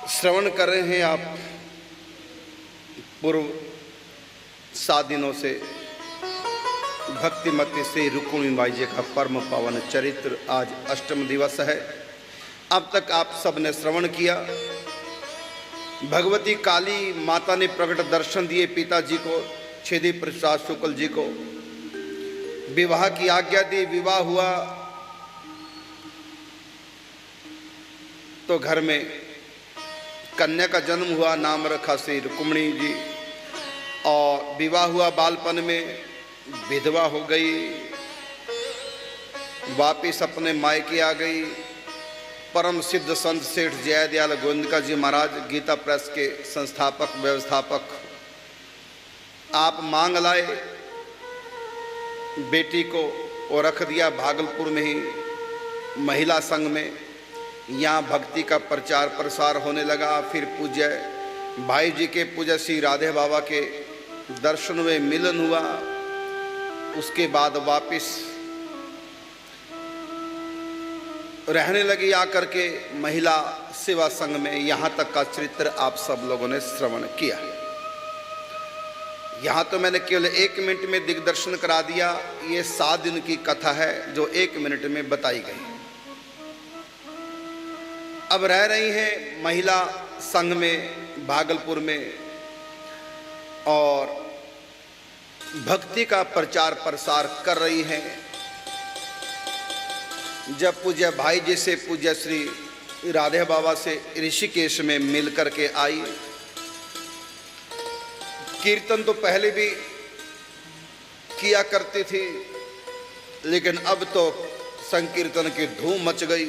श्रवण कर रहे हैं आप पूर्व 7 दिनों से भक्तिमती श्री रुक्मिणी बाई जी का परम पावन चरित्र। आज अष्टम दिवस है। अब तक आप सब ने श्रवण किया। भगवती काली माता ने प्रकट दर्शन दिए पिताजी को, छेदी प्रसाद शुक्ल जी को, विवाह की आज्ञा दी। विवाह हुआ तो घर में कन्या का जन्म हुआ, नाम रखा श्री रुक्मिणी जी। और विवाह हुआ बालपन में, विधवा हो गई, वापिस अपने मायके आ गई। परम सिद्ध संत सेठ जयदयाल गोविंदका जी महाराज, गीता प्रेस के संस्थापक व्यवस्थापक, आप मांग लाए बेटी को और रख दिया भागलपुर में ही महिला संघ में। यहाँ भक्ति का प्रचार प्रसार होने लगा। फिर पूज्य भाई जी के पूज्य श्री राधे बाबा के दर्शन में मिलन हुआ। उसके बाद वापिस रहने लगी आकर के महिला सेवा संघ में। यहाँ तक का चरित्र आप सब लोगों ने श्रवण किया। यहाँ तो मैंने केवल 1 मिनट में दिग्दर्शन करा दिया। ये 7 दिन की कथा है जो 1 मिनट में बताई गई। अब रह रही हैं महिला संघ में भागलपुर में और भक्ति का प्रचार प्रसार कर रही हैं। जब पूज्य भाई जी से पूज्य श्री राधे बाबा से ऋषिकेश में मिल करके आई। कीर्तन तो पहले भी किया करती थी, लेकिन अब तो संकीर्तन की धूम मच गई।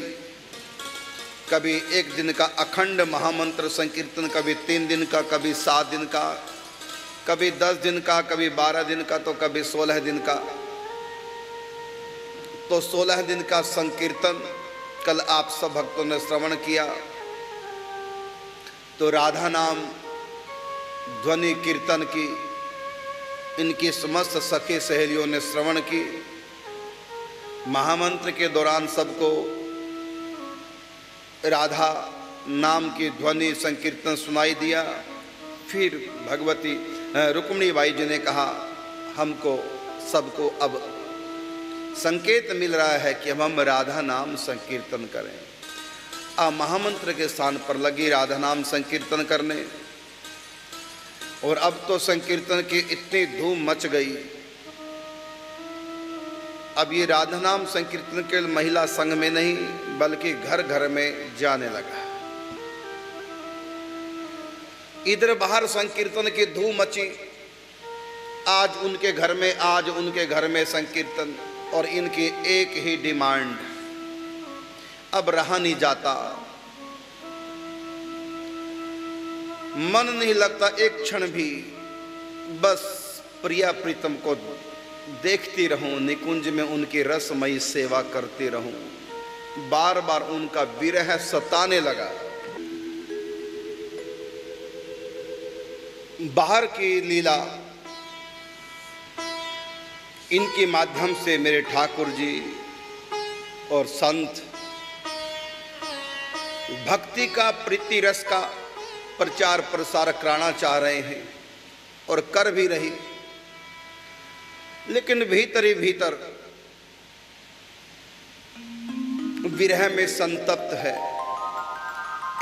कभी 1 दिन का अखंड महामंत्र संकीर्तन, कभी 3 दिन का, कभी 7 दिन का, कभी 10 दिन का, कभी 12 दिन का, तो कभी 16 दिन का। तो 16 दिन का संकीर्तन कल आप सब भक्तों ने श्रवण किया। तो राधा नाम ध्वनि कीर्तन की इनकी समस्त सखी सहेलियों ने श्रवण की। महामंत्र के दौरान सबको राधा नाम की ध्वनि संकीर्तन सुनाई दिया। फिर भगवती रुक्मिणी बाई जी ने कहा, हमको सबको अब संकेत मिल रहा है कि हम राधा नाम संकीर्तन करें। अब महामंत्र के स्थान पर लगी राधा नाम संकीर्तन करने। और अब तो संकीर्तन की इतनी धूम मच गई। अब ये राधा नाम संकीर्तन केवल महिला संघ में नहीं बल्कि घर घर में जाने लगा। इधर बाहर संकीर्तन की धूम मची। आज उनके घर में, आज उनके घर में संकीर्तन। और इनकी एक ही डिमांड, अब रहा नहीं जाता, मन नहीं लगता एक क्षण भी। बस प्रिया प्रीतम को देखती रहूं, निकुंज में उनकी रसमयी सेवा करती रहूं। बार बार उनका विरह सताने लगा। बाहर की लीला इनके माध्यम से मेरे ठाकुर जी और संत भक्ति का, प्रीति रस का प्रचार प्रसार कराना चाह रहे हैं और कर भी रही। लेकिन भीतर ही भीतर विरह में संतप्त है।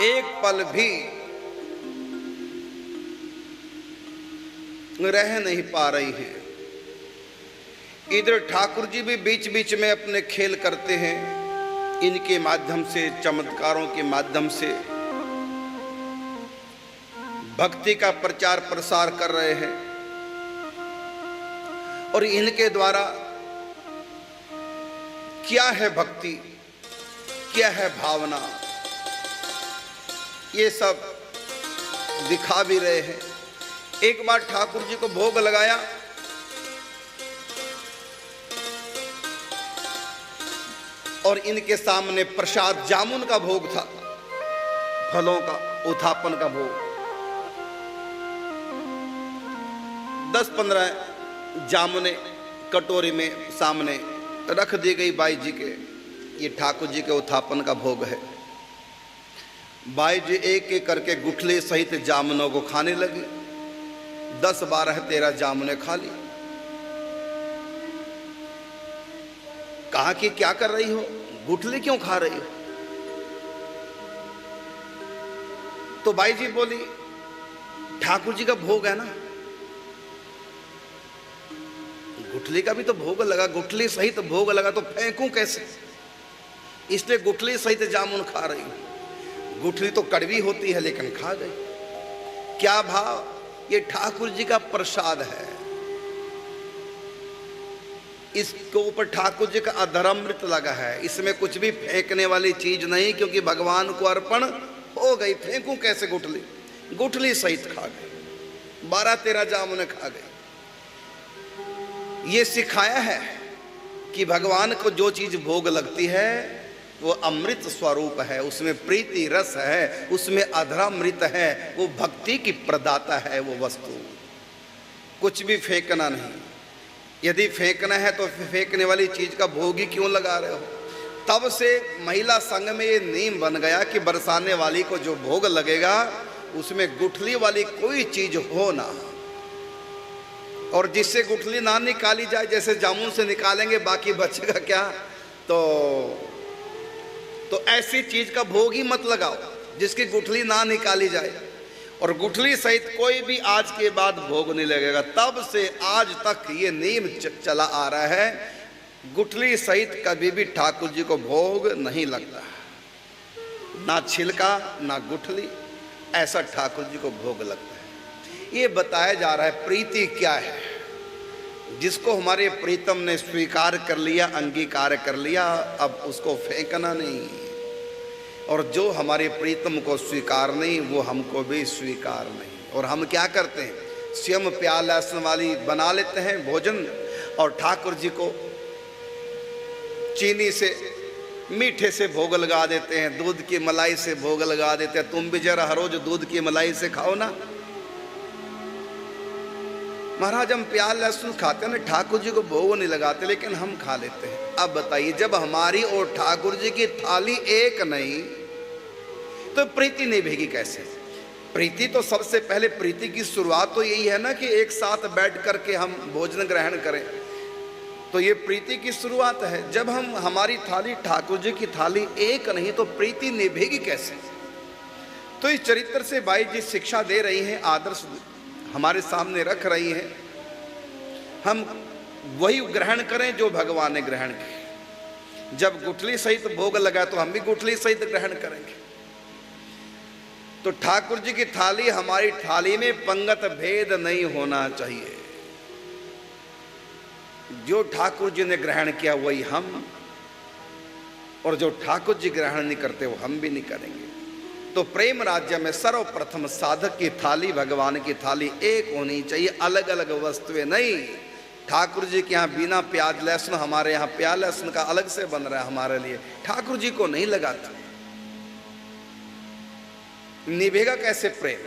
एक पल भी रह नहीं पा रही है। इधर ठाकुर जी भी बीच बीच में अपने खेल करते हैं। इनके माध्यम से, चमत्कारों के माध्यम से भक्ति का प्रचार प्रसार कर रहे हैं। और इनके द्वारा क्या है भक्ति, क्या है भावना, ये सब दिखा भी रहे हैं। एक बार ठाकुर जी को भोग लगाया। और इनके सामने प्रसाद जामुन का भोग था, फलों का, उत्थापन का भोग। 10-15 जामुने कटोरी में सामने रख दी गई बाई जी के। ये ठाकुर जी के उत्थापन का भोग है। बाई जी एक एक करके गुठली सहित जामुनों को खाने लगी। 10, 12, 13 जामुने खा ली। कहा कि क्या कर रही हो, गुठली क्यों खा रही हो? तो बाई जी बोली, ठाकुर जी का भोग है ना, गुठली का भी तो भोग लगा, गुठली सहित भोग लगा तो फेंकूं कैसे, इसलिए गुठली सहित जामुन खा रही हूं। गुठली तो कड़वी होती है लेकिन खा गई। क्या भाव, ये ठाकुर जी का प्रसाद है, इसके ऊपर ठाकुर जी का अधरामृत लगा है, इसमें कुछ भी फेंकने वाली चीज नहीं, क्योंकि भगवान को अर्पण हो गई। फेंकूं कैसे गुठली, गुठली सहित खा गई। 12, 13 जामुन खा गई। ये सिखाया है कि भगवान को जो चीज भोग लगती है वो अमृत स्वरूप है, उसमें प्रीति रस है, उसमें अधरामृत है, वो भक्ति की प्रदाता है वो वस्तु। कुछ भी फेंकना नहीं। यदि फेंकना है तो फेंकने वाली चीज का भोग ही क्यों लगा रहे हो? तब से महिला संघ में ये नियम बन गया कि बरसाने वाली को जो भोग लगेगा उसमें गुठली वाली कोई चीज हो ना, और जिससे गुठली ना निकाली जाए, जैसे जामुन से निकालेंगे बाकी बचेगा क्या, तो ऐसी चीज का भोग ही मत लगाओ जिसकी गुठली ना निकाली जाए। और गुठली सहित कोई भी आज के बाद भोग नहीं लगेगा। तब से आज तक ये नियम चला आ रहा है, गुठली सहित कभी भी ठाकुर जी को भोग नहीं लगता, ना छिलका ना गुठली, ऐसा ठाकुर जी को भोग लगता है। ये बताया जा रहा है प्रीति क्या है। जिसको हमारे प्रीतम ने स्वीकार कर लिया, अंगीकार कर लिया, अब उसको फेंकना नहीं, और जो हमारे प्रीतम को स्वीकार नहीं वो हमको भी स्वीकार नहीं। और हम क्या करते हैं, स्वयं प्याल लहसुन वाली बना लेते हैं भोजन, और ठाकुर जी को चीनी से मीठे से भोग लगा देते हैं, दूध की मलाई से भोग लगा देते हैं। तुम भी जरा हर रोज दूध की मलाई से खाओ ना। महाराज हम प्याज लहसुन खाते हैं ना, ठाकुर जी को भोग नहीं लगाते, लेकिन हम खा लेते हैं। अब बताइए, जब हमारी और ठाकुर जी की थाली एक नहीं तो प्रीति निभेगी कैसे? प्रीति तो सबसे पहले, प्रीति की शुरुआत तो यही है ना कि एक साथ बैठ करके हम भोजन ग्रहण करें, तो ये प्रीति की शुरुआत है। जब हम हमारी थाली ठाकुर जी की थाली एक नहीं तो प्रीति निभेगी कैसे? तो इस चरित्र से बाई जी शिक्षा दे रही हैं, आदर्श हमारे सामने रख रही है। हम वही ग्रहण करें जो भगवान ने ग्रहण किया। जब गुठली सहित भोग लगा तो हम भी गुठली सहित ग्रहण करेंगे। तो ठाकुर जी की थाली, हमारी थाली में पंगत भेद नहीं होना चाहिए। जो ठाकुर जी ने ग्रहण किया वही हम, और जो ठाकुर जी ग्रहण नहीं करते वो हम भी नहीं करेंगे। तो प्रेम राज्य में सर्वप्रथम साधक की थाली, भगवान की थाली एक होनी चाहिए, अलग अलग वस्तुएं नहीं। ठाकुर जी के यहाँ बिना प्याज लहसुन, हमारे यहाँ प्याज लहसुन का अलग से बन रहा है हमारे लिए, ठाकुर जी को नहीं लगाता। निभेगा कैसे प्रेम?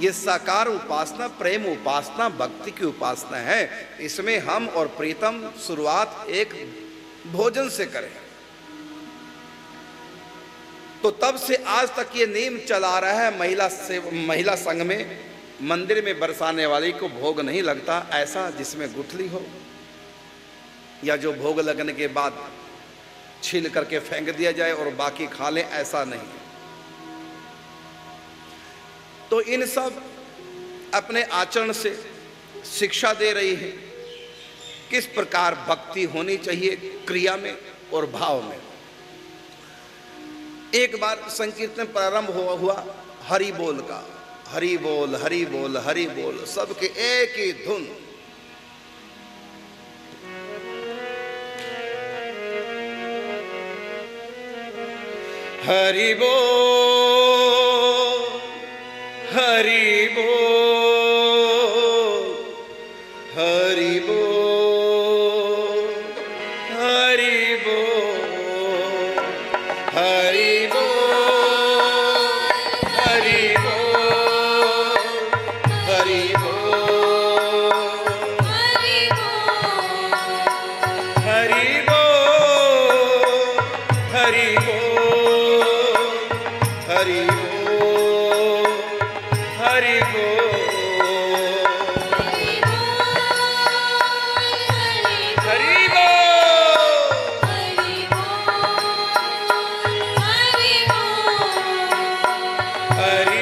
ये साकार उपासना, प्रेम उपासना, भक्ति की उपासना है। इसमें हम और प्रीतम शुरुआत एक भोजन से करें। तो तब से आज तक ये नियम चला रहा है, महिला संघ में मंदिर में बरसाने वाली को भोग नहीं लगता, ऐसा जिसमें गुठली हो या जो भोग लगने के बाद छील करके फेंक दिया जाए और बाकी खा लें, ऐसा नहीं। तो इन सब अपने आचरण से शिक्षा दे रही है किस प्रकार भक्ति होनी चाहिए क्रिया में और भाव में। एक बार संकीर्तन प्रारंभ हुआ हरि बोल का, हरि बोल हरि बोल हरि बोल, सबके एक ही धुन। हरि बोल हरि बोल हरि बोल हरि बोल हरि बोल हरि बोल हरि बोल हरि बोल हरि बोल हरि बोल। बोल, हरि बोल, हरि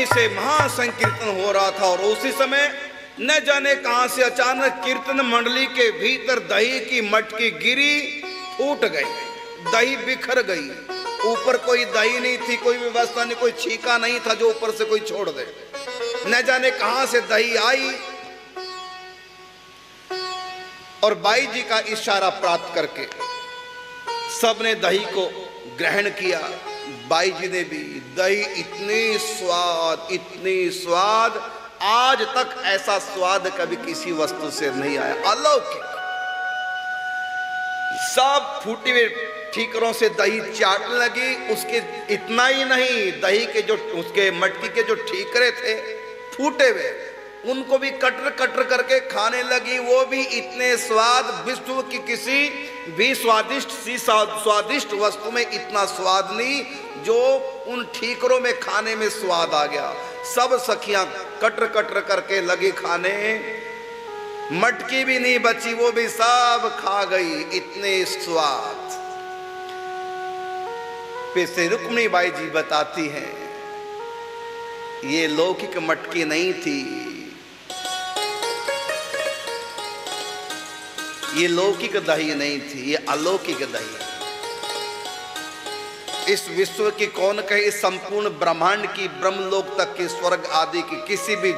से महासंकीर्तन हो रहा था और उसी समय न जाने कहां से अचानक कीर्तन मंडली के भीतर दही की मटकी गिरी, फूट गई, दही बिखर गई। ऊपर कोई दही नहीं थी, कोई व्यवस्था नहीं, कोई छीका नहीं था जो ऊपर से कोई छोड़ दे। न जाने कहां से दही आई और बाई जी का इशारा प्राप्त करके सबने दही को ग्रहण किया। बाई जी ने भी। दही इतनी स्वाद, आज तक ऐसा स्वाद कभी किसी वस्तु से नहीं आया, अलौकिक। सब फूटी हुए ठीकरों से दही चाटने लगी। उसके इतना ही नहीं, दही के जो उसके मटकी के जो ठीकरे थे फूटे हुए, उनको भी कटर कटर करके खाने लगी। वो भी इतने स्वाद, विश्व की किसी भी स्वादिष्ट वस्तु में इतना स्वाद नहीं जो उन ठीकरों में खाने में स्वाद आ गया। सब सखियां कटर कटर करके लगी खाने, मटकी भी नहीं बची, वो भी सब खा गई, इतने स्वाद। फिर रुक्मिणी बाई जी बताती हैं, ये लौकिक मटकी नहीं थी, ये लौकिक दही नहीं थी, ये अलौकिक दही। इस विश्व की कौन कहे, इस संपूर्ण ब्रह्मांड की, ब्रह्मलोक तक की, स्वर्ग आदि की किसी भी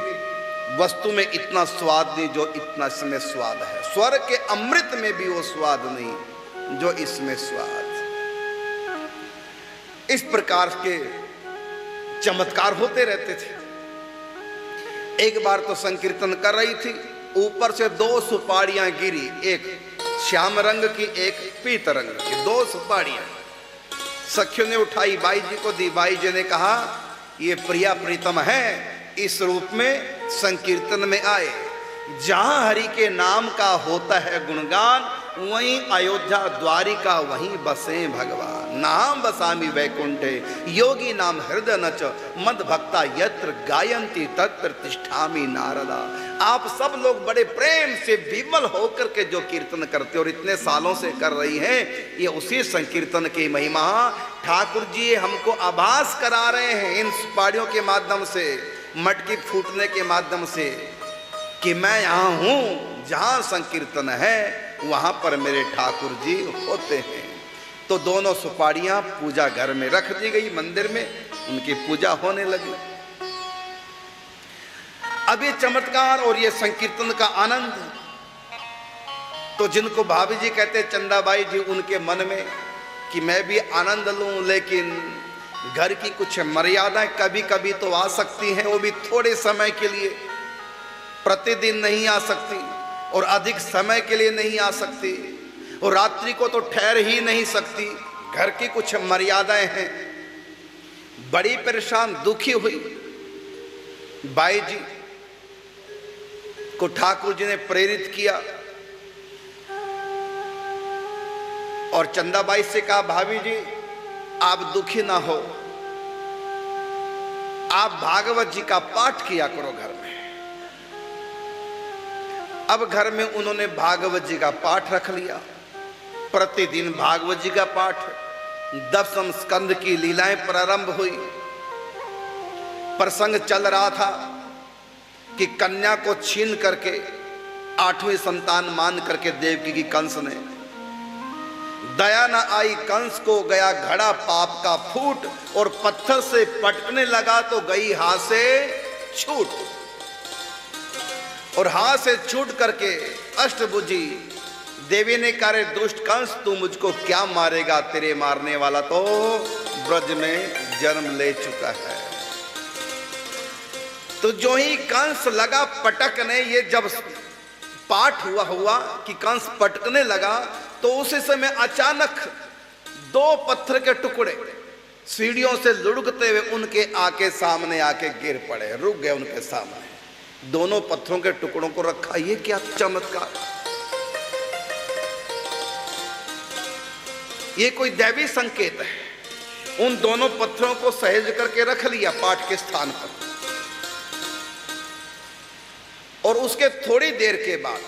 वस्तु में इतना स्वाद नहीं जो इतना इसमें स्वाद है। स्वर्ग के अमृत में भी वो स्वाद नहीं जो इसमें स्वाद। इस प्रकार के चमत्कार होते रहते थे। एक बार तो संकीर्तन कर रही थी, ऊपर से 2 सुपारियां गिरी, एक श्याम रंग की, एक पीत रंग की, 2 सुपारियां। सखियों ने उठाई, बाई जी को दी। बाई जी ने कहा, ये प्रिया प्रीतम है, इस रूप में संकीर्तन में आए। जहां हरि के नाम का होता है गुणगान, वहीं अयोध्या द्वारिका, वहीं बसे भगवान। नाम बसामी वैकुंठे, योगी नाम हृदय नच, मद भक्ता यत्र गायंती तत्र तिष्ठामि नारदा। आप सब लोग बड़े प्रेम से विमल होकर के जो कीर्तन करते और इतने सालों से कर रही हैं, ये उसी संकीर्तन की महिमा। ठाकुर जी हमको आभास करा रहे हैं इन सुपारियों के माध्यम से, मटकी फूटने के माध्यम से, कि मैं यहाँ हूँ, जहाँ संकीर्तन है वहाँ पर मेरे ठाकुर जी होते हैं। तो दोनों सुपारियाँ पूजा घर में रख दी गई, मंदिर में उनकी पूजा होने लगी। अब ये चमत्कार और ये संकीर्तन का आनंद, तो जिनको भाभी जी कहते चंदाबाई जी, उनके मन में कि मैं भी आनंद लूं, लेकिन घर की कुछ मर्यादाएं कभी कभी तो आ सकती हैं, वो भी थोड़े समय के लिए, प्रतिदिन नहीं आ सकती और अधिक समय के लिए नहीं आ सकती, और रात्रि को तो ठहर ही नहीं सकती, घर की कुछ मर्यादाएं हैं। बड़ी परेशान, दुखी हुई। बाई जी को ठाकुर जी ने प्रेरित किया और चंदाबाई से कहा, भाभी जी आप दुखी ना हो, आप भागवत जी का पाठ किया करो घर में। अब घर में उन्होंने भागवत जी का पाठ रख लिया। प्रतिदिन भागवत जी का पाठ, 10वें स्कंद की लीलाएं प्रारंभ हुई। प्रसंग चल रहा था कि कन्या को छीन करके 8वीं संतान मान करके देवकी की कंस ने, दया न आई कंस को, गया घड़ा पाप का फूट, और पत्थर से पटकने लगा तो गई हाथ से छूट, और हाथ से छूट करके अष्टभुजी देवी ने कहा, रे दुष्ट कंस तू मुझको क्या मारेगा, तेरे मारने वाला तो ब्रज में जन्म ले चुका है। तो जो ही कंस लगा पटकने, ये जब पाठ हुआ कि कंस पटकने लगा, तो उसी समय अचानक 2 पत्थर के टुकड़े सीढ़ियों से लुढ़कते हुए उनके आके सामने आके गिर पड़े, रुक गए उनके सामने। दोनों पत्थरों के टुकड़ों को रखा, ये क्या चमत्कार, ये कोई दैवी संकेत है। उन दोनों पत्थरों को सहेज करके रख लिया पाठ के स्थान पर, और उसके थोड़ी देर के बाद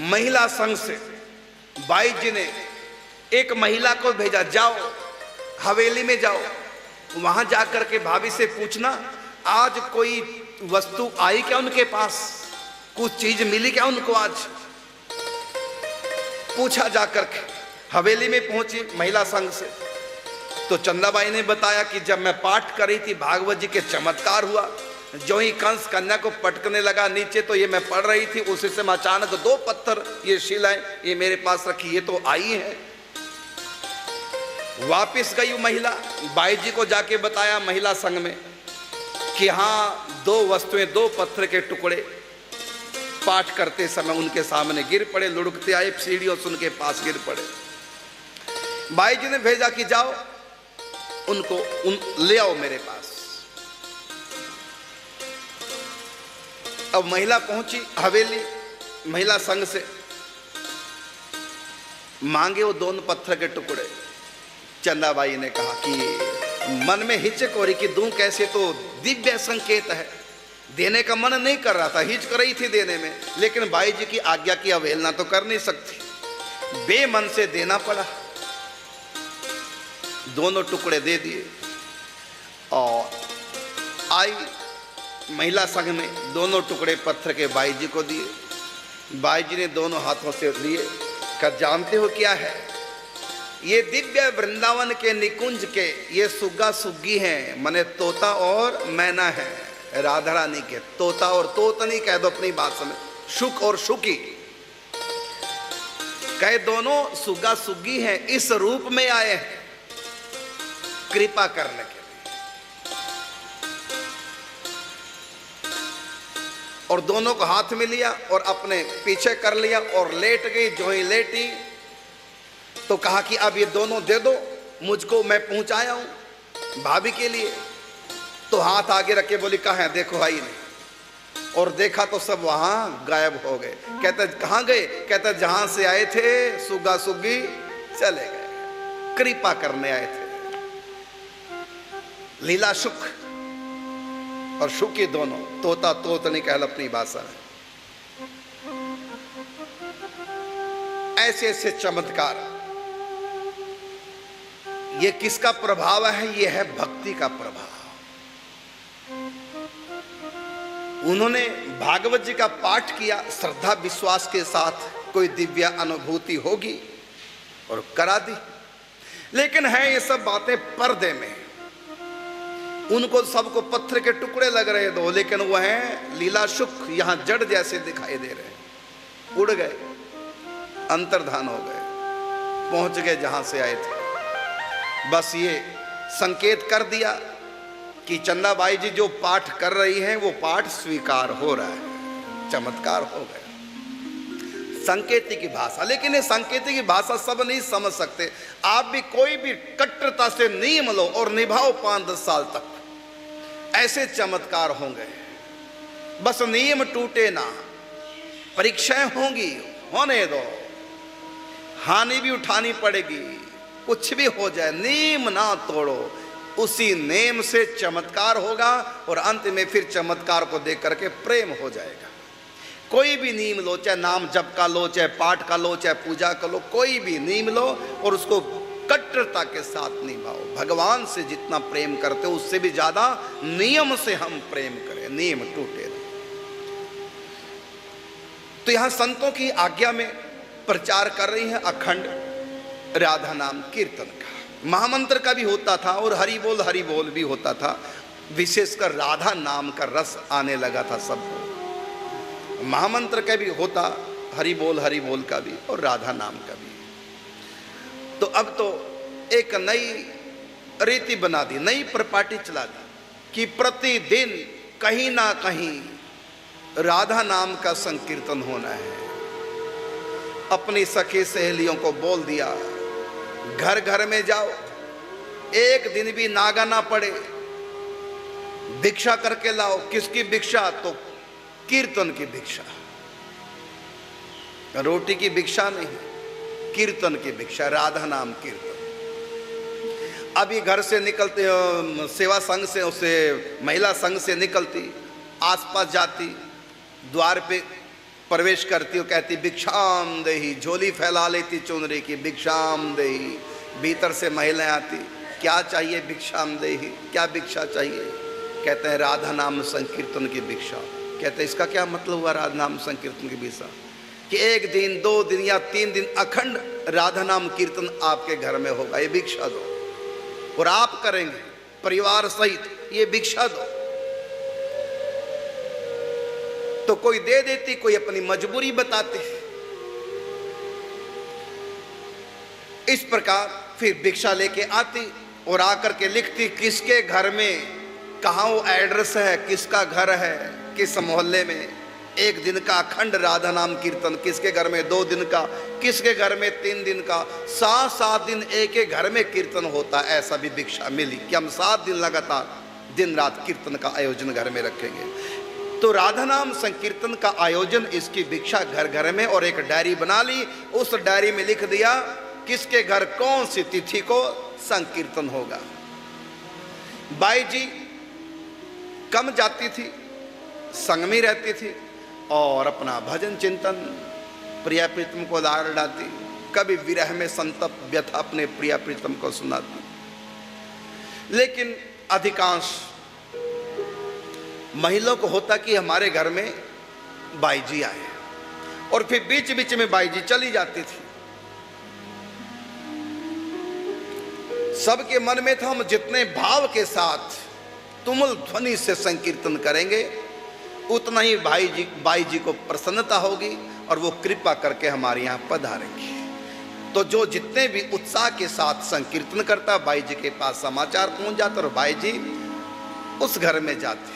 महिला संघ से बाई जी ने एक महिला को भेजा, जाओ हवेली में जाओ, वहां जाकर के भाभी से पूछना आज कोई वस्तु आई क्या उनके पास, कुछ चीज मिली क्या उनको। आज पूछा जाकर के, हवेली में पहुंची महिला संघ से, तो चंदाबाई ने बताया कि जब मैं पाठ कर रही थी भागवत जी के चमत्कार हुआ, जो ही कंस कन्या को पटकने लगा नीचे, तो ये मैं पढ़ रही थी, उसी से अचानक 2 पत्थर, ये शिलाएं ये मेरे पास रखी, ये तो आई है। वापिस गई महिला, बाई जी को जाके बताया महिला संघ में कि हाँ 2 वस्तुएं, 2 पत्थर के टुकड़े पाठ करते समय उनके सामने गिर पड़े, लुढ़कते आए सीढ़ियों से उनके पास गिर पड़े। बाई जी ने भेजा कि जाओ उनको ले आओ मेरे पास। अब महिला पहुंची हवेली, महिला संघ से मांगे वो 2 पत्थर के टुकड़े। चंदाबाई ने कहा कि मन में हिचक हो रही कि दूं कैसे, तो दिव्य संकेत है, देने का मन नहीं कर रहा था, हिचक रही थी देने में, लेकिन बाई जी की आज्ञा की अवहेलना तो कर नहीं सकती, बेमन से देना पड़ा। दोनों टुकड़े दे दिए और आई महिला संघ में, दोनों टुकड़े पत्थर के बाई जी को दिए। बाई जी ने दोनों हाथों से लिए, कहा जानते हो क्या है, ये दिव्य वृंदावन के निकुंज के ये सुग्गा सुग्गी हैं, माने तोता और मैना है, राधा रानी के। तोता और तोतनी कह दो अपनी भाषा में, शुक और शुकी कहे, दोनों सुग्गा सुग्गी हैं, इस रूप में आए हैं कृपा करने के। और दोनों को हाथ में लिया और अपने पीछे कर लिया और लेट गई। जो ही लेटी तो कहा कि अब ये दोनों दे दो मुझको, मैं पहुंचाया हूं भाभी के लिए। तो हाथ आगे रख के बोली कहाँ है, देखो भाई ने, और देखा तो सब वहां गायब हो गए। कहते कहाँ गए, कहते जहां से आए थे सुग्गा सुग्गी चले गए, कृपा करने आए थे। लीला शुक और शुकी दोनों, तोता तोतनी कह अपनी भाषा में। ऐसे ऐसे चमत्कार, ये किसका प्रभाव है, ये है भक्ति का प्रभाव। उन्होंने भागवत जी का पाठ किया, श्रद्धा विश्वास के साथ कोई दिव्य अनुभूति होगी और करा दी। लेकिन है ये सब बातें पर्दे में, उनको सबको पत्थर के टुकड़े लग रहे दो, लेकिन वह है लीला शुक, यहां जड़ जैसे दिखाई दे रहे, उड़ गए, अंतर्धान हो गए, पहुंच गए जहां से आए थे। बस ये संकेत कर दिया कि चंदाबाई जी जो पाठ कर रही हैं वो पाठ स्वीकार हो रहा है, चमत्कार हो गया। संकेती की भाषा, लेकिन ये संकेती की भाषा सब नहीं समझ सकते। आप भी कोई भी कट्टरता से नियम लो और निभाओ 5-10 साल तक, ऐसे चमत्कार होंगे। बस नियम टूटे ना, परीक्षाएं होंगी, होने दो। हानि भी उठानी पड़ेगी, कुछ भी हो जाए, नेम ना तोड़ो। उसी नेम से चमत्कार होगा और अंत में फिर चमत्कार को देख करके प्रेम हो जाएगा। कोई भी नीम लो, चाहे नाम जप का लो, चाहे पाठ का लो, चाहे पूजा का लो, कोई भी नीम लो और उसको कट्टरता के साथ निभाओ। भगवान से जितना प्रेम करते हो उससे भी ज्यादा नियम से हम प्रेम करें, नियम टूटे नहीं। तो यहां संतों की आज्ञा में प्रचार कर रही हैं अखंड राधा नाम कीर्तन का। महामंत्र का भी होता था और हरि बोल भी होता था। विशेषकर राधा नाम का रस आने लगा था सबको। महामंत्र का भी होता, हरि बोल का भी और राधा नाम का भी। तो अब तो एक नई रीति बना दी, नई प्रपाटी चला दी कि प्रतिदिन कहीं ना कहीं राधा नाम का संकीर्तन होना है। अपनी सखी सहेलियों को बोल दिया, घर घर में जाओ, एक दिन भी नागा ना पड़े, भिक्षा करके लाओ। किसकी भिक्षा? तो कीर्तन की भिक्षा, रोटी की भिक्षा नहीं, कीर्तन की भिक्षा, राधा नाम कीर्तन। अभी घर से निकलते सेवा संघ से, उसे महिला संघ से निकलती, आसपास जाती, द्वार पे प्रवेश करती और कहती भिक्षाम देही, झोली फैला लेती चुनरी की, भिक्षाम देही। भीतर से महिलाएं आती, क्या चाहिए? भिक्षाम देही। क्या भिक्षा चाहिए? कहते हैं राधा नाम संकीर्तन की भिक्षा। कहते हैं इसका क्या मतलब हुआ राधा नाम संकीर्तन की भिक्षा? कि एक दिन, 2 दिन या 3 दिन अखंड राधा नाम कीर्तन आपके घर में होगा, ये भिक्षा दो। और आप करेंगे परिवार सहित, ये भिक्षा दो। तो कोई दे देती, कोई अपनी मजबूरी बताती। इस प्रकार फिर भिक्षा लेके आती और आकर के लिखती किसके घर में, कहाँ वो एड्रेस है, किसका घर है, किस मोहल्ले में। 1 दिन का अखंड राधा नाम कीर्तन, किसके घर में 2 दिन का, किसके घर में 3 दिन का, 7-7 दिन एक एक घर में कीर्तन होता। ऐसा भी भिक्षा मिली कि हम 7 दिन लगातार दिन रात कीर्तन का आयोजन घर में रखेंगे। तो राधा नाम संकीर्तन का आयोजन, इसकी भिक्षा घर घर में। और एक डायरी बना ली, उस डायरी में लिख दिया किसके घर कौन सी तिथि को संकीर्तन होगा। बाई जी कम जाती थी, संग में रहती थी और अपना भजन चिंतन, प्रिया प्रीतम को लाड़ डालती, कभी विरह में संतप व्यथा अपने प्रिया प्रीतम को सुनाती। लेकिन अधिकांश महिलाओं को होता कि हमारे घर में बाई जी आए, और फिर बीच बीच में बाई जी चली जाती थी। सबके मन में था हम जितने भाव के साथ तुमुल ध्वनि से संकीर्तन करेंगे उतना ही बाई जी को प्रसन्नता होगी और वो कृपा करके हमारे यहाँ पधारेंगे। तो जो जितने भी उत्साह के साथ संकीर्तन करता, बाई जी के पास समाचार पहुंच जाता और बाई जी उस घर में जाते।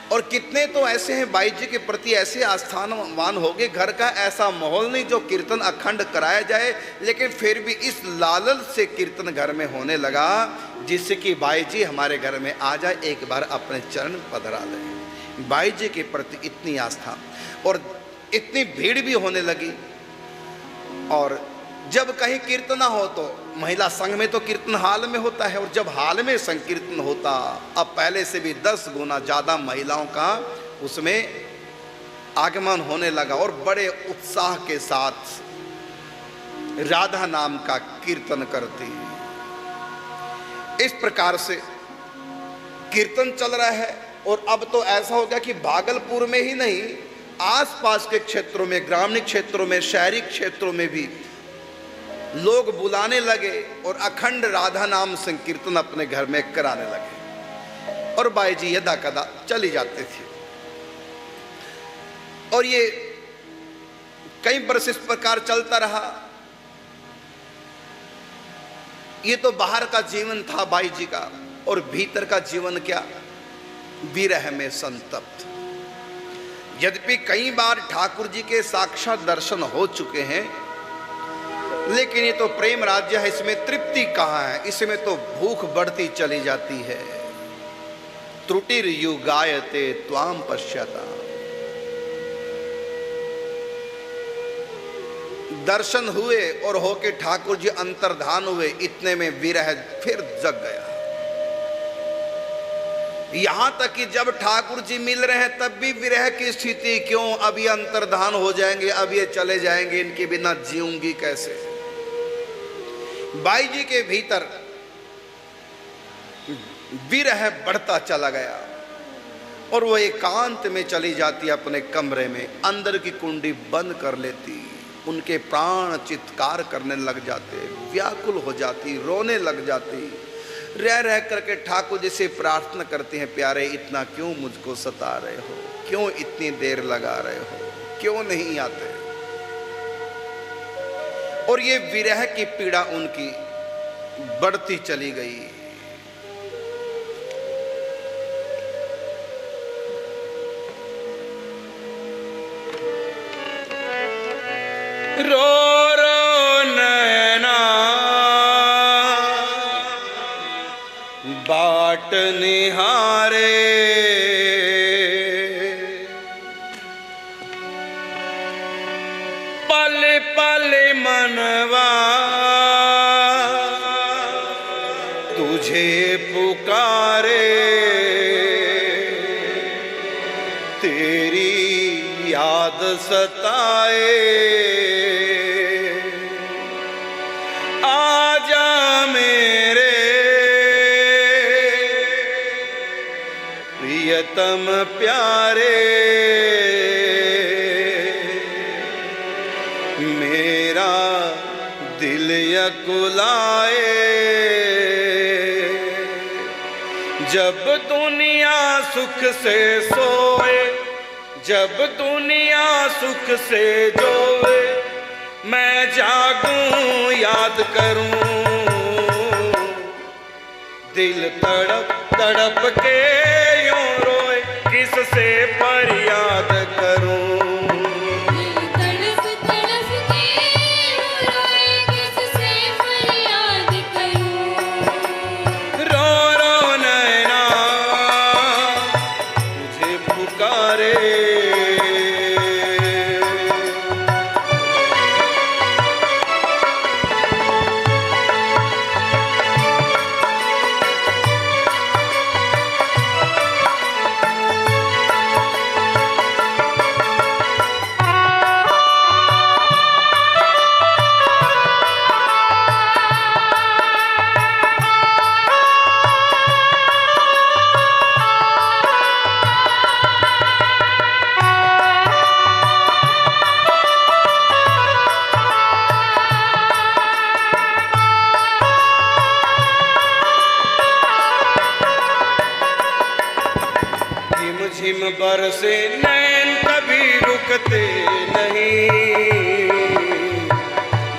और कितने तो ऐसे हैं बाई जी के प्रति ऐसे आस्थानवान हो गए, घर का ऐसा माहौल नहीं जो कीर्तन अखंड कराया जाए, लेकिन फिर भी इस लालच से कीर्तन घर में होने लगा जिससे कि बाई जी हमारे घर में आ जाए, एक बार अपने चरण पधरा ले। बाई जी के प्रति इतनी आस्था और इतनी भीड़ भी होने लगी। और जब कहीं कीर्तन हो तो महिला संघ में तो कीर्तन हाल में होता है, और जब हाल में संकीर्तन होता, अब पहले से भी 10 गुना ज़्यादा महिलाओं का उसमें आगमन होने लगा और बड़े उत्साह के साथ राधा नाम का कीर्तन करती। इस प्रकार से कीर्तन चल रहा है। और अब तो ऐसा हो गया कि भागलपुर में ही नहीं, आसपास के क्षेत्रों में, ग्रामीण क्षेत्रों में, शहरी क्षेत्रों में भी लोग बुलाने लगे और अखंड राधा नाम संकीर्तन अपने घर में कराने लगे। और बाई जी यदा कदा चली जाते थे। और ये कई वर्ष इस प्रकार चलता रहा। ये तो बाहर का जीवन था बाई जी का, और भीतर का जीवन क्या? विरह में संतप्त। यद्यपि कई बार ठाकुर जी के साक्षात दर्शन हो चुके हैं, लेकिन ये तो प्रेम राज्य है, इसमें तृप्ति कहाँ है? इसमें तो भूख बढ़ती चली जाती है। त्रुटिर युगायते त्वाम पश्यता, दर्शन हुए और होके ठाकुर जी अंतर्धान हुए, इतने में विरह फिर जग गया। यहां तक कि जब ठाकुर जी मिल रहे हैं तब भी विरह की स्थिति, क्यों? अब ये अंतर्धान हो जाएंगे, अब ये चले जाएंगे, इनके बिना जीऊंगी कैसे। बाई जी के भीतर विरह बढ़ता चला गया और वो एकांत में चली जाती अपने कमरे में, अंदर की कुंडी बंद कर लेती। उनके प्राण चित्कार करने लग जाते, व्याकुल हो जाती, रोने लग जाती। रह रह करके ठाकुर जी से प्रार्थना करते हैं, प्यारे इतना क्यों मुझको सता रहे हो, क्यों इतनी देर लगा रहे हो, क्यों नहीं आते। और ये विरह की पीड़ा उनकी बढ़ती चली गई। रो रो नैना बाट निहारे, पल पल मनवा तुझे पुकारे, तेरी याद सताए, आजा मेरे प्रियतम प्यारे, मेरा दिल यकुलाए। जब दुनिया सुख से सोए, जब दुनिया सुख से जोए, मैं जागूं याद करूं, दिल तड़प तड़प के यूं रोए, किससे फरियाद करूं। झिम बरसे नैन कभी रुकते नहीं,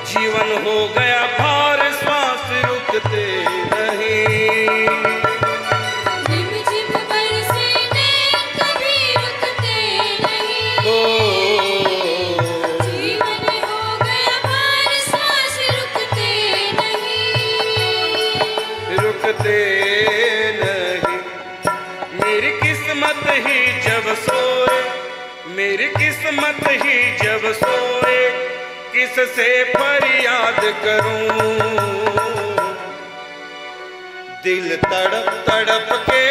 जीवन हो गया भार श्वास रुकते नहीं। झिम झिम बरसे नैन कभी रुकते नहीं, जीवन हो गया भार श्वास रुकते नहीं, रुकते नहीं। मेरी किस्मत ही जब सोए, मेरी किस्मत ही जब सोए, किससे फरियाद करूं, दिल तड़प तड़प के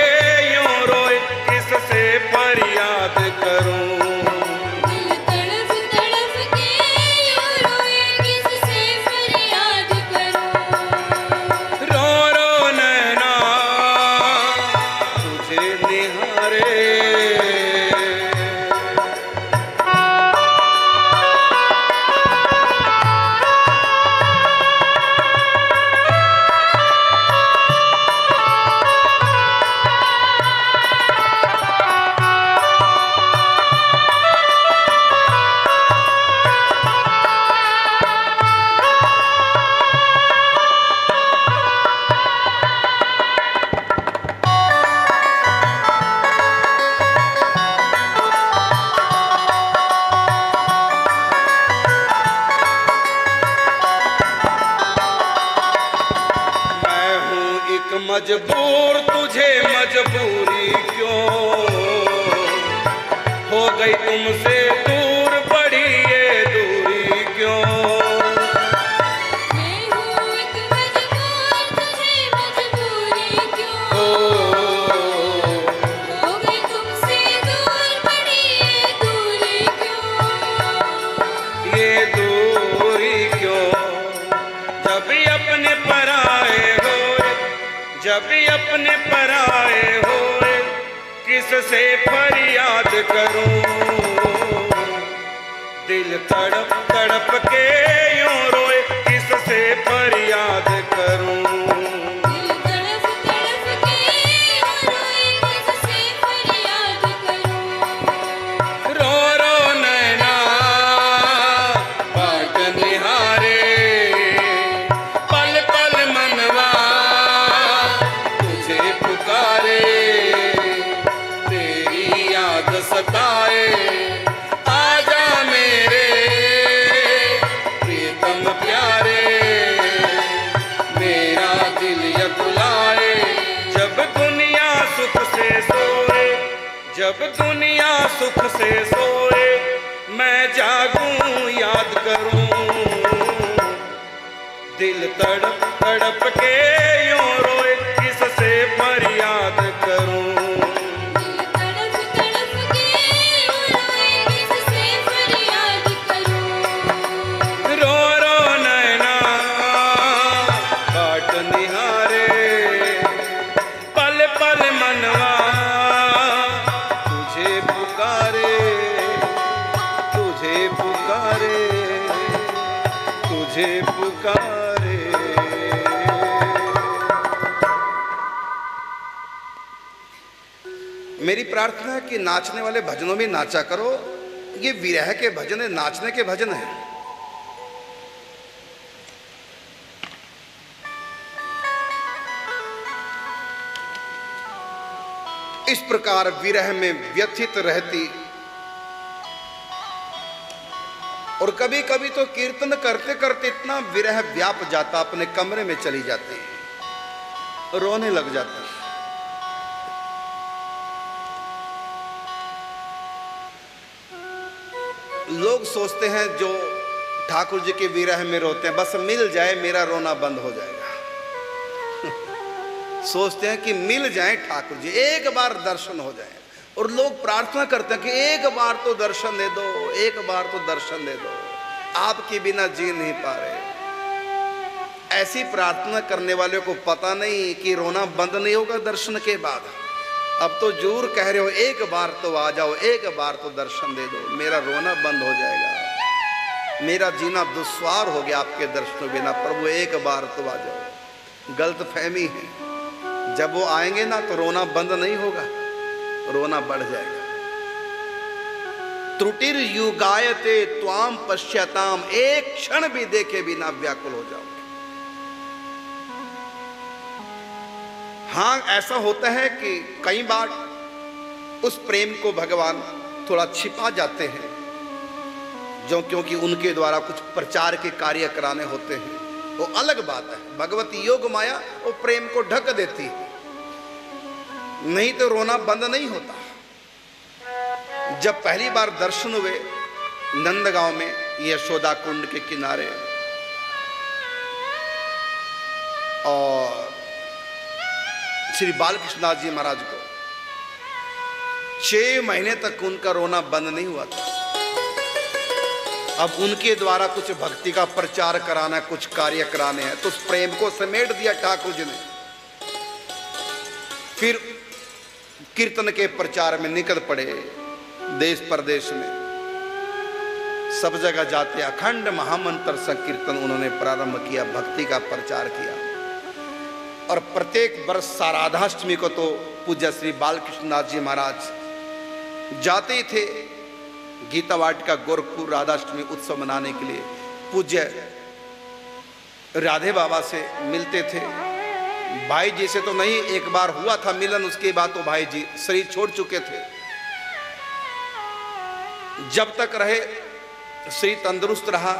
यूं रोए, किससे फरियाद करूं। मजबूर तुझे मजबूरी क्यों हो गई तुमसे दूर, बड़ी ये दूरी क्यों। जब अपने पराए होए किससे फरियाद करूं, दिल तड़प तड़प के यूं रोए किससे फरियाद करूं। दिल तड़प तड़प के यूं रोए किससे फरियाद करूं। रो रो नैना बाट निहारे, पल पल मनवा तुझे पुकारे, तेरी याद सताए आजा मेरे प्रीतम प्यारे, मेरा दिल यकुलाए। जब दुनिया सुख से सोए, जब दुनिया सुख से सोए, मैं जागूं याद करूं, दिल तड़प तड़प के यूं रोए किससे फरियाद करूं। दिल तड़प तड़प के यूं रोए किससे फरियाद करूं। रो रो नैना बाट निहारे, पल पल मनवा तुझे पुकारे, तुझे पुकारे, तुझे पुकारे। मेरी प्रार्थना है कि नाचने वाले भजनों में नाचा करो। ये विरह के भजन है, नाचने के भजन है। इस प्रकार विरह में व्यथित रहती, और कभी कभी तो कीर्तन करते करते इतना विरह व्याप जाता, अपने कमरे में चली जाती, रोने लग जाती। लोग सोचते हैं जो ठाकुर जी के विरह में रोते हैं, बस मिल जाए मेरा रोना बंद हो जाएगा। सोचते हैं कि मिल जाए ठाकुर जी, एक बार दर्शन हो जाए। और लोग प्रार्थना करते हैं कि एक बार तो दर्शन दे दो, एक बार तो दर्शन दे दो, आपके बिना जी नहीं पा रहे। ऐसी प्रार्थना करने वाले को पता नहीं कि रोना बंद नहीं होगा दर्शन के बाद। अब तो जरूर कह रहे हो एक बार तो आ जाओ, एक बार तो दर्शन दे दो, मेरा रोना बंद हो जाएगा, मेरा जीना दुश्वार हो गया आपके दर्शनों बिना। प्रभु एक बार तो आ जाओ। गलत फहमी है, जब वो आएंगे ना तो रोना बंद नहीं होगा, रोना बढ़ जाएगा। त्रुटिर युगायते त्वाम पश्यताम, एक क्षण भी देखे बिना व्याकुल हो जाओगे। हाँ, ऐसा होता है कि कई बार उस प्रेम को भगवान थोड़ा छिपा जाते हैं, जो क्योंकि उनके द्वारा कुछ प्रचार के कार्य कराने होते हैं, वो अलग बात है। भगवती योग माया वो प्रेम को ढक देती है, नहीं तो रोना बंद नहीं होता। जब पहली बार दर्शन हुए नंदगांव में यशोदा कुंड के किनारे, और श्री बालकृष्णदास जी महाराज को 6 महीने तक उनका रोना बंद नहीं हुआ था। अब उनके द्वारा कुछ भक्ति का प्रचार कराना, कुछ कार्य कराने हैं, तो उस प्रेम को समेट दिया ठाकुर जी ने। फिर कीर्तन के प्रचार में निकल पड़े, देश प्रदेश में सब जगह जाते अखंड महामंत्र संकीर्तन उन्होंने प्रारंभ किया, भक्ति का प्रचार किया। और प्रत्येक वर्ष राधाष्टमी को तो पूज्य श्री बालकृष्णदास जी महाराज जाते ही थे गीता वाटिका गोरखपुर राधाष्टमी उत्सव मनाने के लिए। पूज्य राधे बाबा से मिलते थे। भाई जी से तो नहीं, एक बार हुआ था मिलन, उसके बाद तो भाई जी शरीर छोड़ चुके थे। जब तक रहे शरीर तंदुरुस्त रहा,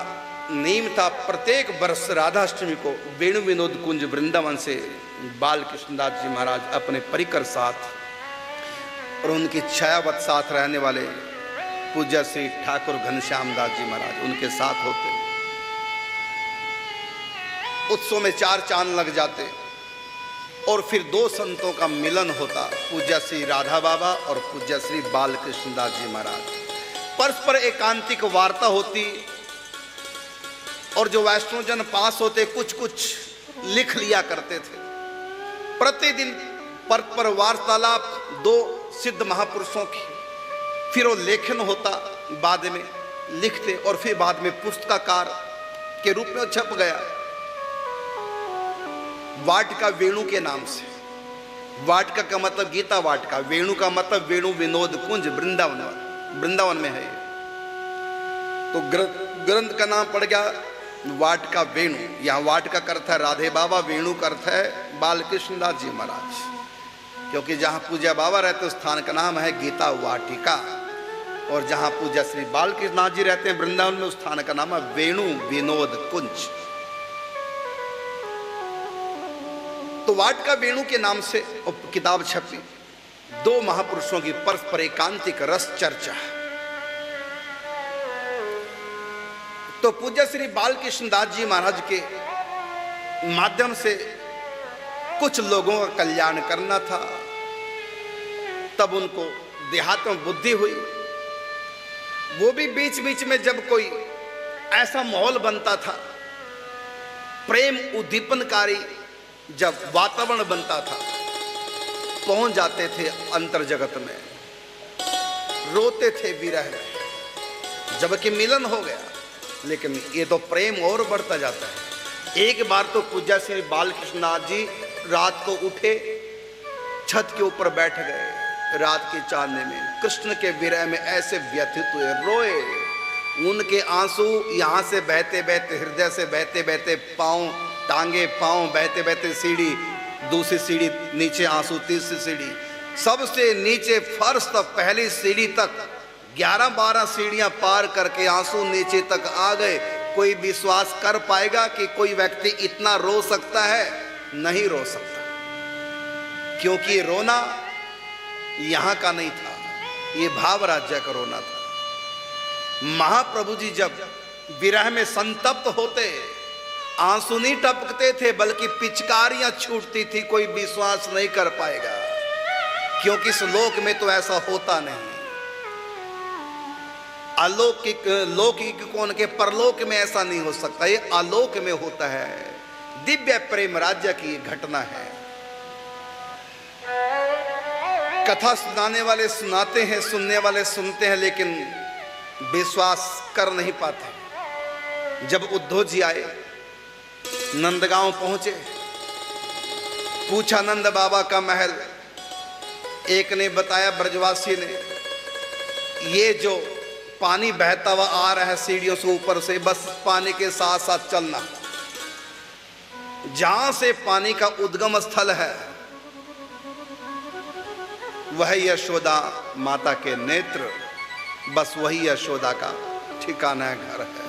नियम था प्रत्येक वर्ष राधाष्टमी को वेणु विनोद कुंज वृंदावन से बालकृष्णदास जी महाराज अपने परिकर साथ और उनकी छायावत साथ रहने वाले पूज्य श्री ठाकुर घनश्याम दास जी महाराज उनके साथ होते। उत्सव में 4 चांद लग जाते और फिर 2 संतों का मिलन होता, पूज्य श्री राधा बाबा और पूज्य श्री बालकृष्णदास जी महाराज। परस्पर एकांतिक वार्ता होती और जो वैष्णवजन पास होते कुछ कुछ लिख लिया करते थे। प्रतिदिन परस्पर वार्तालाप दो सिद्ध महापुरुषों की, फिर वो लेखन होता, बाद में लिखते और फिर बाद में पुस्तकाकार के रूप में वो छप गया वाटिका वेणु के नाम से। वाटिका का मतलब गीता वाटिका, वेणु का मतलब वेणु विनोद कुंज, वृंदावन में है ये। तो ग्रंथ का नाम पड़ गया वाटिका वेणु। यहाँ वाटिका का अर्थ है राधे बाबा, वेणु का अर्थ है बालकृष्ण दास जी महाराज, क्योंकि जहाँ पूज्य बाबा रहते उस स्थान का नाम है गीता वाटिका, और जहाँ पूज्य श्री बालकृष्ण दास जी रहते हैं वृंदावन में उस स्थान का नाम है वेणु विनोद कुंज। तो वाटिका वेणु के नाम से किताब छपी, दो महापुरुषों की परस्पर एकांतिक रस चर्चा। तो पूज्य श्री बालकृष्ण दास जी महाराज के माध्यम से कुछ लोगों का कल्याण करना था, तब उनको देहात में बुद्धि हुई। वो भी बीच बीच में जब कोई ऐसा माहौल बनता था, प्रेम उद्दीपनकारी जब वातावरण बनता था, पहुंच जाते थे अंतर जगत में, रोते थे विरह में, जबकि मिलन हो गया, लेकिन ये तो प्रेम और बढ़ता जाता है। एक बार तो पूज्य श्री बालकृष्ण नाथ जी रात को उठे, छत के ऊपर बैठ गए, रात के चांदने में कृष्ण के विरह में ऐसे व्यथित हुए, रोए। उनके आंसू यहाँ से बहते बहते, हृदय से बहते बहते पाँव, टांगे पाँव, बहते बहते सीढ़ी, दूसरी सीढ़ी नीचे आंसू, तीसरी सीढ़ी, सबसे नीचे फर्श तक, पहली सीढ़ी तक 11-12 सीढ़ियां पार करके आंसू नीचे तक आ गए। कोई विश्वास कर पाएगा कि कोई व्यक्ति इतना रो सकता है? नहीं रो सकता, क्योंकि रोना यहां का नहीं था, ये भाव राज्य का रोना था। महाप्रभु जी जब विरह में संतप्त होते, आंसू नहीं टपकते थे बल्कि पिचकारियां छूटती थी। कोई विश्वास नहीं कर पाएगा, क्योंकि इस लोक में तो ऐसा होता नहीं। अलौकिक लौकिक कौन के परलोक में ऐसा नहीं हो सकता, ये आलोक में होता है। दिव्य प्रेम राज्य की घटना है। कथा सुनाने वाले सुनाते हैं, सुनने वाले सुनते हैं, लेकिन विश्वास कर नहीं पाते। जब उद्धव जी आए, नंदगांव पहुंचे, पूछा नंद बाबा का महल, एक ने बताया ब्रजवासी ने, ये जो पानी बहता हुआ आ रहा है सीढ़ियों से ऊपर से, बस पानी के साथ साथ चलना, जहां से पानी का उद्गम स्थल है वह यशोदा माता के नेत्र, बस वही यशोदा का ठिकाना घर है।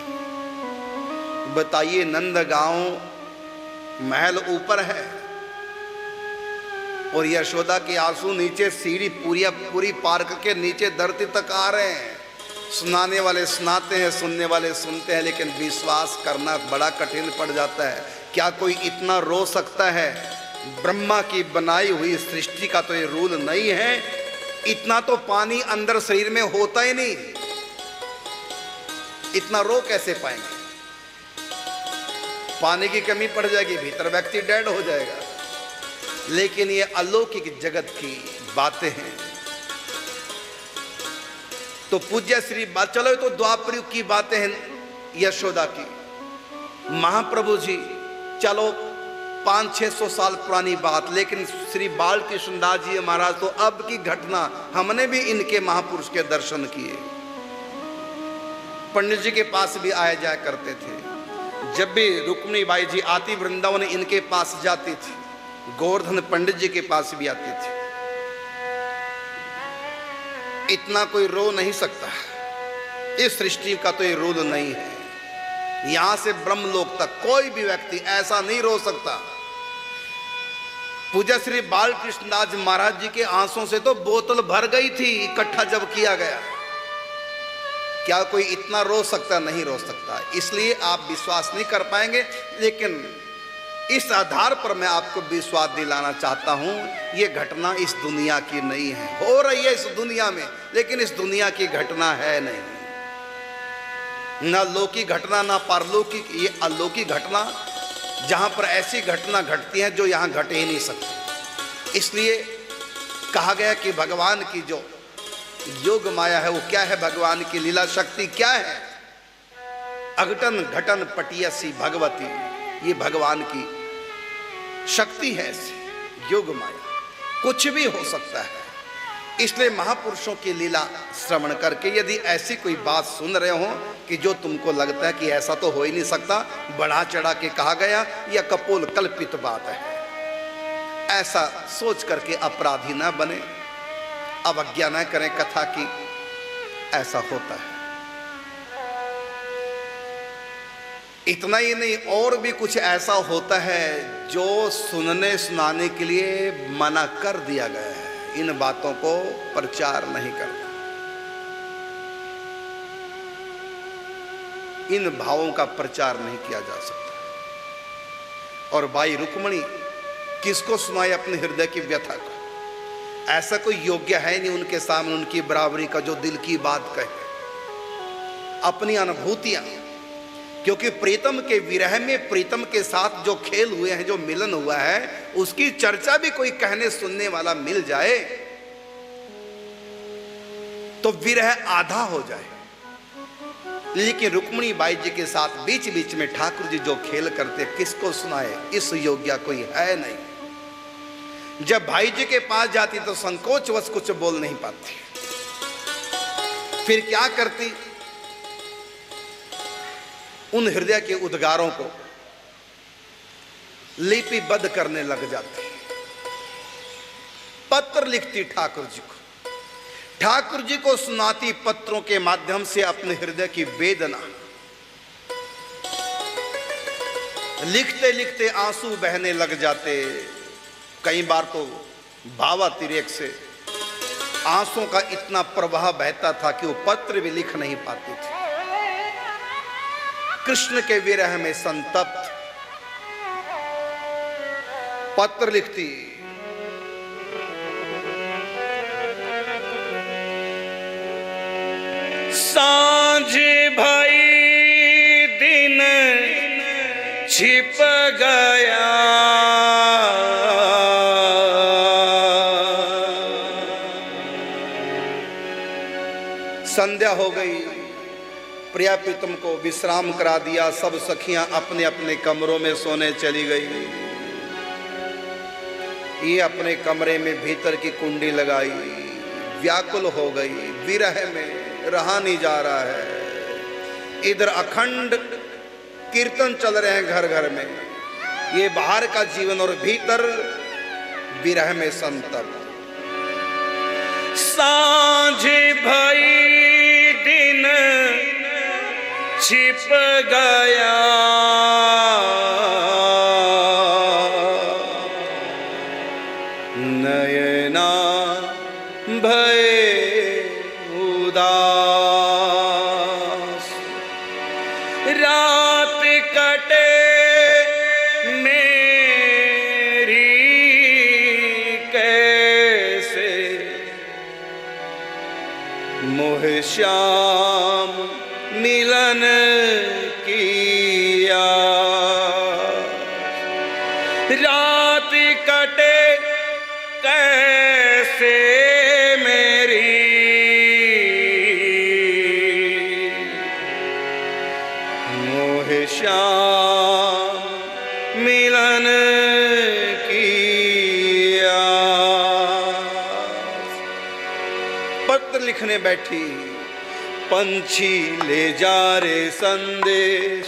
बताइए, नंदगांव महल ऊपर है और यशोदा के आंसू नीचे सीढ़ी पूरी पार करके नीचे धरती तक आ रहे हैं। सुनाने वाले सुनाते हैं, सुनने वाले सुनते हैं, लेकिन विश्वास करना बड़ा कठिन पड़ जाता है। क्या कोई इतना रो सकता है? ब्रह्मा की बनाई हुई सृष्टि का तो ये रूल नहीं है। इतना तो पानी अंदर शरीर में होता ही नहीं, इतना रो कैसे पाएंगे? पानी की कमी पड़ जाएगी, भीतर व्यक्ति डेड हो जाएगा। लेकिन ये अलौकिक जगत की बातें हैं। तो पूज्य श्री बात, चलो तो द्वापर युग की बातें हैं यशोदा की। महाप्रभु जी, चलो 500-600 साल पुरानी बात, लेकिन श्री बालकृष्ण दास जी महाराज तो अब की घटना, हमने भी इनके महापुरुष के दर्शन किए। पंडित जी के पास भी आया जाया करते थे। जब भी रुक्मिणी बाई जी आती वृंदावन, इनके पास जाती थी। गोवर्धन पंडित जी के पास भी आती थी। इतना कोई रो नहीं सकता, इस सृष्टि का तो ये रूल नहीं है। यहां से ब्रह्मलोक तक कोई भी व्यक्ति ऐसा नहीं रो सकता। पूज्य श्री बालकृष्ण दास महाराज जी के आंसुओं से तो बोतल भर गई थी, इकट्ठा जब किया गया। क्या कोई इतना रो सकता? नहीं रो सकता। इसलिए आप विश्वास नहीं कर पाएंगे, लेकिन इस आधार पर मैं आपको विश्वास दिलाना चाहता हूं, ये घटना इस दुनिया की नहीं है। हो रही है इस दुनिया में, लेकिन इस दुनिया की घटना है नहीं। ना लौकिक घटना, ना पारलौकिक, ये अलौकिक घटना, जहां पर ऐसी घटना घटती है जो यहां घट ही नहीं सकती। इसलिए कहा गया कि भगवान की जो योग माया है वो क्या है, भगवान की लीला शक्ति क्या है। अघटन घटन पटियसी भगवती, ये भगवान की शक्ति है ऐसी योग माया, कुछ भी हो सकता है। इसलिए महापुरुषों की लीला श्रवण करके यदि ऐसी कोई बात सुन रहे हो कि जो तुमको लगता है कि ऐसा तो हो ही नहीं सकता, बढ़ा चढ़ा के कहा गया या कपोल कल्पित बात है, ऐसा सोच करके अपराधी ना बने, अवज्ञा ना करें कथा की, ऐसा होता है। इतना ही नहीं, और भी कुछ ऐसा होता है जो सुनने सुनाने के लिए मना कर दिया गया है। इन बातों को प्रचार नहीं करना, इन भावों का प्रचार नहीं किया जा सकता। और भाई रुक्मणी किसको सुनाए अपने हृदय की व्यथा को, ऐसा कोई योग्य है नहीं उनके सामने उनकी बराबरी का जो दिल की बात कहे, अपनी अनुभूतियां। क्योंकि प्रीतम के विरह में प्रीतम के साथ जो खेल हुए हैं, जो मिलन हुआ है, उसकी चर्चा भी कोई कहने सुनने वाला मिल जाए तो विरह आधा हो जाए। लेकिन रुक्मिणी बाई जी के साथ बीच बीच में ठाकुर जी जो खेल करते, किसको सुनाए, इस योग्य कोई है नहीं। जब भाई जी के पास जाती तो संकोचवश कुछ बोल नहीं पाती, फिर क्या करती, उन हृदय के उद्गारों को लिपिबद्ध करने लग जाती, पत्र लिखती ठाकुर जी को, ठाकुर जी को सुनाती पत्रों के माध्यम से अपने हृदय की वेदना। लिखते लिखते आंसू बहने लग जाते, कई बार तो भावातिरेक से आंसुओं का इतना प्रवाह बहता था कि वो पत्र भी लिख नहीं पाती थी। कृष्ण के विरह में संतप्त पत्र लिखती, सांझ भई दिन छिप गया, संध्या हो गई, प्रिया प्रीतम को विश्राम करा दिया, सब सखियां अपने अपने कमरों में सोने चली गई। ये अपने कमरे में भीतर की कुंडी लगाई, व्याकुल हो गई, विरह में रहा नहीं जा रहा है। इधर अखंड कीर्तन चल रहे हैं घर घर में, ये बाहर का जीवन और भीतर विरह में संतप्त। सांझ भई दिन छिप गया, नयना भय उदास, रात कटे मेरी कैसे, मोह श्याम मिलन किया, रात कटे कैसे मेरी, मोह श्याम मिलन किया। पत्र लिखने बैठी, पंछी ले जा रे संदेश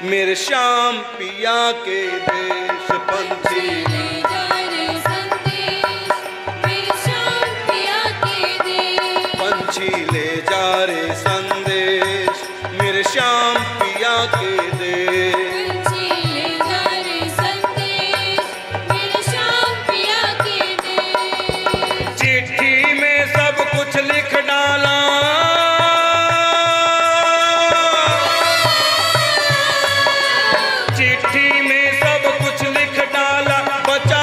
मेरे श्याम पिया के देश, पंछी ले जा रे संदेश मेरे श्याम पिया के देश, पंछी ले जा रे संदेश मेरे श्याम पिया के देश, पंछी ले जा रे संदेश मेरे श्याम पिया के देश। चिट्ठी में सब कुछ लिख डाला, चिट्ठी में सब कुछ लिख डाला, बचा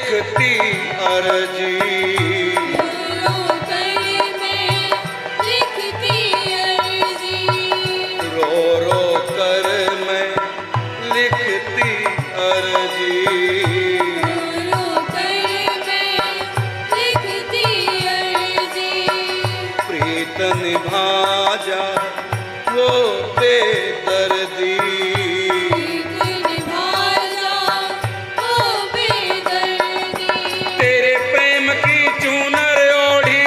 लिखती अर्जी। रो कर मैं लिखती अर्जी। रो रो कर मैं लिखती अर्जी। रो कर मैं लिखती अर्जी। प्रीत निभा जा वो बेदर्दी। तेरे प्रेम की चूनर ओढ़ी।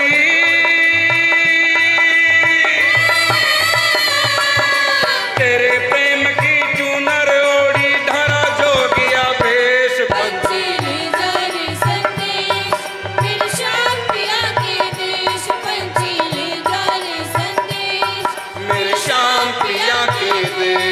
तेरे प्रेम की चूनर ओढ़ी धरा जोगिया भेष पंछी। मेरे श्याम पिया के देश पंछी ले जा रे संदेश। मेरे श्याम पिया के देश।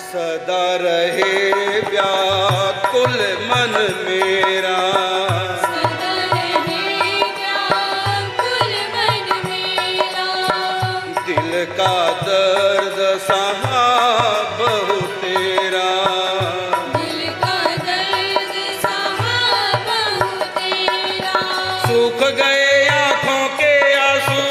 सदा रहे व्याकुल मन मेरा। सदा रहे व्याकुल मन मेरा। दिल का दर्द सहा बहु तेरा। दिल का दर्द सहा बहु तेरा। सूख गए आँखों के आंसू।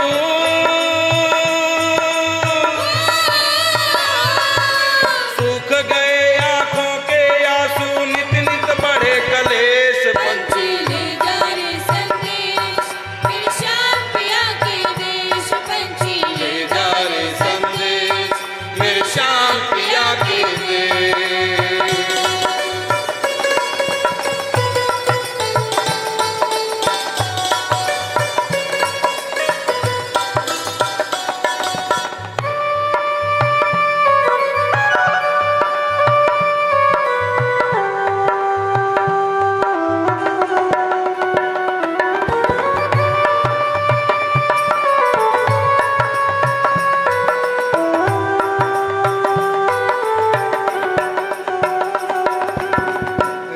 सूख गए आँखों के आंसू नित नित बढ़े कलेश पंछी। ले जा रे संदेश मेरे श्याम पिया के देश पंछी ले जा रे संदेश मेरे श्याम पिया के देश।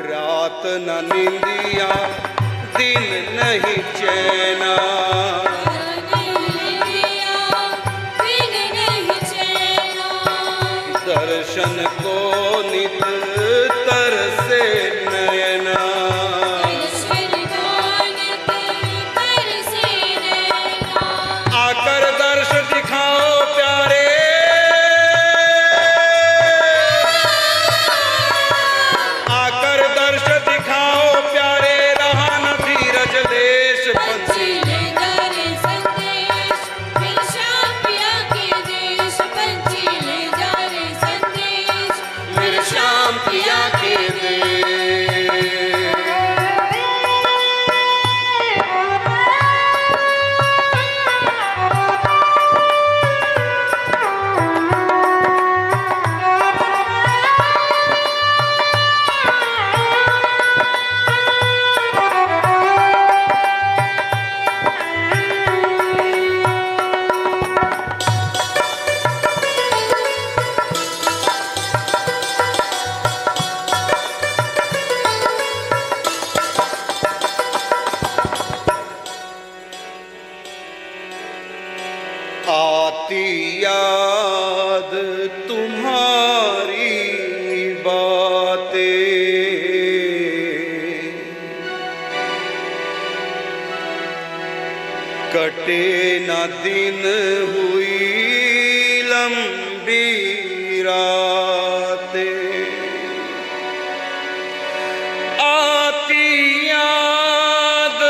रात न निंदिया दिन नहीं चैना। बिन नहीं चैना। दर्शन को नित तरसे नयना। दर्शन गानित तरसे नैना। आकर दर्श दिखाओ प्यारे। आकर दर्श दिखाओ प्यारे रहा न धीरज देश पंछी। ले जा रे संदेश मेरे श्याम पिया के देश पंछी ले जा रे संदेश मेरे श्याम पिया के देश। आती याद तुम्हारी बातें। कटे न दिन हुई लंबी रातें। आती याद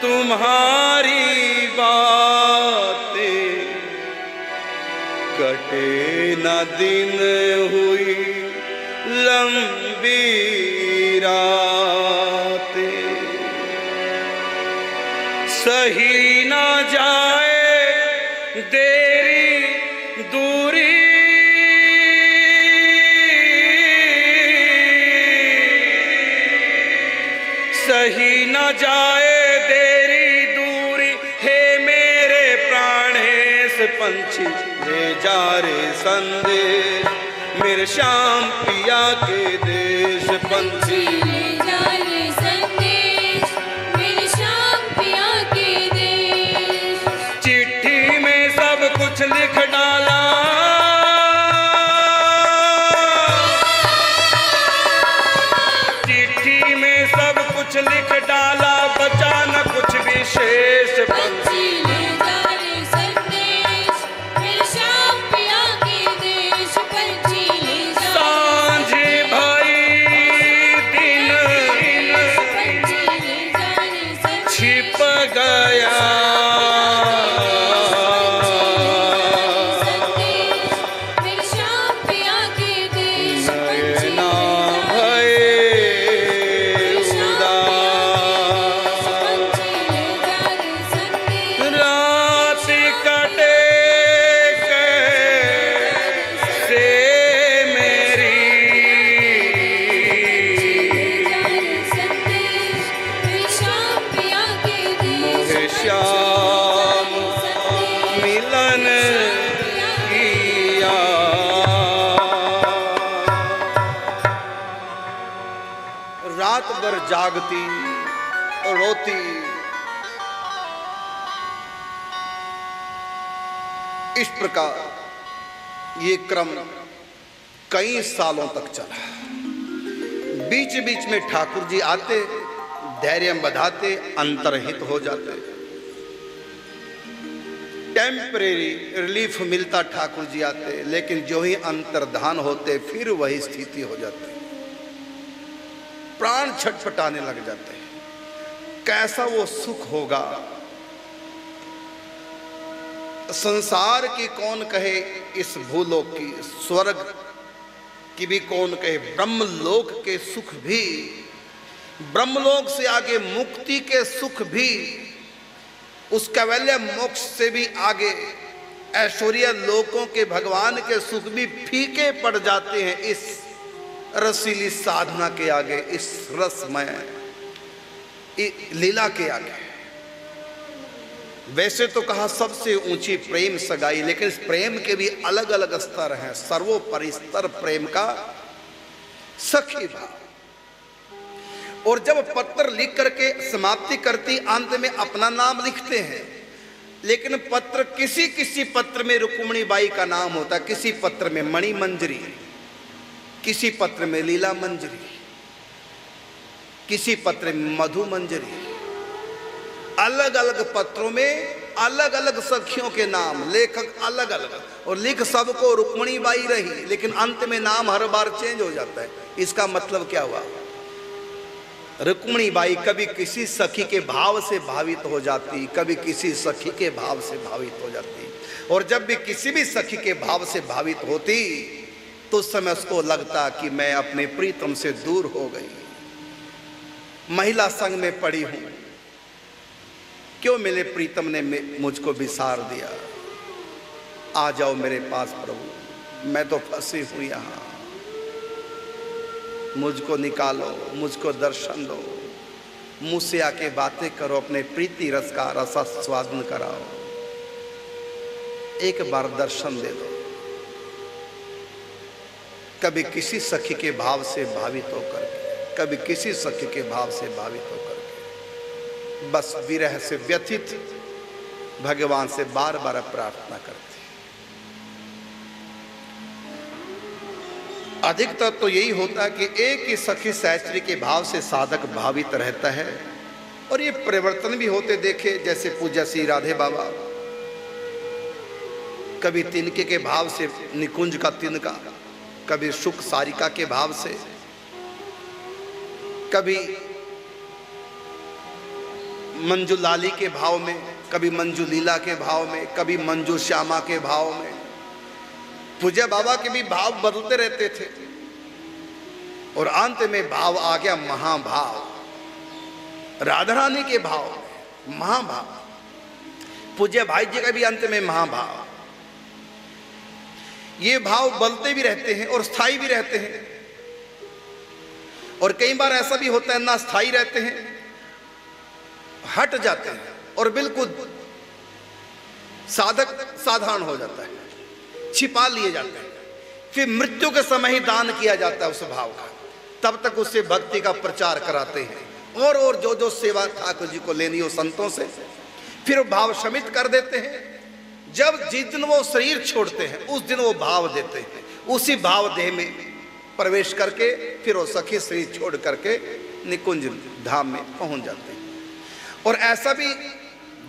तुम्हारी बातें। कटे न दिन हुई लंबी रातें। सही ना जाए देरी दूरी, सही न जाए देरी दूरी, हे मेरे प्राणेश पंछी ले जा रे संदेश, मेरे श्याम पिया के देश पंछी ले जा रे संदेश, मेरे श्याम पिया के देश। चिट्ठी में सब कुछ लिख डाला, चिट्ठी में सब कुछ लिख डाला, बचा न कुछ विशेष पंछी ले जा रे संदेश, मेरे श्याम पिया के देश। पंछी ले जा सांझ भई दिन पंछी ले जा रे संदेश, छिप गया, संदेश मेरे श्याम पिया के देश। पंछी नयना भये उदास, पंछी ले जा रे संदेश, रात कटे कैसे मेरी, संदेश मेरे श्याम पिया के देश। मोहे श्याम मिलन किया। रात भर जागती और रोती, इस प्रकार ये क्रम कई सालों तक चला। बीच बीच में ठाकुर जी आते, धैर्य बधाते, अंतर्हित हो जाते, टेम्परेरी रिलीफ मिलता, ठाकुर जी आते, लेकिन जो ही अंतर्धान होते फिर वही स्थिति हो जाती, प्राण छटपटाने लग जाते हैं। कैसा वो सुख होगा, संसार की कौन कहे, इस भूलोक की, स्वर्ग की भी कौन कहे, ब्रह्मलोक के सुख भी, ब्रह्मलोक से आगे मुक्ति के सुख भी, उस कैवल्य मोक्ष से भी आगे ऐश्वर्य लोकों के भगवान के सुख भी फीके पड़ जाते हैं इस रसीली साधना के आगे, इस रसमय लीला के आगे। वैसे तो कहा सबसे ऊंची प्रेम सगाई, लेकिन इस प्रेम के भी अलग अलग स्तर हैं। सर्वोपरि स्तर प्रेम का सखी भाव। और जब पत्र लिख करके समाप्ति करती, अंत में अपना नाम लिखते हैं, लेकिन पत्र किसी किसी पत्र में रुक्मिणी बाई का नाम होता, किसी पत्र में मणि मंजरी, किसी पत्र में लीला मंजरी, किसी पत्र में मधु मंजरी। अलग अलग पत्रों में अलग अलग सखियों के नाम, लेखक अलग अलग, और लिख सबको रुक्मिणी बाई रही, लेकिन अंत में नाम हर बार चेंज हो जाता है। इसका मतलब क्या हुआ? रुक्मिणी बाई कभी किसी सखी के भाव से भावित हो जाती, कभी किसी सखी के भाव से भावित हो जाती, और जब भी किसी भी सखी के भाव से भावित होती तो उस समय उसको लगता कि मैं अपने प्रीतम से दूर हो गई, महिला संग में पड़ी हूं, क्यों मेरे प्रीतम ने मुझको विसार दिया। आ जाओ मेरे पास प्रभु, मैं तो फंसी हूं यहां, मुझको निकालो, मुझको दर्शन दो, मुझसे आके बातें करो, अपने प्रीति रस का रसास्वादन कराओ, एक बार दर्शन दे दो। कभी किसी सखी के भाव से भावित होकर के, कभी किसी सखी के भाव से भावित होकर के, बस विरह से व्यथित भगवान से बार बार प्रार्थना करते। अधिकतर तो यही होता है कि एक ही सखी सहचरी के भाव से साधक भावित रहता है, और ये परिवर्तन भी होते देखे, जैसे पूज्य श्री राधे बाबा कभी तिनके के भाव से निकुंज का तिनका, कभी सुख सारिका के भाव से, कभी मंजू लाली के भाव में, कभी मंजू लीला के भाव में, कभी मंजू श्यामा के भाव में। पूज्य बाबा के भी भाव बदलते रहते थे, और अंत में भाव आ गया महाभाव, राधा रानी के भाव में। महाभाव। पूज्य भाई जी का भी अंत में महाभाव। ये भाव बलते भी रहते हैं और स्थायी भी रहते हैं, और कई बार ऐसा भी होता है ना स्थायी रहते हैं, हट जाते हैं और बिल्कुल साधक साधारण हो जाता है, छिपा लिए जाते हैं। फिर मृत्यु के समय ही दान किया जाता है उस भाव का, तब तक उससे भक्ति का प्रचार कराते हैं और जो सेवा ठाकुर जी को लेनी हो संतों से, फिर वो भाव शमित कर देते हैं। जब जिस दिन वो शरीर छोड़ते हैं उस दिन वो भाव देते हैं, उसी भाव देह में प्रवेश करके फिर वो सखी शरीर छोड़ करके निकुंज धाम में पहुंच जाते हैं। और ऐसा भी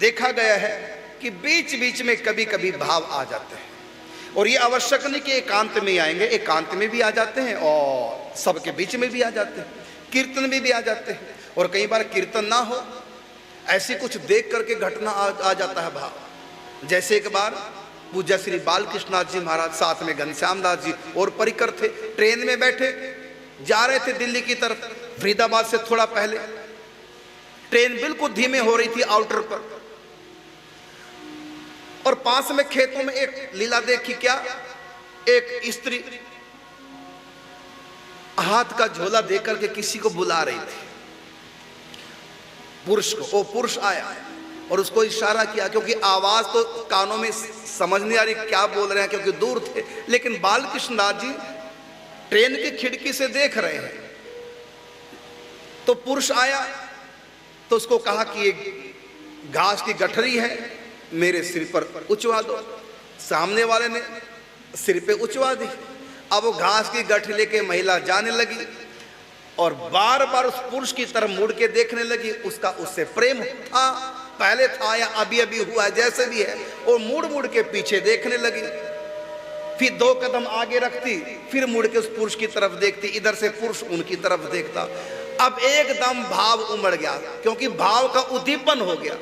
देखा गया है कि बीच बीच में कभी कभी भाव आ जाते हैं, और ये आवश्यक नहीं कि एकांत में आएंगे, एकांत में भी आ जाते हैं और सबके बीच में भी आ जाते हैं, कीर्तन में भी आ जाते हैं। और कई बार कीर्तन ना हो, ऐसी कुछ देख करके घटना आ जाता है भाव। जैसे एक बार पूज्य श्री बालकृष्णनाथ जी महाराज साथ में घनश्याम दास जी और परिकर थे, ट्रेन में बैठे जा रहे थे दिल्ली की तरफ। फरीदाबाद से थोड़ा पहले ट्रेन बिल्कुल धीमे हो रही थी आउटर पर, और पास में खेतों में एक लीला देखी। क्या? एक स्त्री हाथ का झोला देकर के किसी को बुला रही थी, पुरुष को। वो पुरुष आया और उसको इशारा किया, क्योंकि आवाज तो कानों में समझ नहीं आ रही क्या बोल रहे हैं, क्योंकि दूर थे। लेकिन बालकृष्णनाथ जी ट्रेन की खिड़की से देख रहे हैं। तो पुरुष आया तो उसको कहा कि एक घास की गठरी है, मेरे सिर पर उचवा दो। सामने वाले ने सिर पे उचवा दी। अब वो घास की गठरी लेके महिला जाने लगी और बार बार उस पुरुष की तरफ मुड़ के देखने लगी। उसका उससे प्रेम था, पहले था या अभी अभी हुआ है, जैसे भी है। और मुड़ मुड़ के पीछे देखने लगी, फिर 2 कदम आगे रखती, फिर मुड़ के उस पुरुष की तरफ देखती, इधर से पुरुष उनकी तरफ देखता। अब एकदम भाव उमड़ गया, क्योंकि भाव का उद्दीपन हो गया।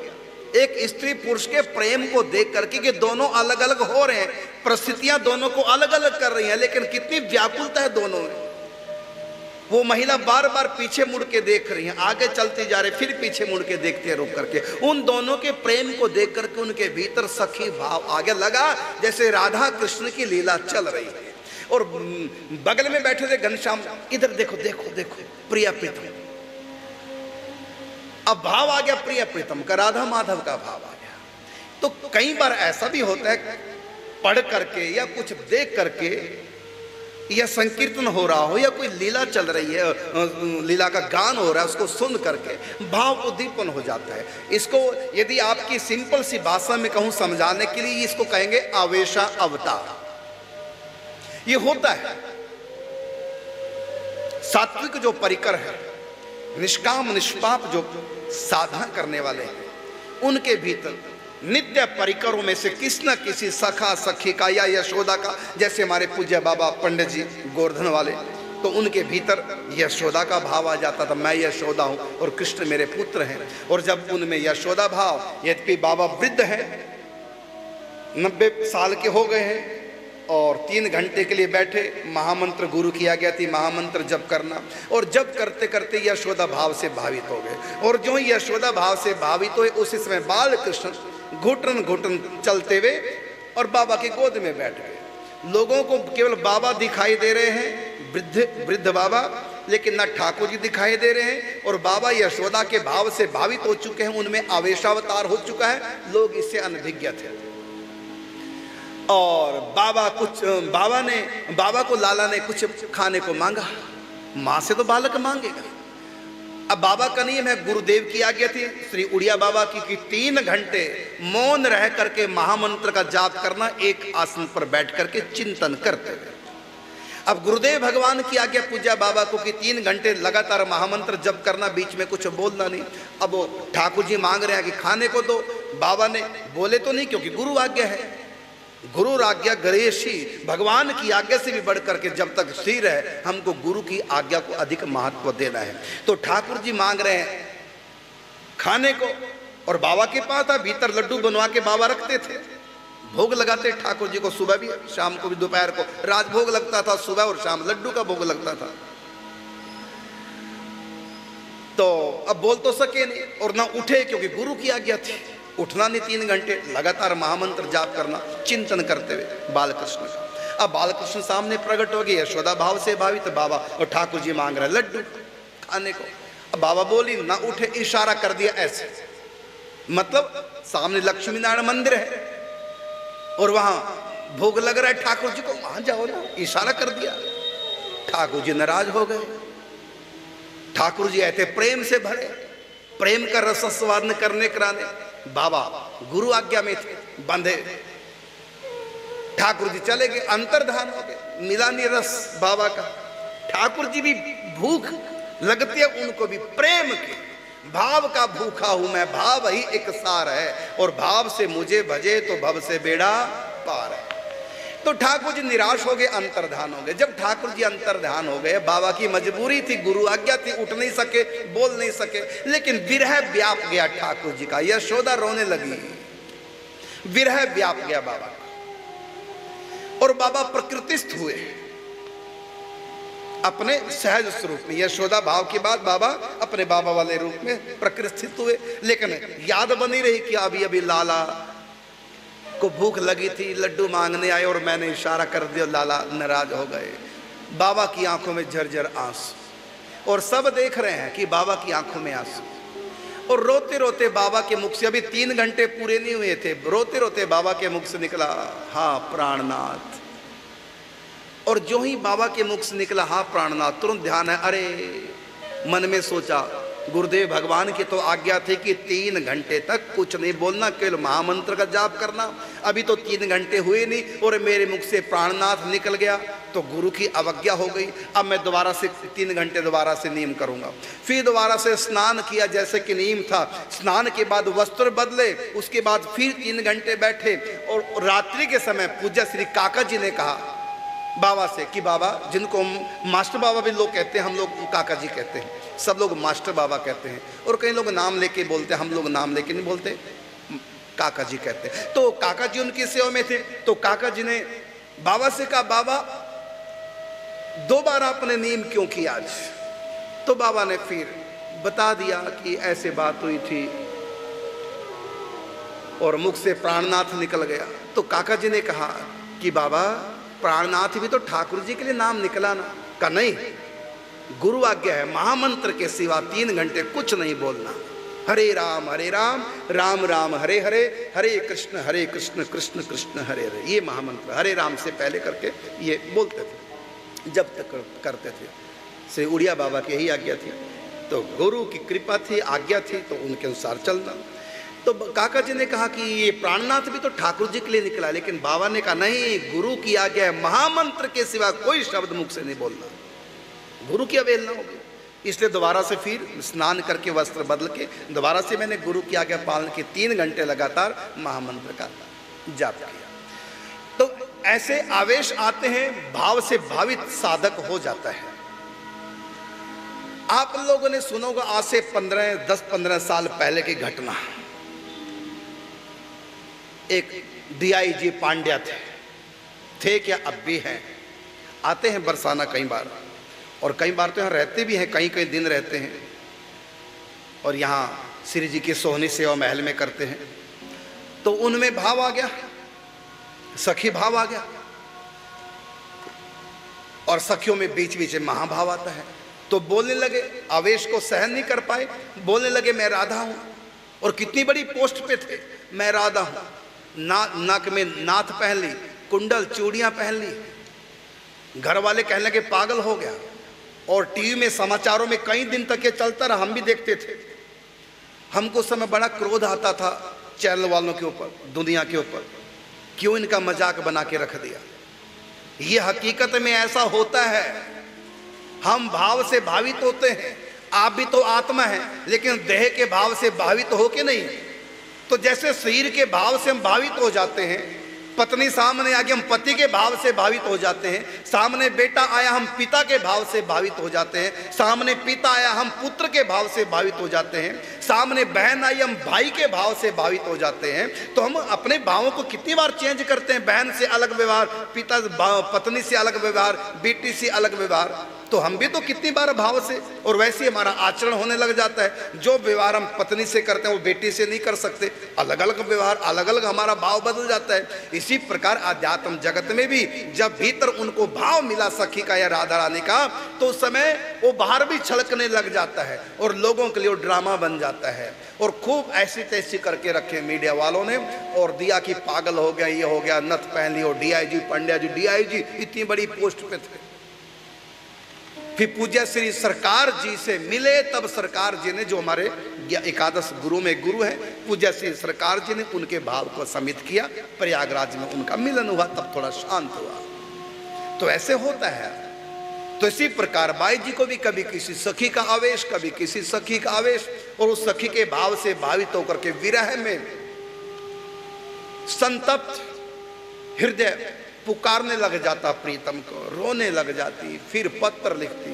एक स्त्री पुरुष के प्रेम को देख करके कि दोनों अलग अलग हो रहे हैं, परिस्थितियां दोनों को अलग अलग कर रही हैं, लेकिन कितनी व्याकुलता है दोनों में। वो महिला बार बार पीछे मुड़ के देख रही है, आगे चलती जा रही, फिर पीछे मुड़ के देखते हैं रुक करके। उन दोनों के प्रेम को देख करके उनके भीतर सखी भाव आगे लगा, जैसे राधा कृष्ण की लीला चल रही है। और बगल में बैठे थे घनश्याम, इधर देखो देखो देखो, प्रिया प्रीतम। अब भाव आ गया प्रिय प्रीतम का, राधा माधव का भाव आ गया। तो कई बार ऐसा भी होता है, पढ़ करके या कुछ देख करके, या संकीर्तन हो रहा हो या कोई लीला चल रही है, लीला का गान हो रहा है, उसको सुन करके भाव उद्दीपन हो जाता है। इसको यदि आपकी सिंपल सी भाषा में कहूं समझाने के लिए, इसको कहेंगे आवेशा अवतार। ये होता है। सात्विक जो परिकर है, निष्काम निष्पाप जो साधना करने वाले हैं, उनके भीतर नित्य परिकरों में से किसी न किसी सखा सखी का या यशोदा का, जैसे हमारे पूज्य बाबा पंडित जी गोवर्धन वाले, तो उनके भीतर यशोदा का भाव आ जाता था। मैं यशोदा हूँ और कृष्ण मेरे पुत्र हैं। और जब उनमें यशोदा भाव, यद्यपि बाबा वृद्ध है, 90 साल के हो गए हैं, और 3 घंटे के लिए बैठे, महामंत्र गुरु किया गया थी, महामंत्र जप करना, और जप करते करते यशोदा भाव से भावित हो गए। और जो यशोदा भाव से भावित हुए, उसी समय बाल कृष्ण घुटन घुटन चलते हुए और बाबा की गोद में बैठ गए। लोगों को केवल बाबा दिखाई दे रहे हैं, वृद्ध बाबा, लेकिन न ठाकुर जी दिखाई दे रहे हैं। और बाबा यशोदा के भाव से भावित हो चुके हैं, उनमें आवेशावतार हो चुका है। लोग इससे अनभिज्ञ थे। और बाबा को लाला ने कुछ खाने को मांगा। माँ से तो बालक मांगेगा। अब बाबा का नियम है, गुरुदेव की आज्ञा थी श्री उड़िया बाबा की कि 3 घंटे मौन रह करके महामंत्र का जाप करना, एक आसन पर बैठ करके चिंतन करते हुए। अब गुरुदेव भगवान की आज्ञा पूज्य बाबा को कि 3 घंटे लगातार महामंत्र जप करना, बीच में कुछ बोलना नहीं। अब वो ठाकुर जी मांग रहे हैं कि खाने को दो। बाबा ने बोले तो नहीं, क्योंकि गुरु आज्ञा है। गुरु आज्ञा गणेशी, भगवान की आज्ञा से भी बढ़कर के जब तक स्थिर है, हमको गुरु की आज्ञा को अधिक महत्व देना है। तो ठाकुर जी मांग रहे हैं खाने को, और बाबा के पास था, भीतर लड्डू बनवा के बाबा रखते थे, भोग लगाते ठाकुर जी को, सुबह भी, शाम को भी, दोपहर को राजभोग लगता था, सुबह और शाम लड्डू का भोग लगता था। तो अब बोल तो सके नहीं और ना उठे, क्योंकि गुरु की आज्ञा थी। उठना नहीं, 3 घंटे लगातार महामंत्र जाप करना, चिंतन करते हुए बालकृष्ण का। अब बालकृष्ण सामने प्रकट हो गए, यशोदा भाव से भावित बाबा, और ठाकुर जी मांग रहे लड्डू खाने को। अब बाबा बोली ना उठे, इशारा कर दिया ऐसे, मतलब सामने लक्ष्मी नारायण मंदिर है और वहां भोग लग रहा है ठाकुर जी को, वहां जाओ ना, इशारा कर दिया। ठाकुर जी नाराज हो गए। ठाकुर जी ऐसे प्रेम से भरे, प्रेम का रसास्वादन करने कराने बाबा गुरु आज्ञा में थे, बंधे। ठाकुर जी चले गए, अंतर्धान हो गए, मिला नहीं रस बाबा का। ठाकुर जी भी भूख लगती है उनको भी, प्रेम के भाव का भूखा हूं मैं, भाव ही एक सार है, और भाव से मुझे भजे तो भव से बेड़ा पार है। तो ठाकुर जी निराश हो गए, अंतर्धान हो गए। जब ठाकुर जी अंतर्धान हो गए, बाबा की मजबूरी थी, गुरु आज्ञा थी, उठ नहीं सके, बोल नहीं सके, लेकिन विरह व्याप गया ठाकुर जी का। यशोदा रोने लगी, विरह व्याप गया बाबा का, और बाबा प्रकृतिस्थ हुए अपने सहज स्वरूप में। यशोदा भाव के बाद बाबा अपने बाबा वाले रूप में प्रकृतिस्थ हुए। लेकिन याद बनी रही कि अभी अभी लाला को भूख लगी थी, लड्डू मांगने आए और मैंने इशारा कर दिया, लाला नाराज हो गए। बाबा की आंखों में झरझर आंसू, और सब देख रहे हैं कि बाबा की आंखों में आंसू, और रोते रोते बाबा के मुख से, अभी 3 घंटे पूरे नहीं हुए थे, रोते रोते बाबा के मुख से निकला, हाँ प्राणनाथ। और जो ही बाबा के मुख से निकला हाँ प्राणनाथ, तुरंत ध्यान है, अरे मन में सोचा गुरुदेव भगवान की तो आज्ञा थी कि 3 घंटे तक कुछ नहीं बोलना, केवल महामंत्र का जाप करना। अभी तो 3 घंटे हुए नहीं और मेरे मुख से प्राणनाथ निकल गया, तो गुरु की अवज्ञा हो गई। अब मैं दोबारा से 3 घंटे दोबारा से नियम करूंगा। फिर दोबारा से स्नान किया जैसे कि नियम था, स्नान के बाद वस्त्र बदले, उसके बाद फिर 3 घंटे बैठे। और रात्रि के समय पूज्य श्री काका जी ने कहा बाबा से कि बाबा, जिनको मास्टर बाबा भी लोग कहते हैं, हम लोग काका जी कहते हैं, सब लोग मास्टर बाबा कहते हैं, और कई लोग नाम लेके बोलते हैं, हम लोग नाम लेके नहीं बोलते, काका जी कहते हैं। तो काका जी उनकी सेवा में थे, तो काका जी ने बाबा से कहा, बाबा दोबारा अपने नियम क्यों किया आज? तो बाबा ने फिर बता दिया कि ऐसे बात हुई थी और मुख से प्राणनाथ निकल गया। तो काका जी ने कहा कि बाबा प्राणनाथ भी तो ठाकुर जी के लिए नाम निकला ना। का नहीं, गुरु आज्ञा है, महामंत्र के सिवा 3 घंटे कुछ नहीं बोलना। हरे राम राम राम हरे हरे, हरे कृष्ण कृष्ण कृष्ण हरे हरे, ये महामंत्र हरे राम से पहले करके ये बोलते थे जब तक करते थे। श्री उड़िया बाबा की यही आज्ञा थी, तो गुरु की कृपा थी, आज्ञा थी, तो उनके अनुसार चलना। तो काका जी ने कहा कि ये प्राणनाथ भी तो ठाकुर जी के लिए निकला, लेकिन बाबा ने कहा नहीं, गुरु की आज्ञा है, महामंत्र के सिवा कोई शब्द मुख से नहीं बोलना, गुरु की अवहेलना होगी। इसलिए दोबारा से फिर स्नान करके वस्त्र बदल के दोबारा से मैंने गुरु की आज्ञा पालन की, 3 घंटे लगातार महामंत्र का जाप किया। तो ऐसे आवेश आते हैं, भाव से भावित साधक हो जाता है। आप लोगों ने सुना होगा आज से 10-15 साल पहले की घटना। एक DIG पांड्या थे क्या, अब भी हैं, आते हैं बरसाना कई बार, और कई बार तो यहाँ रहते भी हैं, कई दिन रहते हैं, और यहाँ श्री जी की सोहनी सेवा महल में करते हैं। तो उनमें भाव आ गया, सखी भाव आ गया, और सखियों में बीच बीच में महाभाव आता है। तो बोलने लगे, आवेश को सहन नहीं कर पाए, बोलने लगे मैं राधा हूं, और कितनी बड़ी पोस्ट पे थे, मैं राधा हूं, नाक में नाथ पहन ली, कुंडल चूड़ियां पहन ली। घर वाले कहने लगे पागल हो गया, और टीवी में समाचारों में कई दिन तक ये चलता रहा, हम भी देखते थे। हमको उस समय बड़ा क्रोध आता था चैनल वालों के ऊपर, दुनिया के ऊपर, क्यों इनका मजाक बना के रख दिया। ये हकीकत में ऐसा होता है, हम भाव से भावित होते हैं, आप भी तो आत्मा है, लेकिन देह के भाव से भावित हो के नहीं। तो जैसे शरीर के भाव से हम भावित हो जाते हैं, पत्नी सामने आ गई हम पति के भाव से भावित हो जाते हैं, सामने बेटा आया हम पिता के भाव से भावित हो जाते हैं, सामने पिता आया हम पुत्र के भाव से भावित हो जाते हैं, सामने बहन आई हम भाई के भाव से भावित हो जाते हैं। तो हम अपने भावों को कितनी बार चेंज करते हैं, बहन से अलग व्यवहार, पिता पत्नी से अलग व्यवहार, बेटी से अलग व्यवहार। तो हम भी तो कितनी बार भाव से और वैसे हमारा आचरण होने लग जाता है। जो व्यवहार हम पत्नी से करते हैं वो बेटी से नहीं कर सकते, अलग अलग व्यवहार, अलग अलग हमारा भाव बदल जाता है। इसी प्रकार आध्यात्म जगत में भी जब भीतर उनको भाव मिला सखी का या राधा रानी का, तो उस समय वो बाहर भी छलकने लग जाता है और लोगों के लिए वो ड्रामा बन जाता है। और खूब ऐसी तैसी करके रखे मीडिया वालों ने, और दिया कि पागल हो गया, ये हो गया, नथ पहन ली, और डीआईजी पंड्या जी, डीआईजी इतनी बड़ी पोस्ट पे थे। फिर पूज्य श्री सरकार जी से मिले, तब सरकार जी ने, जो हमारे एकादश गुरु में गुरु है, पूज्य श्री सरकार जी ने उनके भाव को समित किया, प्रयागराज में उनका मिलन हुआ, तब थोड़ा शांत हुआ। तो ऐसे होता है। तो इसी प्रकार बाई जी को भी कभी किसी सखी का आवेश, कभी किसी सखी का आवेश, और उस सखी के भाव से भावित होकर के विरह में संतप्त हृदय पुकारने लग जाता प्रीतम को, रोने लग जाती। फिर पत्र लिखती,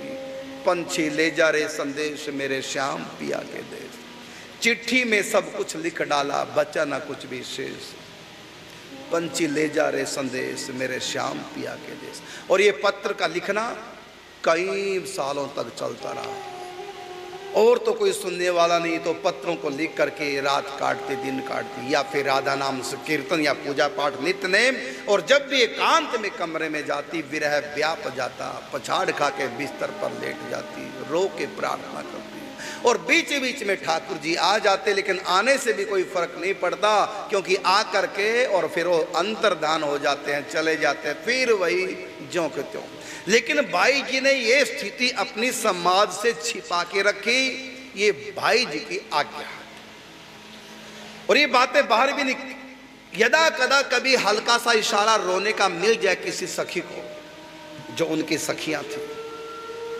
पंछी ले जा रे संदेश मेरे श्याम पिया के देश, चिट्ठी में सब कुछ लिख डाला बचा ना कुछ भी शेष, पंछी ले जा रे संदेश मेरे श्याम पिया के देश। और ये पत्र का लिखना कई सालों तक चलता रहा, और तो कोई सुनने वाला नहीं, तो पत्रों को लिख करके रात काटती, दिन काटती, या फिर राधा नाम से कीर्तन या पूजा पाठ नित्य नेम। और जब भी एकांत में कमरे में जाती, विरह व्याप जाता, पछाड़ खा के बिस्तर पर लेट जाती, रो के प्रार्थना करती। और बीच बीच में ठाकुर जी आ जाते, लेकिन आने से भी कोई फर्क नहीं पड़ता, क्योंकि आ करके और फिर वो अंतर्धान हो जाते हैं, चले जाते हैं, फिर वही ज्यों के त्यों। लेकिन भाई जी ने ये स्थिति अपनी समाज से छिपा के रखी, ये भाई जी की आज्ञा। और ये बातें बाहर भी नहीं, यदा कदा कभी हल्का सा इशारा रोने का मिल जाए किसी सखी को, जो उनकी सखियां थी,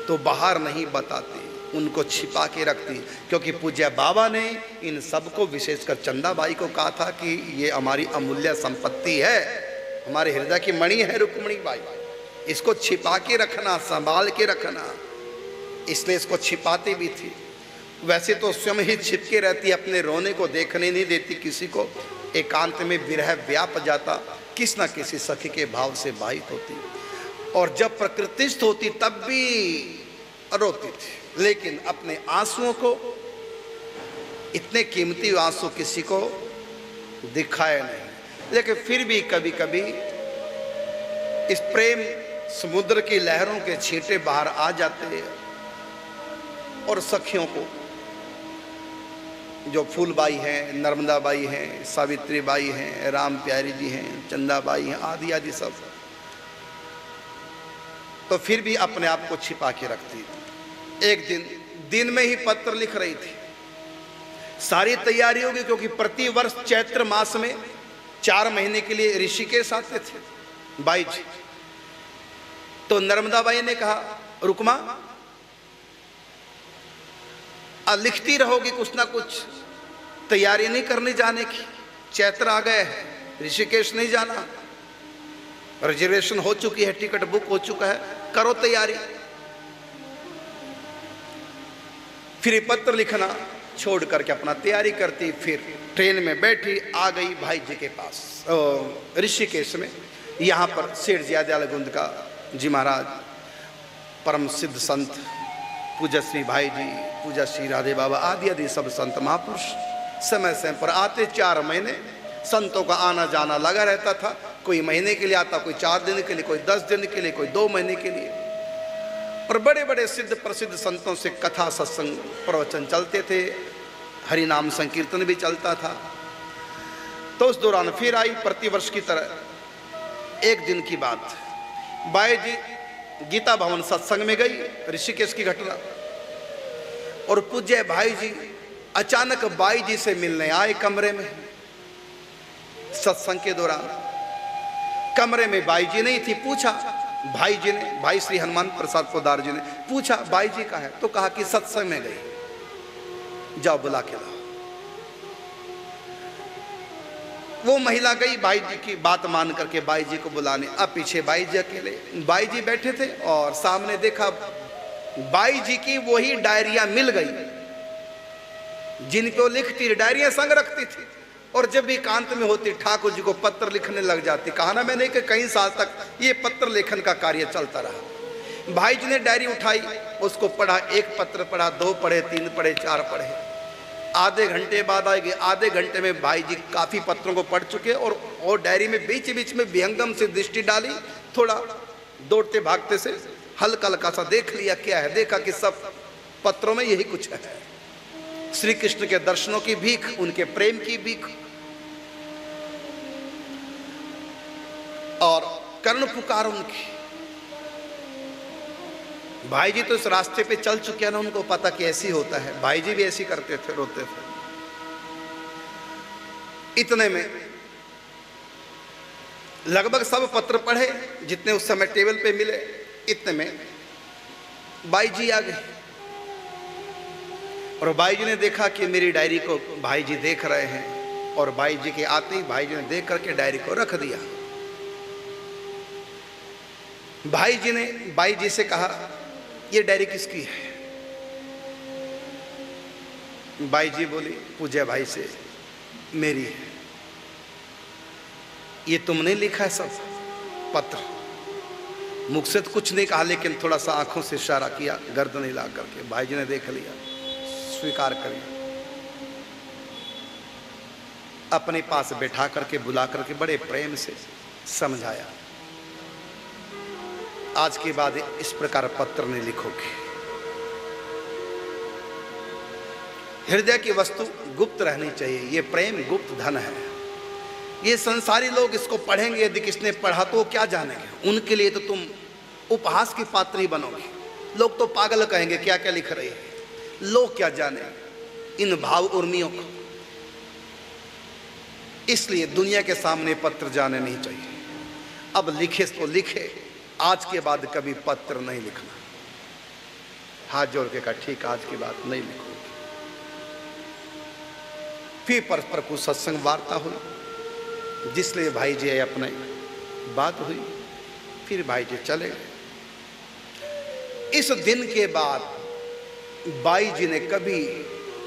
तो बाहर नहीं बताती, उनको छिपा के रखती। क्योंकि पूज्य बाबा ने इन सबको, विशेषकर चंदाबाई को कहा था कि ये हमारी अमूल्य संपत्ति है, हमारे हृदय की मणि है रुक्मणी बाई, इसको छिपा के रखना, संभाल के रखना, इसलिए इसको छिपाती भी थी। वैसे तो स्वयं ही छिपके रहती, अपने रोने को देखने नहीं देती किसी को, एकांत में विरह व्याप जाता, किस न किसी सखी के भाव से बाधित होती, और जब प्रकृतिस्थ होती तब भी रोती थी। लेकिन अपने आंसुओं को, इतने कीमती आंसू किसी को दिखाए नहीं, लेकिन फिर भी कभी कभी इस प्रेम समुद्र की लहरों के छींटे बाहर आ जाते हैं, और सखियों को, जो फूलबाई हैं, नर्मदाबाई हैं, सावित्रीबाई हैं, राम प्यारी जी हैं, चंदाबाई हैं, आदि आदि सब, तो फिर भी अपने आप को छिपा के रखती। एक दिन में ही पत्र लिख रही थी, सारी तैयारी होगी, क्योंकि प्रतिवर्ष चैत्र मास में 4 महीने के लिए ऋषिकेश आते थे बाई जी। तो नर्मदाबाई ने कहा, रुकमा लिखती रहोगी, कुछ ना कुछ तैयारी नहीं करने जाने की, चैत्र आ गए हैं, ऋषिकेश नहीं जाना, रिजर्वेशन हो चुकी है, टिकट बुक हो चुका है, करो तैयारी। फिर पत्र लिखना छोड़ करके अपना तैयारी करती, फिर ट्रेन में बैठी, आ गई भाई जी के पास ऋषिकेश में। यहाँ पर सेठ दयाल गुंद का जी महाराज, परम सिद्ध संत पूज्य श्री भाई जी, पूज्य श्री राधे बाबा, आदि आदि सब संत महापुरुष समय समय पर आते। 4 महीने संतों का आना जाना लगा रहता था, कोई महीने के लिए आता, कोई 4 दिन के लिए, कोई 10 दिन के लिए, कोई 2 महीने के लिए। और बड़े बड़े सिद्ध प्रसिद्ध संतों से कथा सत्संग प्रवचन चलते थे, हरि नाम संकीर्तन भी चलता था। तो उस दौरान फिर आई प्रतिवर्ष की तरह एक दिन की बात, बाई जी गीता भवन सत्संग में गई, ऋषिकेश की घटना। और पूज्य भाई जी अचानक बाई जी से मिलने आए कमरे में, सत्संग के दौरान। कमरे में बाई जी नहीं थी, पूछा भाई जी ने, भाई श्री हनुमान प्रसाद पोदार जी ने पूछा, बाई जी का है? तो कहा कि सत्संग में गई, जाओ बुला के लाओ। वो महिला गई बाई जी की बात मान करके बाई जी को बुलाने। अब पीछे बाई जी अकेले, बाई जी बैठे थे और सामने देखा बाई जी की वही डायरिया मिल गई जिनको लिखती, डायरिया संग रखती थी। और जब भी एकांत में होती ठाकुर जी को पत्र लिखने लग जाती। कहा ना मैंने कि कई साल तक ये पत्र लेखन का कार्य चलता रहा। भाई जी ने डायरी उठाई, उसको पढ़ा, एक पत्र पढ़ा, 2 पढ़े, 3 पढ़े, 4 पढ़े। आधे घंटे बाद आएंगे, आधे घंटे में भाई जी काफी पत्रों को पढ़ चुके और डायरी में बीच बीच में विहंगम से दृष्टि डाली, थोड़ा दौड़ते भागते से हल्का हल्का सा देख लिया क्या है। देखा कि सब पत्रों में यही कुछ है, श्री कृष्ण के दर्शनों की भीख, उनके प्रेम की भीख और कर्ण पुकार उनकी। भाई जी तो इस रास्ते पे चल चुके हैं ना, उनको पता कि ऐसी होता है। भाई जी भी ऐसी करते थे, रोते थे। इतने में लगभग सब पत्र पढ़े जितने उस समय टेबल पे मिले। इतने में भाई जी आ गए और भाई जी ने देखा कि मेरी डायरी को भाई जी देख रहे हैं, और भाई जी के आते ही भाई जी ने देख करके डायरी को रख दिया। भाई जी ने भाई जी से कहा, ये डायरी किसकी है? भाई जी बोली पूज्य भाई से, मेरी है। ये तुमने लिखा है सब पत्र? मुख से तो कुछ नहीं कहा, लेकिन थोड़ा सा आंखों से इशारा किया, गर्दन हिला करके। भाई जी ने देख लिया, स्वीकार कर लिया। अपने पास बैठा करके बुला करके बड़े प्रेम से समझाया, आज के बाद इस प्रकार पत्र नहीं लिखोगे। हृदय की वस्तु गुप्त रहनी चाहिए, ये प्रेम गुप्त धन है। ये संसारी लोग इसको पढ़ेंगे, यदि किसने पढ़ा तो क्या जानेंगे? उनके लिए तो तुम उपहास की पात्री बनोगे। लोग तो पागल कहेंगे क्या क्या लिख रही है, लोग क्या जाने इन भाव उर्मियों को। इसलिए दुनिया के सामने पत्र जाने नहीं चाहिए। अब लिखे तो लिखे, आज के बाद कभी पत्र नहीं लिखना। हाथ जोड़ के कहा, ठीक, आज के बाद नहीं लिखूंगी। फिर परस्पर कुछ सत्संग वार्ता हुई, जिसलिए भाई जी अपने बात हुई। फिर भाई जी चले गए। इस दिन के बाद भाई जी ने कभी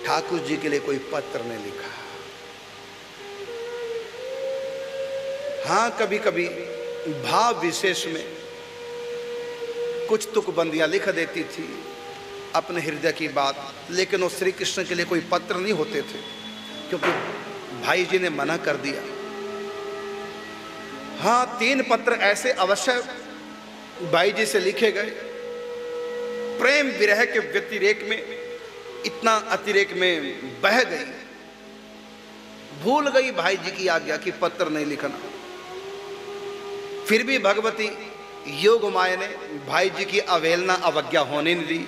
ठाकुर जी के लिए कोई पत्र नहीं लिखा। हाँ, कभी कभी भाव विशेष में कुछ तुकबंदियां लिख देती थी अपने हृदय की बात, लेकिन वो श्री कृष्ण के लिए कोई पत्र नहीं होते थे, क्योंकि भाई जी ने मना कर दिया। हाँ, 3 पत्र ऐसे अवश्य भाई जी से लिखे गए। प्रेम विरह के व्यतिरेक में, इतना अतिरेक में बह गई, भूल गई भाई जी की आज्ञा कि पत्र नहीं लिखना। फिर भी भगवती योग माया ने भाई जी की अवहेलना अवज्ञा होने नहीं दी,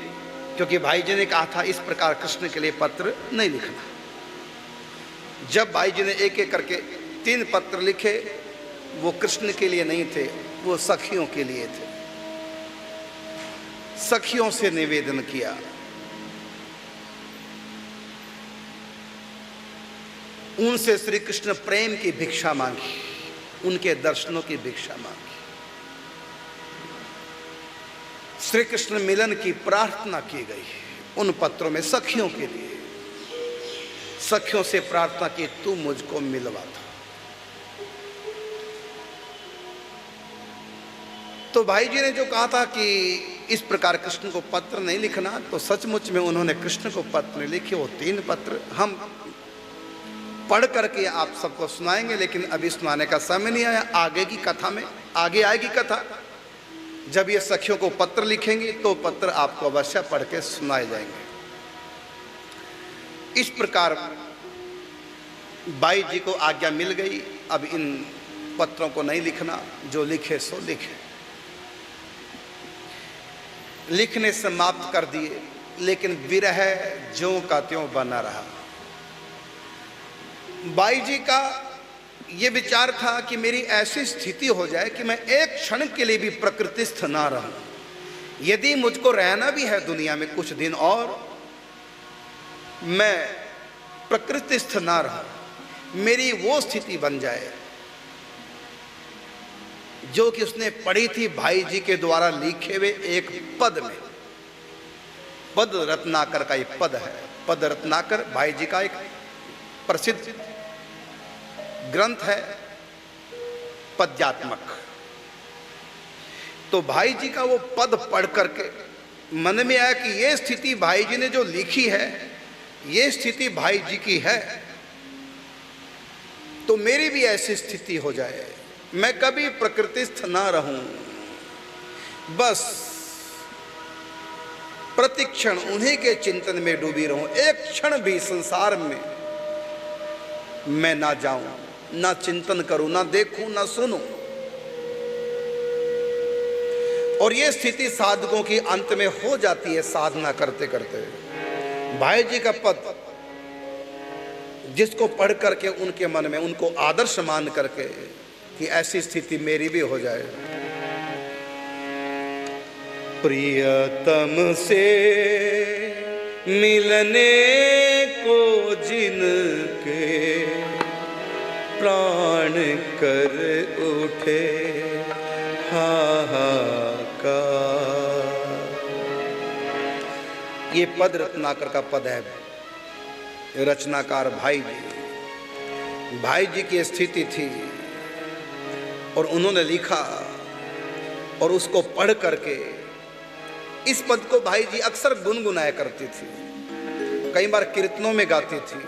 क्योंकि भाई जी ने कहा था इस प्रकार कृष्ण के लिए पत्र नहीं लिखना। जब भाई जी ने एक एक करके 3 पत्र लिखे, वो कृष्ण के लिए नहीं थे, वो सखियों के लिए थे। सखियों से निवेदन किया, उनसे श्री कृष्ण प्रेम की भिक्षा मांगी, उनके दर्शनों की भिक्षा मांगी, श्री कृष्ण मिलन की प्रार्थना की गई। उन पत्रों में सखियों के लिए, सखियों से प्रार्थना की, तू मुझको मिलवा दो। तो भाई जी ने जो कहा था कि इस प्रकार कृष्ण को पत्र नहीं लिखना, तो सचमुच में उन्होंने कृष्ण को पत्र नहीं लिखे। वो 3 पत्र हम पढ़ करके आप सबको सुनाएंगे, लेकिन अभी सुनाने का समय नहीं आया। आगे की कथा में, आगे आएगी कथा, जब ये सखियों को पत्र लिखेंगे तो पत्र आपको अवश्य पढ़ के सुनाए जाएंगे। इस प्रकार भाई जी को आज्ञा मिल गई, अब इन पत्रों को नहीं लिखना, जो लिखे सो लिखे। लिखने समाप्त कर दिए, लेकिन विरह ज्यों का त्यों बना रहा। भाई जी का ये विचार था कि मेरी ऐसी स्थिति हो जाए कि मैं एक क्षण के लिए भी प्रकृतिस्थ ना रहूं। यदि मुझको रहना भी है दुनिया में कुछ दिन और, मैं प्रकृतिस्थ ना रहूं, मेरी वो स्थिति बन जाए जो कि उसने पढ़ी थी भाई जी के द्वारा लिखे हुए एक पद में। पद रत्नाकर का एक पद है। पद रत्नाकर भाई जी का एक प्रसिद्ध ग्रंथ है, पद्यात्मक। तो भाई जी का वो पद पढ़ करके मन में आया कि ये स्थिति भाई जी ने जो लिखी है, ये स्थिति भाई जी की है, तो मेरी भी ऐसी स्थिति हो जाए, मैं कभी प्रकृतिस्थ ना रहूं, बस प्रतिक्षण उन्हीं के चिंतन में डूबी रहूं, एक क्षण भी संसार में मैं ना जाऊं, ना चिंतन करूं, ना देखूं, ना सुनूं। और ये स्थिति साधकों की अंत में हो जाती है साधना करते करते। भाई जी का पद जिसको पढ़ करके उनके मन में उनको आदर्श मान करके कि ऐसी स्थिति मेरी भी हो जाए। प्रियतम से मिलने को जिनके प्राण कर उठे हाहाकार। ये पद रत्नाकर का पद है, रचनाकार भाई जी की स्थिति थी और उन्होंने लिखा और उसको पढ़ करके इस पद को भाई जी अक्सर गुनगुनाया करती थी, कई बार कीर्तनों में गाती थी।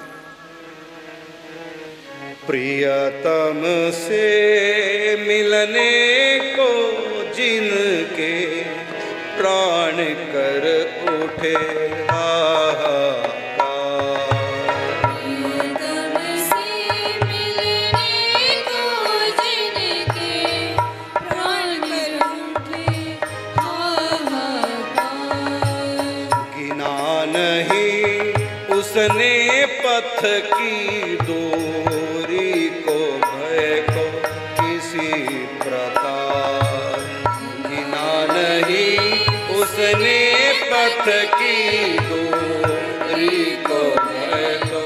प्रियतम से मिलने को जिनके प्राण कर उठे हाहाकार। प्रियतम से मिलने को जिनके प्राण कर उठे हाहाकार। गिना नहीं उसने पथ की दूरी को भय को किसी प्रकार, गिना नहीं उसने पथ की दूरी को भय को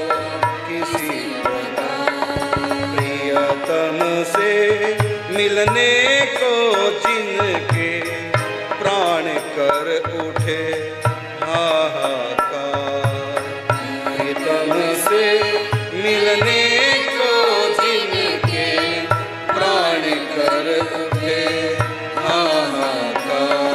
किसी प्रकार। प्रियतम से मिलने को जिनके प्राण कर उठे हाहाकार। प्रियतम से मिलने को जिनके प्राण कर उठे हाहाकार।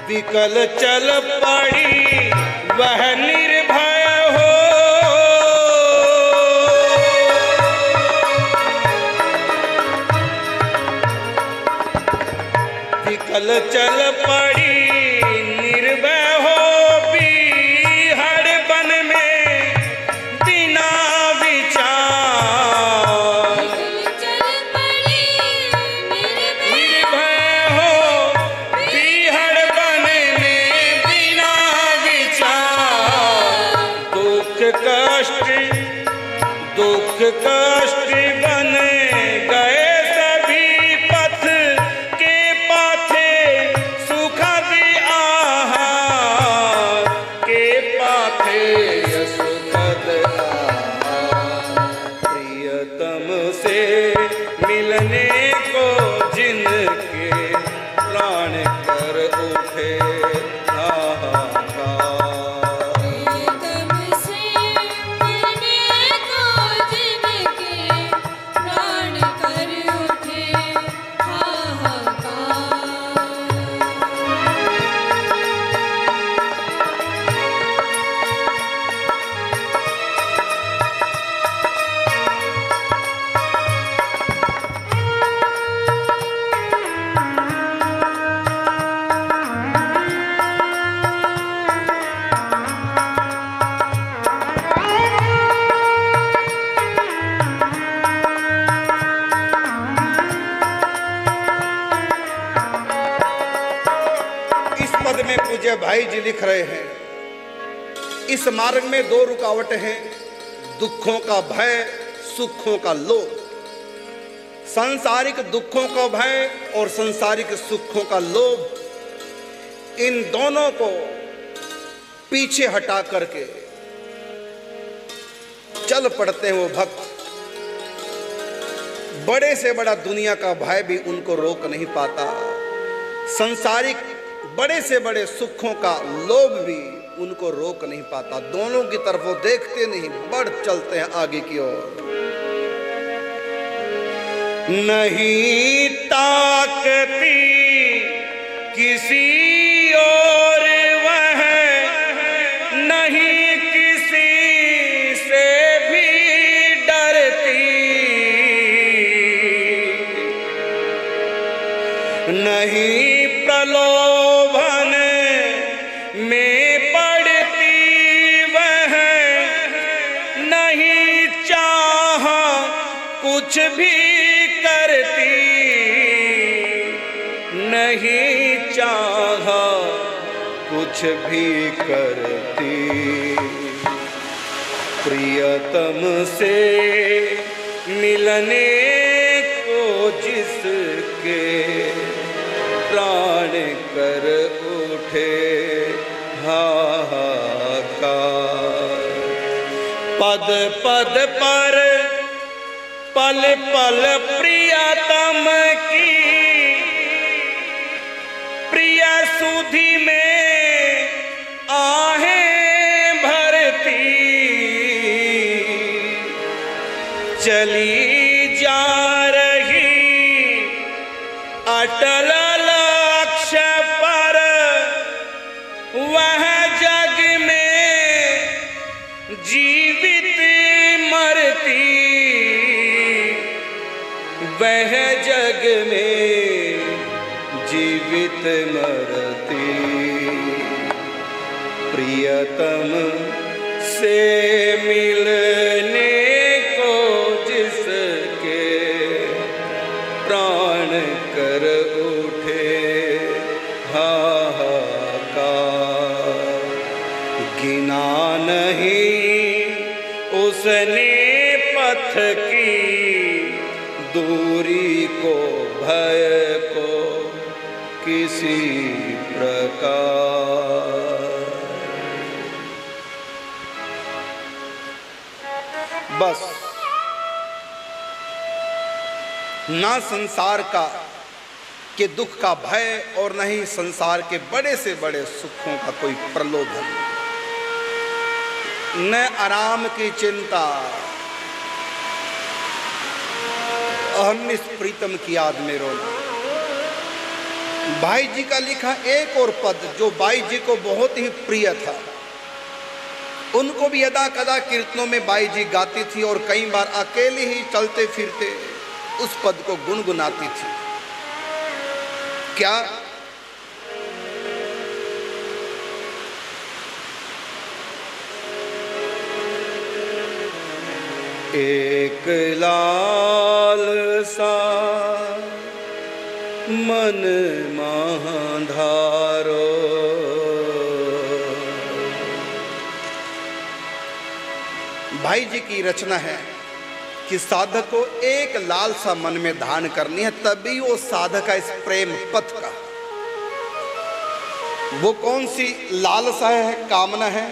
विकल चल पड़ी वह निर्भय हो, विकल चल पड़ी निर्भय हो, बीहड़ बन में बिना विचार। चल पड़ी निर्भय हो बीहड़ बन में बिना विचार। दुख कष्ट बन गए सभी पथ के पाथे, सुखद आहार के पाथे सुखद आहार। प्रियतम से मिलने को जिनके प्राण कर उठे हाहाकार। प्रियतम से मिलने को जिनके प्राण कर उठे हाहाकार। इस पद में पूज्य भाई जी लिख रहे हैं, इस मार्ग में दो रुकावटें हैं, दुखों का भय, सुखों का लोभ। सांसारिक दुखों का भय और सांसारिक सुखों का लोभ, इन दोनों को पीछे हटा करके चल पड़ते हैं वो भक्त। बड़े से बड़ा दुनिया का भय भी उनको रोक नहीं पाता, संसारिक बड़े से बड़े सुखों का लोभ भी उनको रोक नहीं पाता। दोनों की तरफ वो देखते नहीं, बढ़ चलते हैं आगे की ओर। नहीं ताकती किसी और वह, नहीं किसी से भी डरती, नहीं प्रलोभन में पड़ती वह, नहीं चाह कुछ भी करती, नहीं चाह कुछ भी करती। प्रियतम से मिलने को जिसके प्राण कर उठे हाहाकार। पद पद पर पल पल प्रियतम की प्रिय सुधि में आहें भरती, चली जा रही अटल लक्ष्य पर, वह जग में जीवित मरती, वह जग में जीवित मरती। प्रियतम से मिलने को जिसके प्राण कर उठे हाहाकार। गिना नहीं उसने पथ की दूरी को, भय को किसी प्रकार। बस ना संसार का के दुख का भय और न ही संसार के बड़े से बड़े सुखों का कोई प्रलोभन, न आराम की चिंता। अहर्निश प्रीतम की याद में रोना। भाई जी का लिखा एक और पद जो बाई जी को बहुत ही प्रिय था, उनको भी यदा कदा कीर्तनों में बाई जी गाती थी और कई बार अकेले ही चलते फिरते उस पद को गुनगुनाती थी। क्या? एक लाल सा मन महाधारो, भाई जी की रचना है कि साधक को एक लालसा मन में धारण करनी है, तभी वो साधक का इस प्रेम पथ का। वो कौन सी लालसा है, कामना है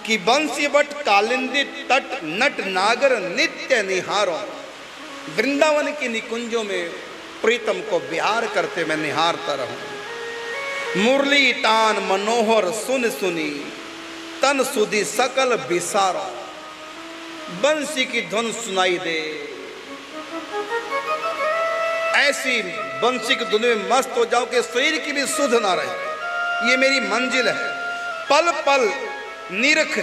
कि बंसी बट कालिंदी तट नट नागर नित्य निहारो। वृंदावन की निकुंजों में प्रीतम को विहार करते मैं निहारता रहूं। मुरली तान मनोहर सुन सुनी तन सुधी सकल बिसारो। बंसी की धुन सुनाई दे, ऐसी बंसी की धुन में मस्त हो जाओ कि शरीर की भी सुध ना रहे। ये मेरी मंजिल है। पल पल निरख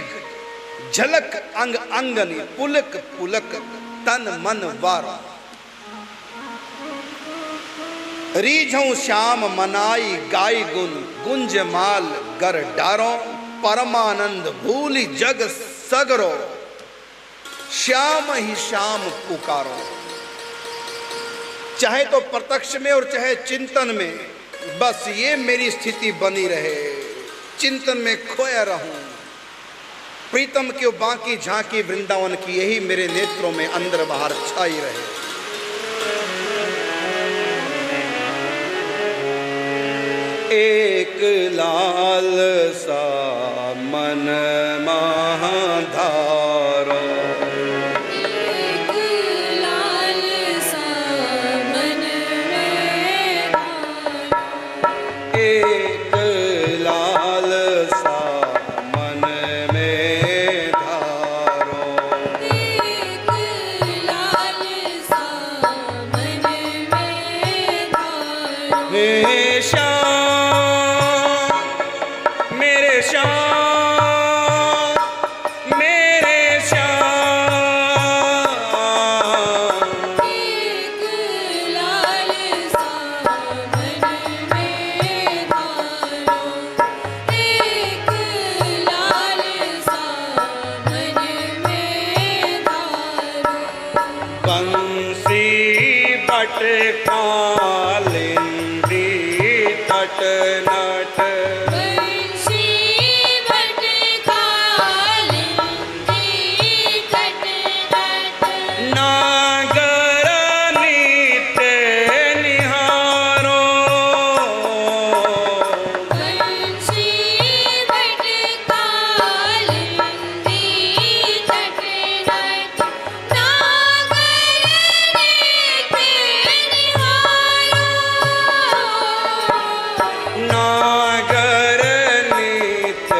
झलक अंग अंगनी पुलक पुलक तन मन वारो। रीझऊ श्याम मनाई गाय गुन गुंज माल गर डारो। परमानंद भूली जग सगरो श्याम ही श्याम पुकारो। चाहे तो प्रत्यक्ष में और चाहे चिंतन में, बस ये मेरी स्थिति बनी रहे, चिंतन में खोया रहूं। प्रीतम की बाकी झांकी वृंदावन की यही मेरे नेत्रों में अंदर बाहर छाई रहे। एक लाल सा मन महाधारो, एक लाल सा मन में धारो, एक लाल सा मन में धारो। एक लाल सा मन में धारो। हे श्याम मेरे श्याम मेरे श्याम, एक लाल सा मन में धारो, एक लाल सा मन में धारो। बंसी बट कालिंदी तट नट, बंशी बट कालिंदी तट नट, नागर नित्य निहारो, बंशी बट कालिंदी तट नट, नागर नित्य निहारो। नागर नित्य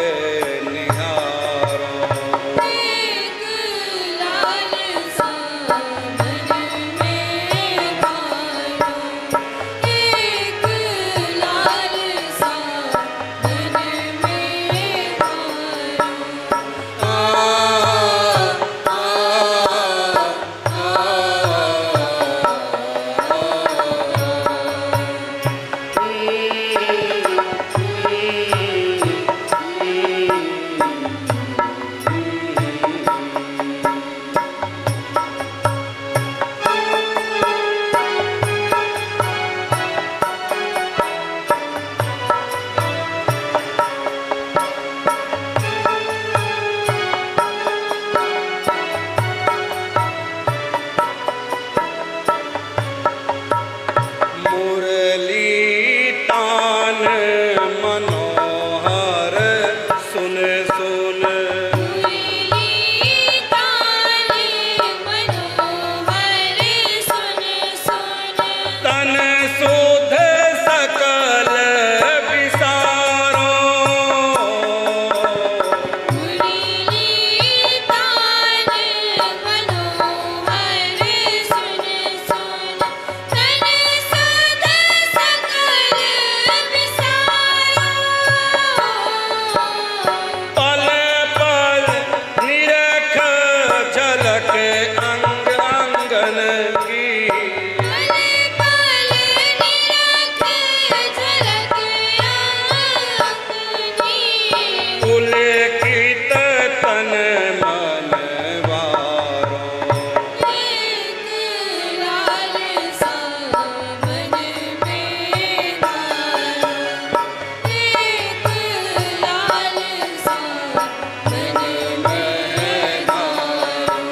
निहारो। एक लाल सा मन में धारो, एक लाल सा मन में धारो। मुरली तान मनोहर सुन सुन, मुरली तान मनोहर सुन सुन, तन सुध सकल विसारो, मुरली तान मनोहर सुन सुन, तन सुध सकल विसारो। पल पल निरख झलक अंग अंगन की, पल पल निरख झलक आँखनी, पुलकित तन मन वारो, एक लाल सा मन में धारो, एक लाल सा मन में धारो।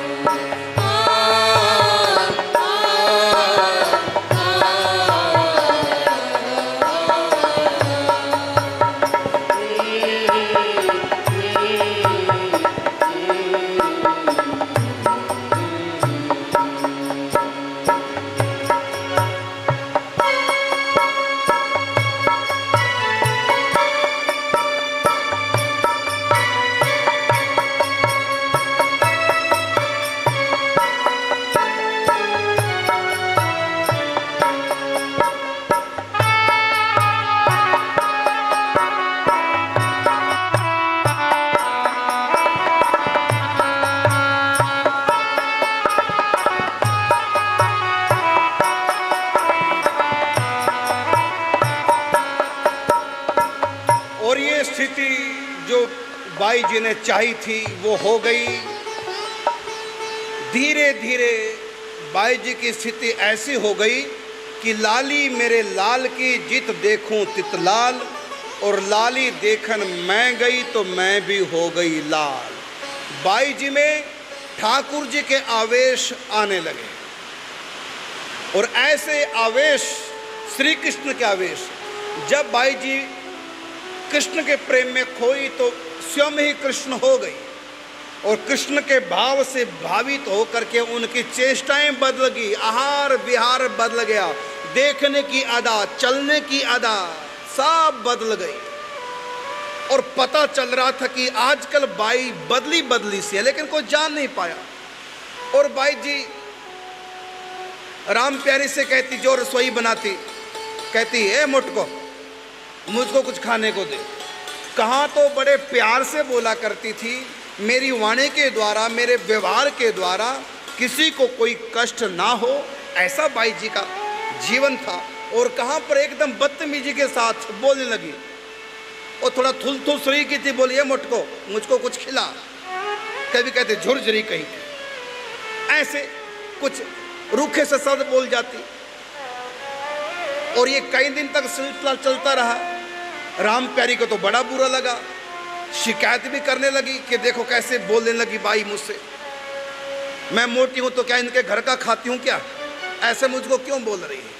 और ये स्थिति जो बाई जी ने चाही थी वो हो गई। धीरे धीरे बाई जी की स्थिति ऐसी हो गई कि लाली मेरे लाल की जित देखूं तित लाल, और लाली देखन मैं गई तो मैं भी हो गई लाल। बाई जी में ठाकुर जी के आवेश आने लगे, और ऐसे आवेश श्री कृष्ण के आवेश जब बाई जी कृष्ण के प्रेम में खोई तो स्वयं ही कृष्ण हो गई और कृष्ण के भाव से भावित होकर के उनकी चेष्टाएं बदल गई, आहार विहार बदल गया, देखने की अदा, चलने की अदा सब बदल गई। और पता चल रहा था कि आजकल बाई बदली बदली सी है, लेकिन कोई जान नहीं पाया। और बाई जी राम प्यारी से कहती, जो रसोई बनाती, कहती है मुझको कुछ खाने को दे। कहाँ तो बड़े प्यार से बोला करती थी, मेरी वाणी के द्वारा, मेरे व्यवहार के द्वारा किसी को कोई कष्ट ना हो, ऐसा बाई जी का जीवन था। और कहाँ पर एकदम बदतमीजी के साथ बोलने लगी और थोड़ा थुल थुल सुरी की थी, बोलिए मुझको कुछ खिला। कभी कहते झुरझुरी कहीं, ऐसे कुछ रूखे से शब्द बोल जाती। और ये कई दिन तक सिलसिला चलता रहा। राम प्यारी को तो बड़ा बुरा लगा, शिकायत भी करने लगी कि देखो कैसे बोलने लगी बाई मुझसे, मैं मोटी हूं तो क्या इनके घर का खाती हूं क्या, ऐसे मुझको क्यों बोल रही है।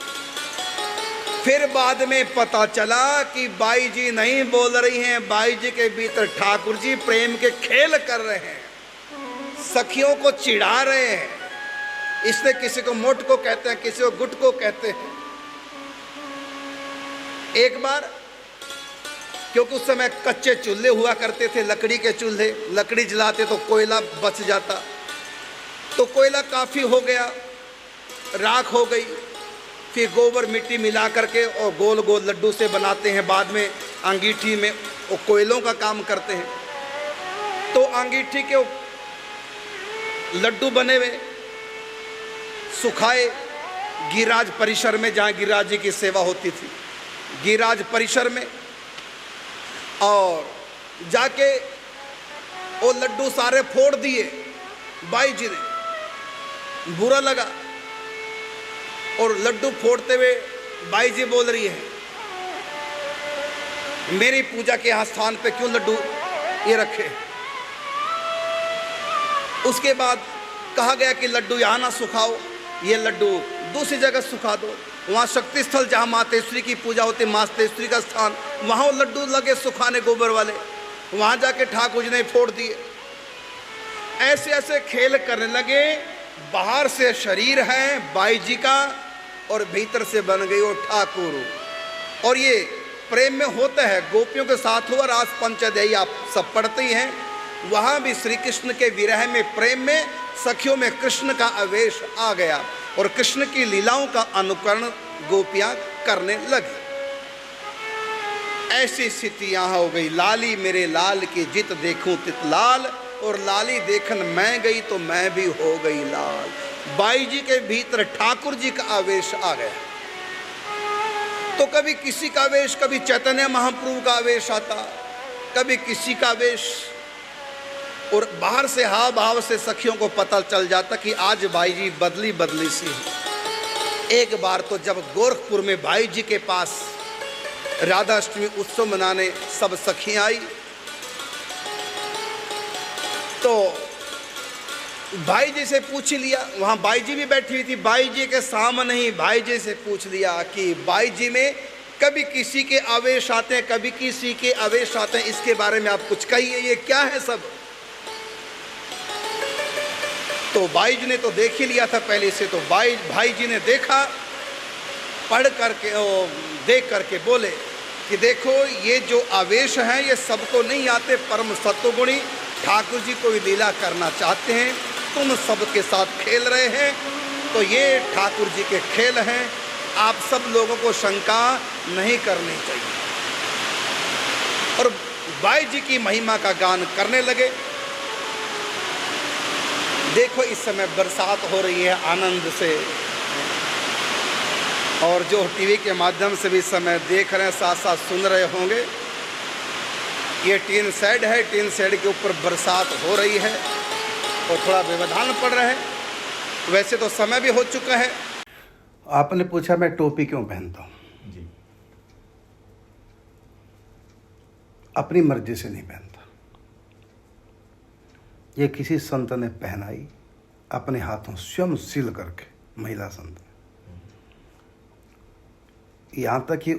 फिर बाद में पता चला कि बाई जी नहीं बोल रही हैं, बाई जी के भीतर ठाकुर जी प्रेम के खेल कर रहे हैं, सखियों को चिढ़ा रहे हैं। इसलिए किसी को मोट को कहते हैं, किसी को गुट को कहते हैं। एक बार, क्योंकि उस समय कच्चे चूल्हे हुआ करते थे, लकड़ी के चूल्हे, लकड़ी जलाते तो कोयला बच जाता, तो कोयला काफ़ी हो गया, राख हो गई। फिर गोबर मिट्टी मिला करके और गोल गोल लड्डू से बनाते हैं, बाद में अंगीठी में वो कोयलों का काम करते हैं। तो अंगीठी के लड्डू बने हुए सुखाए गिरिराज परिसर में, जहाँ गिरिराज जी की सेवा होती थी, गिरिराज परिसर में। और जाके वो लड्डू सारे फोड़ दिए बाई जी ने, बुरा लगा। और लड्डू फोड़ते हुए बाई जी बोल रही है, मेरी पूजा के यहाँ स्थान पे क्यों लड्डू ये रखे। उसके बाद कहा गया कि लड्डू यहाँ ना सुखाओ, ये लड्डू दूसरी जगह सुखा दो। वहाँ शक्ति स्थल जहाँ मातेश्वरी की पूजा होती, मातेश्वरी का स्थान, वहाँ लड्डू लगे सुखाने गोबर वाले, वहाँ जाके ठाकुर जी ने फोड़ दिए। ऐसे ऐसे खेल करने लगे। बाहर से शरीर है बाई जी का और भीतर से बन गई वो ठाकुर। और ये प्रेम में होता है, गोपियों के साथ हुआ रास पंचदई आप सब पढ़ते ही हैं। वहाँ भी श्री कृष्ण के विरह में, प्रेम में सखियों में कृष्ण का आवेश आ गया और कृष्ण की लीलाओं का अनुकरण गोपियां करने लगी। ऐसी स्थिति यहाँ हो गई। लाली मेरे लाल की जित देखूं तित लाल, और लाली देखन मैं गई तो मैं भी हो गई लाल। बाई जी के भीतर ठाकुर जी का आवेश आ गया। तो कभी किसी का आवेश, कभी चैतन्य महाप्रभु का आवेश आता, कभी किसी का आवेश। और बाहर से हाव भाव से सखियों को पता चल जाता कि आज बाई जी बदली बदली सी है। एक बार तो जब गोरखपुर में बाई जी के पास राधाष्टमी उत्सव मनाने सब सखियां आई, तो भाई जी से पूछ लिया, वहाँ बाई जी भी बैठी हुई थी, बाई जी के सामने ही भाई जी से पूछ लिया कि बाई जी में कभी किसी के आवेश आते हैं, कभी किसी के आवेश आते हैं, इसके बारे में आप कुछ कहिए, ये क्या है सब। तो बाई जी ने तो देख ही लिया था पहले से। तो भाई जी ने देखा, पढ़ करके देख करके बोले कि देखो ये जो आवेश हैं ये सबको नहीं आते, परम सत्वगुणी ठाकुर जी कोई लीला करना चाहते हैं, तुम सबके साथ खेल रहे हैं, तो ये ठाकुर जी के खेल हैं, आप सब लोगों को शंका नहीं करनी चाहिए। और बाई जी की महिमा का गान करने लगे। देखो इस समय बरसात हो रही है आनंद से, और जो टीवी के माध्यम से भी इस समय देख रहे हैं, साथ साथ सुन रहे होंगे, ये टीन शेड है, टीन शेड के ऊपर बरसात हो रही है और थोड़ा व्यवधान पड़ रहा है। वैसे तो समय भी हो चुका है। आपने पूछा मैं टोपी क्यों पहनता हूँ जी। अपनी मर्जी से नहीं पहनता, ये किसी संत ने पहनाई अपने हाथों स्वयं सिल करके, महिला संत। यहाँ तक कि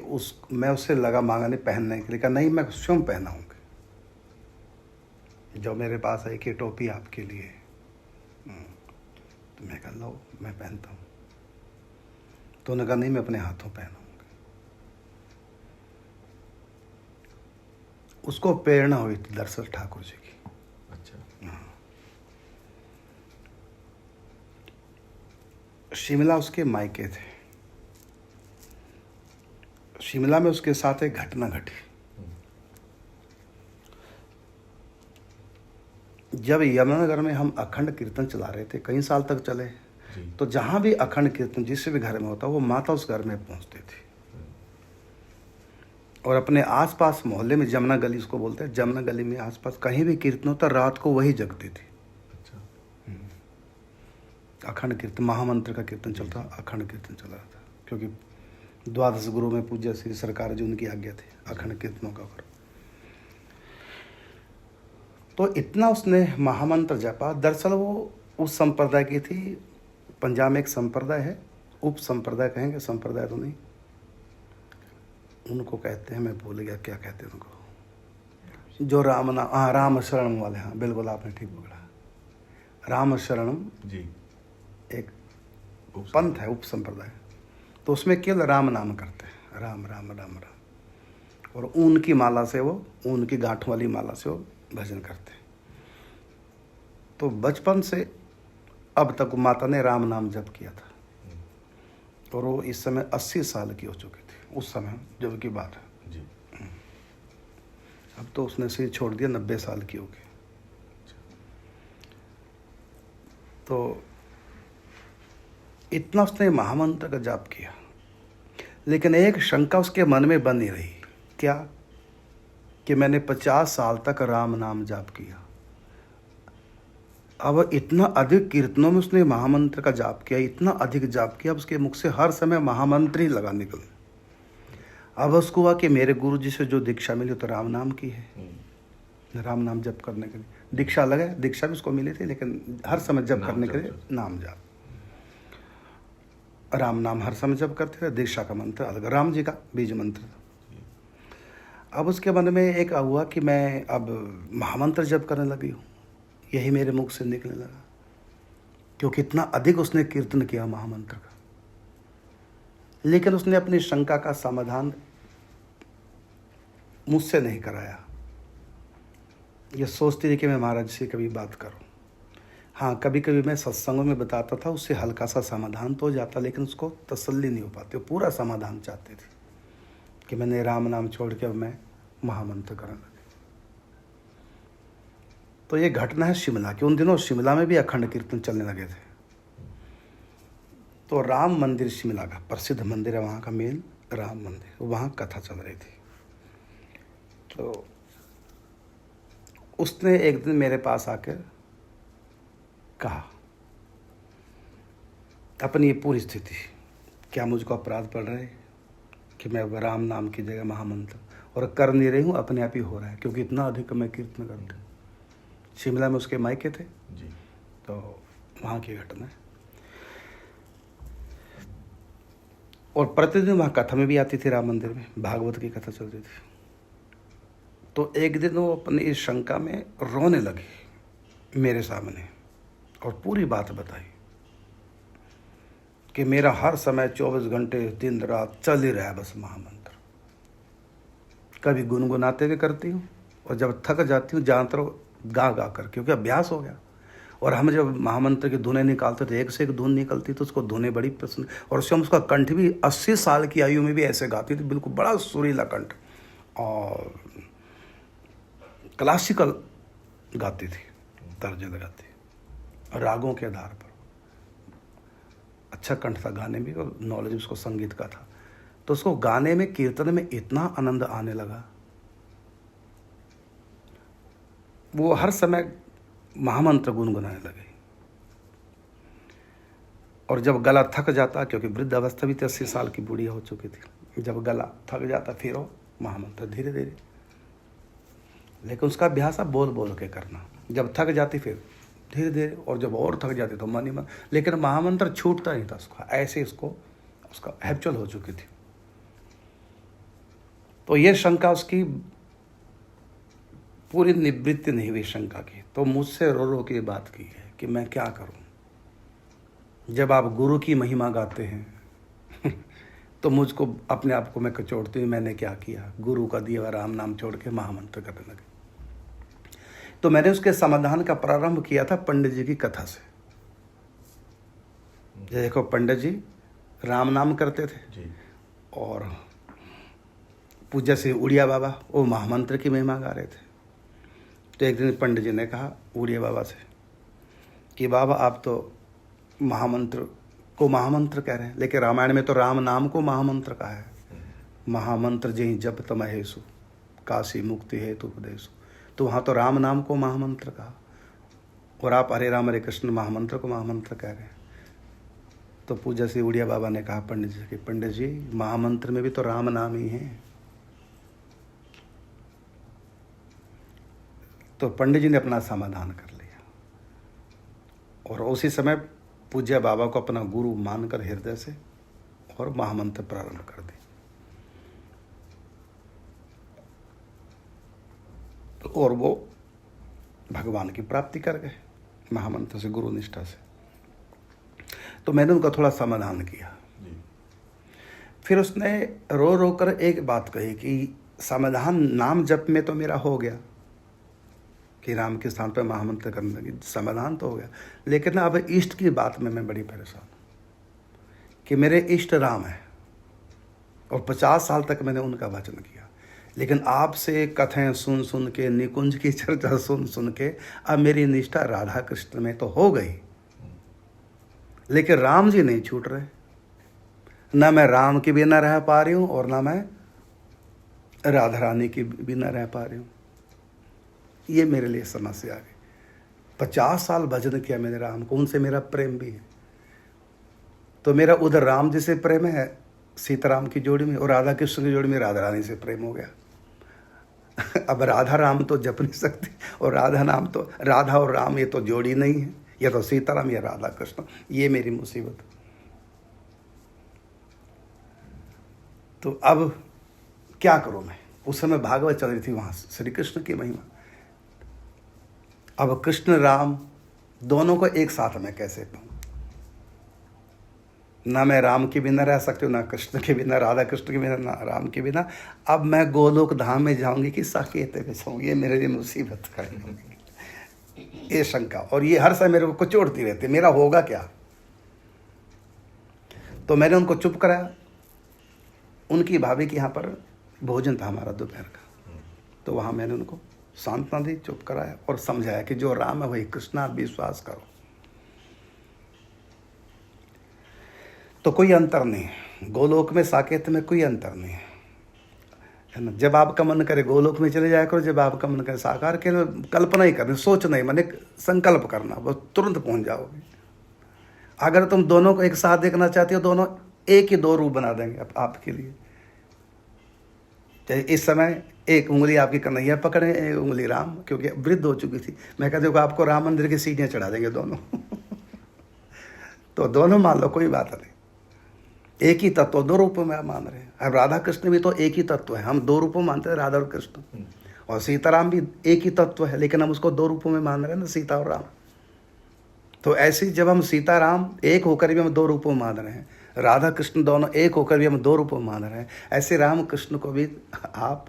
मैं उससे लगा मांगने पहनने के लिए, कहा नहीं मैं स्वयं पहनाऊँगी, जो मेरे पास है कि टोपी आपके लिए। तो मैं कहा लो मैं पहनता हूँ। तो उन्होंने कहा नहीं मैं अपने हाथों पहनाऊँगी। उसको प्रेरणा हुई थी दरअसल ठाकुर जी की। अच्छा। शिमला उसके मायके थे। शिमला में उसके साथ एक घटना घटी। जब यमुनानगर में हम अखंड कीर्तन चला रहे थे, कई साल तक चले, जी। तो जहाँ भी अखंड कीर्तन जिस भी घर में होता वो माता उस घर में पहुँचती थी। और अपने आसपास मोहल्ले में, जमुना गली उसको बोलते हैं, जमुना गली में आसपास कहीं भी कीर्तन होता रात को वही जगती थी। अच्छा। अखंड कीर्तन, महामंत्र का कीर्तन चलता, अखंड कीर्तन चल रहा था, क्योंकि द्वादश गुरु में पूज्य श्री सरकार जी उनकी आज्ञा थी अखंड कीर्तनों का करो। तो इतना उसने महामंत्र जपा। दरअसल वो उस संप्रदाय की थी, पंजाब में एक संप्रदाय है, उप संप्रदाय कहेंगे, संप्रदाय तो नहीं, उनको कहते हैं, मैं भूल गया क्या कहते हैं उनको, जो राम नाम, हाँ राम शरणम वाले, हाँ बिल्कुल आपने ठीक पकड़ा, राम शरणम जी। एक पंथ है, उप संप्रदाय। तो उसमें केवल राम नाम करते हैं, राम राम राम राम, और ऊन की माला से वो, ऊन की गांठों वाली माला से वो भजन करते हैं। तो बचपन से अब तक माता ने राम नाम जप किया था, और वो इस समय 80 साल की हो चुकी थी उस समय जब की बात है जी। अब तो उसने से छोड़ दिया, 90 साल की हो गई। तो इतना उसने महामंत्र का जाप किया, लेकिन एक शंका उसके मन में बनी रही, क्या कि मैंने 50 साल तक राम नाम जाप किया, अब इतना अधिक कीर्तनों में उसने महामंत्र का जाप किया, इतना अधिक जाप किया, अब उसके मुख से हर समय महामंत्र ही लगा निकले। अब उसको हुआ कि मेरे गुरु जी से जो दीक्षा मिली तो राम नाम की है, राम नाम जप करने के लिए दीक्षा लगे, दीक्षा भी उसको मिली थी, लेकिन हर समय जप करने के लिए नाम जाप, राम नाम हर समय जप करते थे। दीक्षा का मंत्र अलग, राम जी का बीज मंत्र था। अब उसके मन में एक हुआ कि मैं अब महामंत्र जप करने लगी हूँ, यही मेरे मुख से निकलने लगा, क्योंकि इतना अधिक उसने कीर्तन किया महामंत्र का। लेकिन उसने अपनी शंका का समाधान मुझसे नहीं कराया। ये सोचती थी कि मैं महाराज से कभी बात करूं। हाँ, कभी कभी मैं सत्संगों में बताता था, उससे हल्का सा समाधान तो हो जाता, लेकिन उसको तसल्ली नहीं हो पाती, वो पूरा समाधान चाहती थी कि मैंने राम नाम छोड़ के अब मैं महामंत्र करने लगी। तो ये घटना है शिमला की। उन दिनों शिमला में भी अखंड कीर्तन चलने लगे थे। तो राम मंदिर, शिमला का प्रसिद्ध मंदिर है, वहाँ का मेन राम मंदिर, वहाँ कथा चल रही थी। तो उसने एक दिन मेरे पास आकर कहा अपनी ये पूरी स्थिति, क्या मुझको अपराध पड़ रहा है कि मैं राम नाम की जगह महामंत्र, और कर नहीं रही हूँ, अपने आप ही हो रहा है, क्योंकि इतना अधिक मैं कीर्तन करती हूँ। शिमला में उसके मायके थे जी। तो वहाँ की घटना है। और प्रतिदिन वहाँ कथा में भी आती थी, राम मंदिर में भागवत की कथा चलती थी। तो एक दिन वो अपनी इस शंका में रोने लगी मेरे सामने, और पूरी बात बताई कि मेरा हर समय 24 घंटे दिन रात चल ही रहा है बस महामंत्र, कभी गुनगुनाते हुए करती हूँ, और जब थक जाती हूँ जानते रहो गा गा कर, क्योंकि अभ्यास हो गया। और हम जब महामंत्र की धुनें निकालते थे, एक से एक धुन निकलती, तो उसको धुनें बड़ी पसंद, और उससे हम उसका कंठ भी 80 साल की आयु में भी ऐसे गाती थी, बिल्कुल बड़ा सुरीला कंठ, और क्लासिकल गाती थी, तर्ज लगाती, रागों के आधार पर। अच्छा कंठ था गाने में, और नॉलेज उसको संगीत का था। तो उसको गाने में, कीर्तन में इतना आनंद आने लगा, वो हर समय महामंत्र गुनगुनाने लगे। और जब गला थक जाता, क्योंकि वृद्ध अवस्था भी 80 साल की बुढ़िया हो चुकी थी, जब गला थक जाता फिर वो महामंत्र धीरे धीरे, लेकिन उसका अभ्यास अब बोल बोल के करना। जब थक जाती फिर धीरे धीरे, और जब और थक जाती तो मन ही मन, लेकिन महामंत्र छूटता नहीं था उसका, ऐसे इसको उसका हैप्चुअल हो चुकी थी। तो ये शंका उसकी पूरी निवृत्ति नहीं हुई शंका की। तो मुझसे रो रो के बात की है कि मैं क्या करूं। जब आप गुरु की महिमा गाते हैं तो मुझको अपने आप को मैं कचोड़ती हूँ, मैंने क्या किया, गुरु का दिया हुआ राम नाम छोड़ के महामंत्र करने लगे। तो मैंने उसके समाधान का प्रारंभ किया था पंडित जी की कथा से। देखो पंडित जी राम नाम करते थे जी। और पूज्य से उड़िया बाबा वो महामंत्र की महिमा गा रहे थे। तो एक दिन पंडित जी ने कहा उड़िया बाबा से कि बाबा आप तो महामंत्र को महामंत्र कह रहे हैं, लेकिन रामायण में तो राम नाम को महामंत्र कहा है। महामंत्र जही जप तमहेसु काशी मुक्ति हेतु उपदेशु, तो वहाँ तो राम नाम को महामंत्र कहा और आप हरे राम हरे कृष्ण महामंत्र को महामंत्र कह रहे हैं। तो पूज्य श्री उड़िया बाबा ने कहा पंडित जी कि पंडित जी महामंत्र में भी तो राम नाम ही है। तो पंडित जी ने अपना समाधान कर लिया और उसी समय पूज्य बाबा को अपना गुरु मानकर हृदय से और महामंत्र प्रारंभ कर दी। और वो भगवान की प्राप्ति कर गए महामंत्र से, गुरु निष्ठा से। तो मैंने उनका थोड़ा समाधान किया। फिर उसने रो रो कर एक बात कही कि समाधान नाम जप में तो मेरा हो गया कि राम के स्थान पर महामंत्र करने लगी, समाधान तो हो गया, लेकिन अब इष्ट की बात में मैं बड़ी परेशान हूँ कि मेरे इष्ट राम है और 50 साल तक मैंने उनका भजन किया, लेकिन आपसे कथें सुन सुन के, निकुंज की चर्चा सुन सुन के अब मेरी निष्ठा राधा कृष्ण में तो हो गई, लेकिन राम जी नहीं छूट रहे। न मैं राम के बिना रह पा रही हूँ और न मैं राधा रानी के बिना रह पा रही हूँ। ये मेरे लिए समस्या आ गई। 50 साल भजन किया मैंने राम को, उनसे मेरा प्रेम भी है, तो मेरा उधर राम जी से प्रेम है सीताराम की जोड़ी में, और राधा कृष्ण की जोड़ी में राधा रानी से प्रेम हो गया। अब राधा राम तो जप नहीं सकती और राधा नाम तो, राधा और राम ये तो जोड़ी नहीं है, या तो सीताराम या राधा कृष्ण। ये मेरी मुसीबत। तो अब क्या करूं मैं। उस समय भागवत चल रही थी वहां श्री कृष्ण की महिमा। अब कृष्ण राम दोनों को एक साथ में कैसे पाऊं। ना मैं राम के बिना रह सकती हूँ, ना कृष्ण के बिना, राधा कृष्ण के बिना, ना राम के बिना। अब मैं गोलोक धाम में जाऊंगी कि साकेत में जाऊंगी, ये मेरे लिए मुसीबत खड़ी होगी। ये शंका और ये हर समय मेरे को कुचोड़ती रहती, मेरा होगा क्या। तो मैंने उनको चुप कराया। उनकी भाभी के यहाँ पर भोजन था हमारा दोपहर का, तो वहाँ मैंने उनको सांत्वना दी, चुप कराया और समझाया कि जो राम है वही कृष्ण, आप विश्वास करो। तो कोई अंतर नहीं है गोलोक में, साकेत में कोई अंतर नहीं है ना। जब आपका मन करे गोलोक में चले जाया करो, जब आपका मन करे साकार के, कल्पना ही करनी, सोचना ही, मैंने संकल्प करना, बस तुरंत पहुंच जाओगे। अगर तुम दोनों को एक साथ देखना चाहते हो, दोनों एक ही दो रूप बना देंगे आपके लिए। चाहे इस समय एक उंगली आपकी कन्हैया पकड़े, एक उंगली राम, क्योंकि वृद्ध हो चुकी थी। मैं कहती हूँ आपको राम मंदिर की सीढ़ियाँ चढ़ा देंगे दोनों। तो दोनों मान लो, कोई बात नहीं। एक ही तत्व दो रूपों में आप मान रहे हैं। अब राधा कृष्ण भी तो एक ही तत्व है, हम दो रूपों मानते हैं, राधा और कृष्ण। और सीताराम भी एक ही तत्व है, लेकिन हम उसको दो रूपों में मान रहे हैं ना, सीता और राम। तो ऐसे ही जब हम सीताराम एक होकर भी हम दो रूपों में मान रहे हैं, राधा कृष्ण दोनों एक होकर भी हम दो रूपों में मान रहे हैं, ऐसे राम कृष्ण को भी आप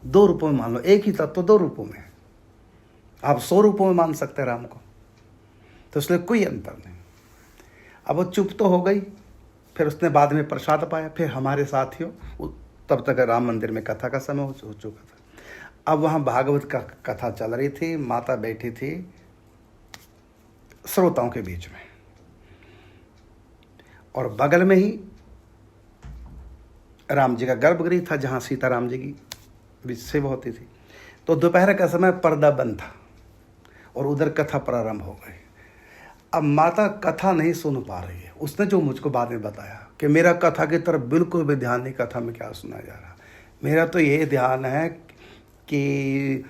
दो रूपों में मान लो। एक ही तत्व दो रूपों में, आप 100 रूपों में मान सकते हैं राम को। तो इसलिए कोई अंतर नहीं। अब वो चुप तो हो गई। फिर उसने बाद में प्रसाद पाया। फिर हमारे साथियों, तब तक राम मंदिर में कथा का समय हो चुका था। अब वहाँ भागवत का कथा चल रही थी। माता बैठी थी श्रोताओं के बीच में, और बगल में ही राम जी का गर्भगृह था, जहाँ सीताराम जी की सेवा होती थी। तो दोपहर का समय पर्दा बंद था और उधर कथा प्रारंभ हो गई। अब माता कथा नहीं सुन पा रही है। उसने जो मुझको बाद में बताया कि मेरा कथा की तरफ बिल्कुल भी ध्यान नहीं, कथा में क्या सुना जा रहा। मेरा तो ये ध्यान है कि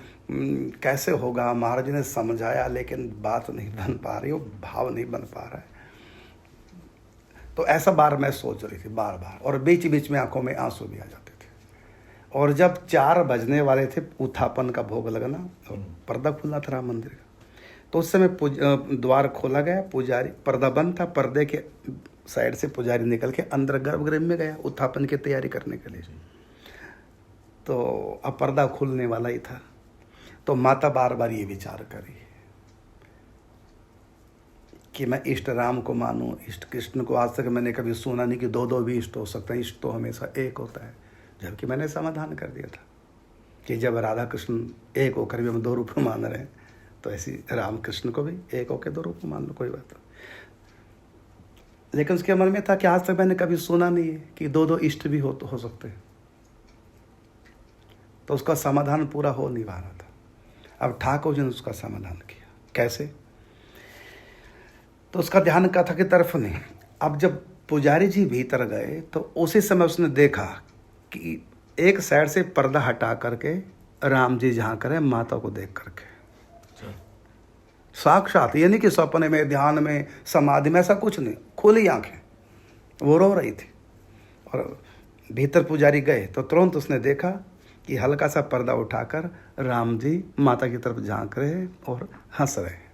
कैसे होगा। महाराज जी ने समझाया, लेकिन बात नहीं बन पा रही, वो भाव नहीं बन पा रहा है। तो ऐसा बार मैं सोच रही थी बार बार, और बीच बीच में आंखों में आंसू भी आ जाते थे। और जब 4 बजने वाले थे उत्थापन का भोग लगना, और पर्दा खुला था राम मंदिर का, तो उस समय द्वार खोला गया, पुजारी, पर्दा बंद था, पर्दे के साइड से पुजारी निकल के अंदर गर्भगृह में गया उत्थापन की तैयारी करने के लिए। तो अब पर्दा खुलने वाला ही था, तो माता बार बार ये विचार करी कि मैं इष्ट राम को मानूं, इष्ट कृष्ण को। आज तक मैंने कभी सुना नहीं कि 2 भी इष्ट हो सकते हैं, इष्ट तो हमेशा एक होता है। जबकि मैंने समाधान कर दिया था कि जब राधा कृष्ण एक होकर भी हम 2 रूप मान रहे हैं, तो ऐसी राम कृष्ण को भी एक होकर 2 रूप मान लो, कोई बात नहीं। लेकिन उसके मन में था कि आज तक मैंने कभी सुना नहीं है कि 2 इष्ट भी हो सकते हैं, तो उसका समाधान पूरा हो नहीं पा रहा था। अब ठाकुर जी ने उसका समाधान किया। कैसे? तो उसका ध्यान कथा की तरफ नहीं। अब जब पुजारी जी भीतर गए तो उसी समय उसने देखा कि एक साइड से पर्दा हटा करके राम जी जहाँ करें माता को देख करके, साक्षात, ये नहीं कि सपने में, ध्यान में, समाधि में, ऐसा कुछ नहीं, खुली आंखें, वो रो रही थी। और भीतर पुजारी गए तो तुरंत उसने देखा कि हल्का सा पर्दा उठाकर राम जी माता की तरफ झांक रहे और हंस रहे।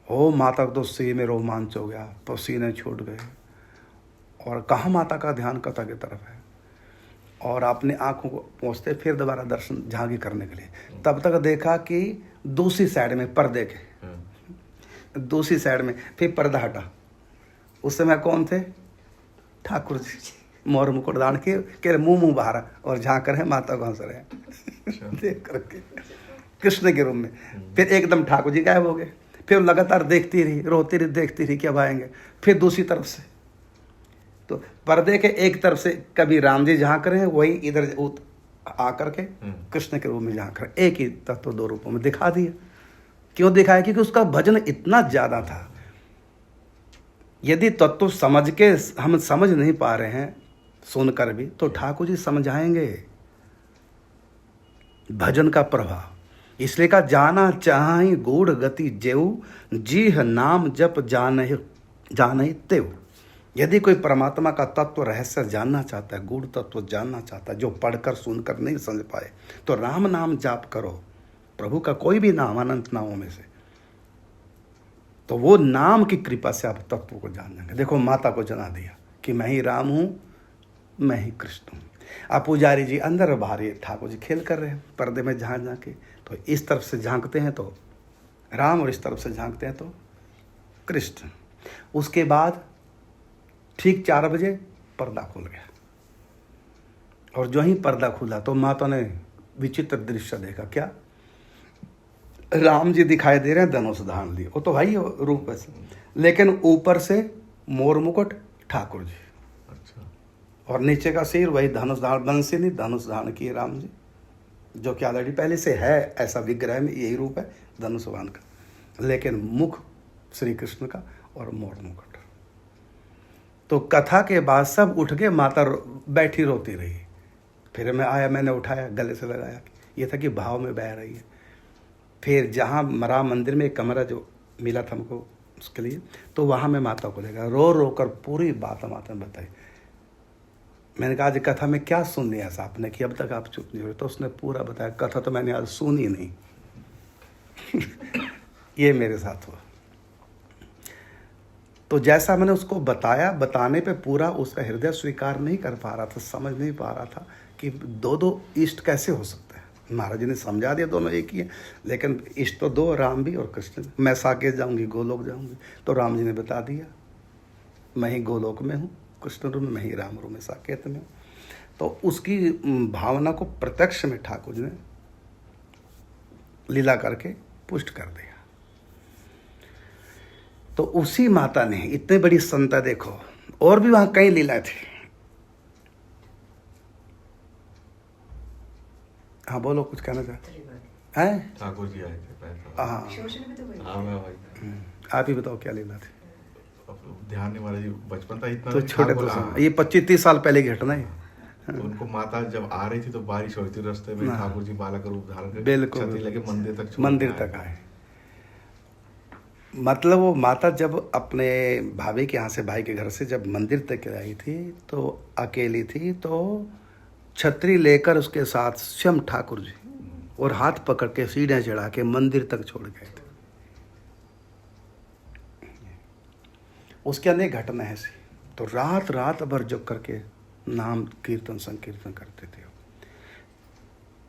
ओ माता को तो सिर में रोमांच हो गया, पसीने छूट गए, और कहाँ माता का ध्यान कथा की तरफ है। और अपने आंखों को पहुँचते फिर दोबारा दर्शन झांकी करने के लिए, तब तक देखा कि दूसरी साइड में पर्दे के दूसरी साइड में फिर पर्दा हटा। उस समय कौन थे? ठाकुर जी, मोर मुकुट दान के मुंह बाहर और झांक रहे, माता को हंस रहे देख करके कृष्ण के रूप में। फिर एकदम ठाकुर जी गायब हो गए। फिर लगातार देखती रही, रोती रही, देखती रही कब आएंगे। फिर दूसरी तरफ से, तो पर्दे के एक तरफ से कभी राम जी झांक रहे हैं, वही इधर आकर के कृष्ण के रूप में झांक रहे। एक ही तत्व 2 रूपों में दिखा दिया। क्यों दिखाया? क्योंकि उसका भजन इतना ज्यादा था। यदि तत्व समझ के हम समझ नहीं पा रहे हैं सुनकर भी, तो ठाकुर जी समझाएंगे भजन का प्रभाव। इसलिए का जाना चाहि गूढ़ गति जेऊ, जीह नाम जप जान तेव। यदि कोई परमात्मा का तत्व रहस्य जानना चाहता है, गूढ़ तत्व जानना चाहता है, जो पढ़कर सुनकर नहीं समझ पाए, तो राम नाम जाप करो, प्रभु का कोई भी नाम, अनंत नामों में से, तो वो नाम की कृपा से आप तत्व को जान जाएंगे। देखो माता को जना दिया कि मैं ही राम हूँ, मैं ही कृष्ण हूँ। अब पुजारी जी अंदर बाहर ये ठाकुर जी खेल कर रहे हैं पर्दे में झांक झांके। तो इस तरफ से झांकते हैं तो राम, और इस तरफ से झांकते हैं तो कृष्ण। उसके बाद ठीक 4 बजे पर्दा खुल गया, और जो ही पर्दा खुला तो माता ने विचित्र दृश्य देखा। क्या? राम जी दिखाई दे रहे हैं, धनुष धारण लिए, वो तो भाई रूप है, लेकिन ऊपर से मोर मुकुट ठाकुर जी, और नीचे का सिर वही धनुष धारण, बंसी नहीं, धनुष धारण किए राम जी, जो कि ऑलरेडी पहले से है ऐसा विग्रह में, यही रूप है धनुषवान का, लेकिन मुख श्री कृष्ण का और मोर मुकुट। तो कथा के बाद सब उठ के माता बैठी रोती रही। फिर मैं आया, मैंने उठाया, गले से लगाया। ये था कि भाव में बह रही है। फिर जहाँ राम मंदिर में एक कमरा जो मिला था हमको उसके लिए, तो वहाँ मैं माता को लेकर रो रो कर पूरी बात माता ने बताई। मैंने कहा आज कथा में क्या सुन लिया ऐसा आपने कि अब तक आप चुप नहीं हो रहे? तो उसने पूरा बताया। कथा तो मैंने आज सुनी नहीं ये मेरे साथ हुआ। तो जैसा मैंने उसको बताया, बताने पे पूरा उसका हृदय स्वीकार नहीं कर पा रहा था, समझ नहीं पा रहा था कि 2 इष्ट कैसे हो सकते हैं। महाराज जी ने समझा दिया दोनों एक ही है, लेकिन इष्ट तो 2, राम भी और कृष्ण। मैं साकेत जाऊंगी, गोलोक जाऊंगी, तो राम जी ने बता दिया मैं ही गोलोक में हूँ कृष्ण रूप में, मैं ही राम रूप में साकेत में हूँ। तो उसकी भावना को प्रत्यक्ष में ठाकुर जी ने लीला करके पुष्ट कर दिया। तो उसी माता ने इतने बड़ी संता, देखो और भी वहां कई लीला थी। हाँ बोलो, कुछ कहना चाहते हैं? ठाकुर जी आए थे हाँ, मैं भाई आप ही बताओ क्या लीला थी। ध्यान वाला जी बचपन था इतना तो छोटे तो ये 25-30 साल पहले की घटना है। तो उनको माता जब आ रही थी तो बारिश हो रही थी, रास्ते में ठाकुर जी बालक रूप धारण करके बिल्कुल छतरी लगे मंदिर तक आए। मतलब वो माता जब अपने भाभी के यहाँ से, भाई के घर से जब मंदिर तक आई थी तो अकेली थी, तो छतरी लेकर उसके साथ स्वयं ठाकुर जी और हाथ पकड़ के सीढ़ियाँ चढ़ा के मंदिर तक छोड़ गए थे। उसके अनेक घटना ऐसी। तो रात रात भर जग करके नाम कीर्तन संकीर्तन करते थे।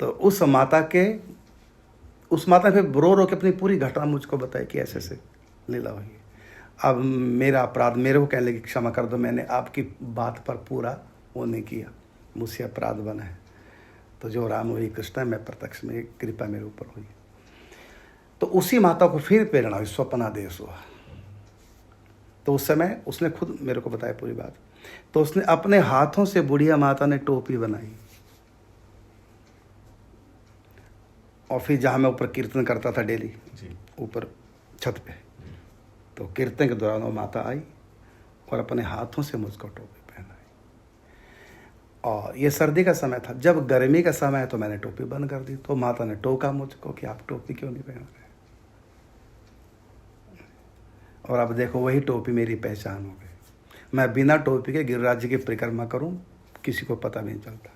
तो उस माता ने फिर रो के अपनी पूरी घटना मुझको बताई कि ऐसे ऐसे लीला हुई। अब मेरा अपराध, मेरे को कहने लगी क्षमा कर दो, मैंने आपकी बात पर पूरा वो नहीं किया, मुझसे अपराध बना है। तो जो राम हुई कृष्ण है, मैं प्रत्यक्ष में कृपा मेरे ऊपर हुई। तो उसी माता को फिर प्रेरणा हुई, स्वप्नादेश हुआ। तो उस समय उसने खुद मेरे को बताया पूरी बात। तो उसने अपने हाथों से बुढ़िया माता ने टोपी बनाई, और फिर जहाँ मैं ऊपर कीर्तन करता था डेली ऊपर छत पे, तो कीर्तन के दौरान वो माता आई और अपने हाथों से मुझको टोपी पहनाई। और ये सर्दी का समय था। जब गर्मी का समय है तो मैंने टोपी बंद कर दी। तो माता ने टोका मुझको कि आप टोपी क्यों नहीं पहन रहे। और अब देखो वही टोपी मेरी पहचान हो गई। मैं बिना टोपी के गिरिराज जी की परिक्रमा करूं, किसी को पता भी नहीं चलता।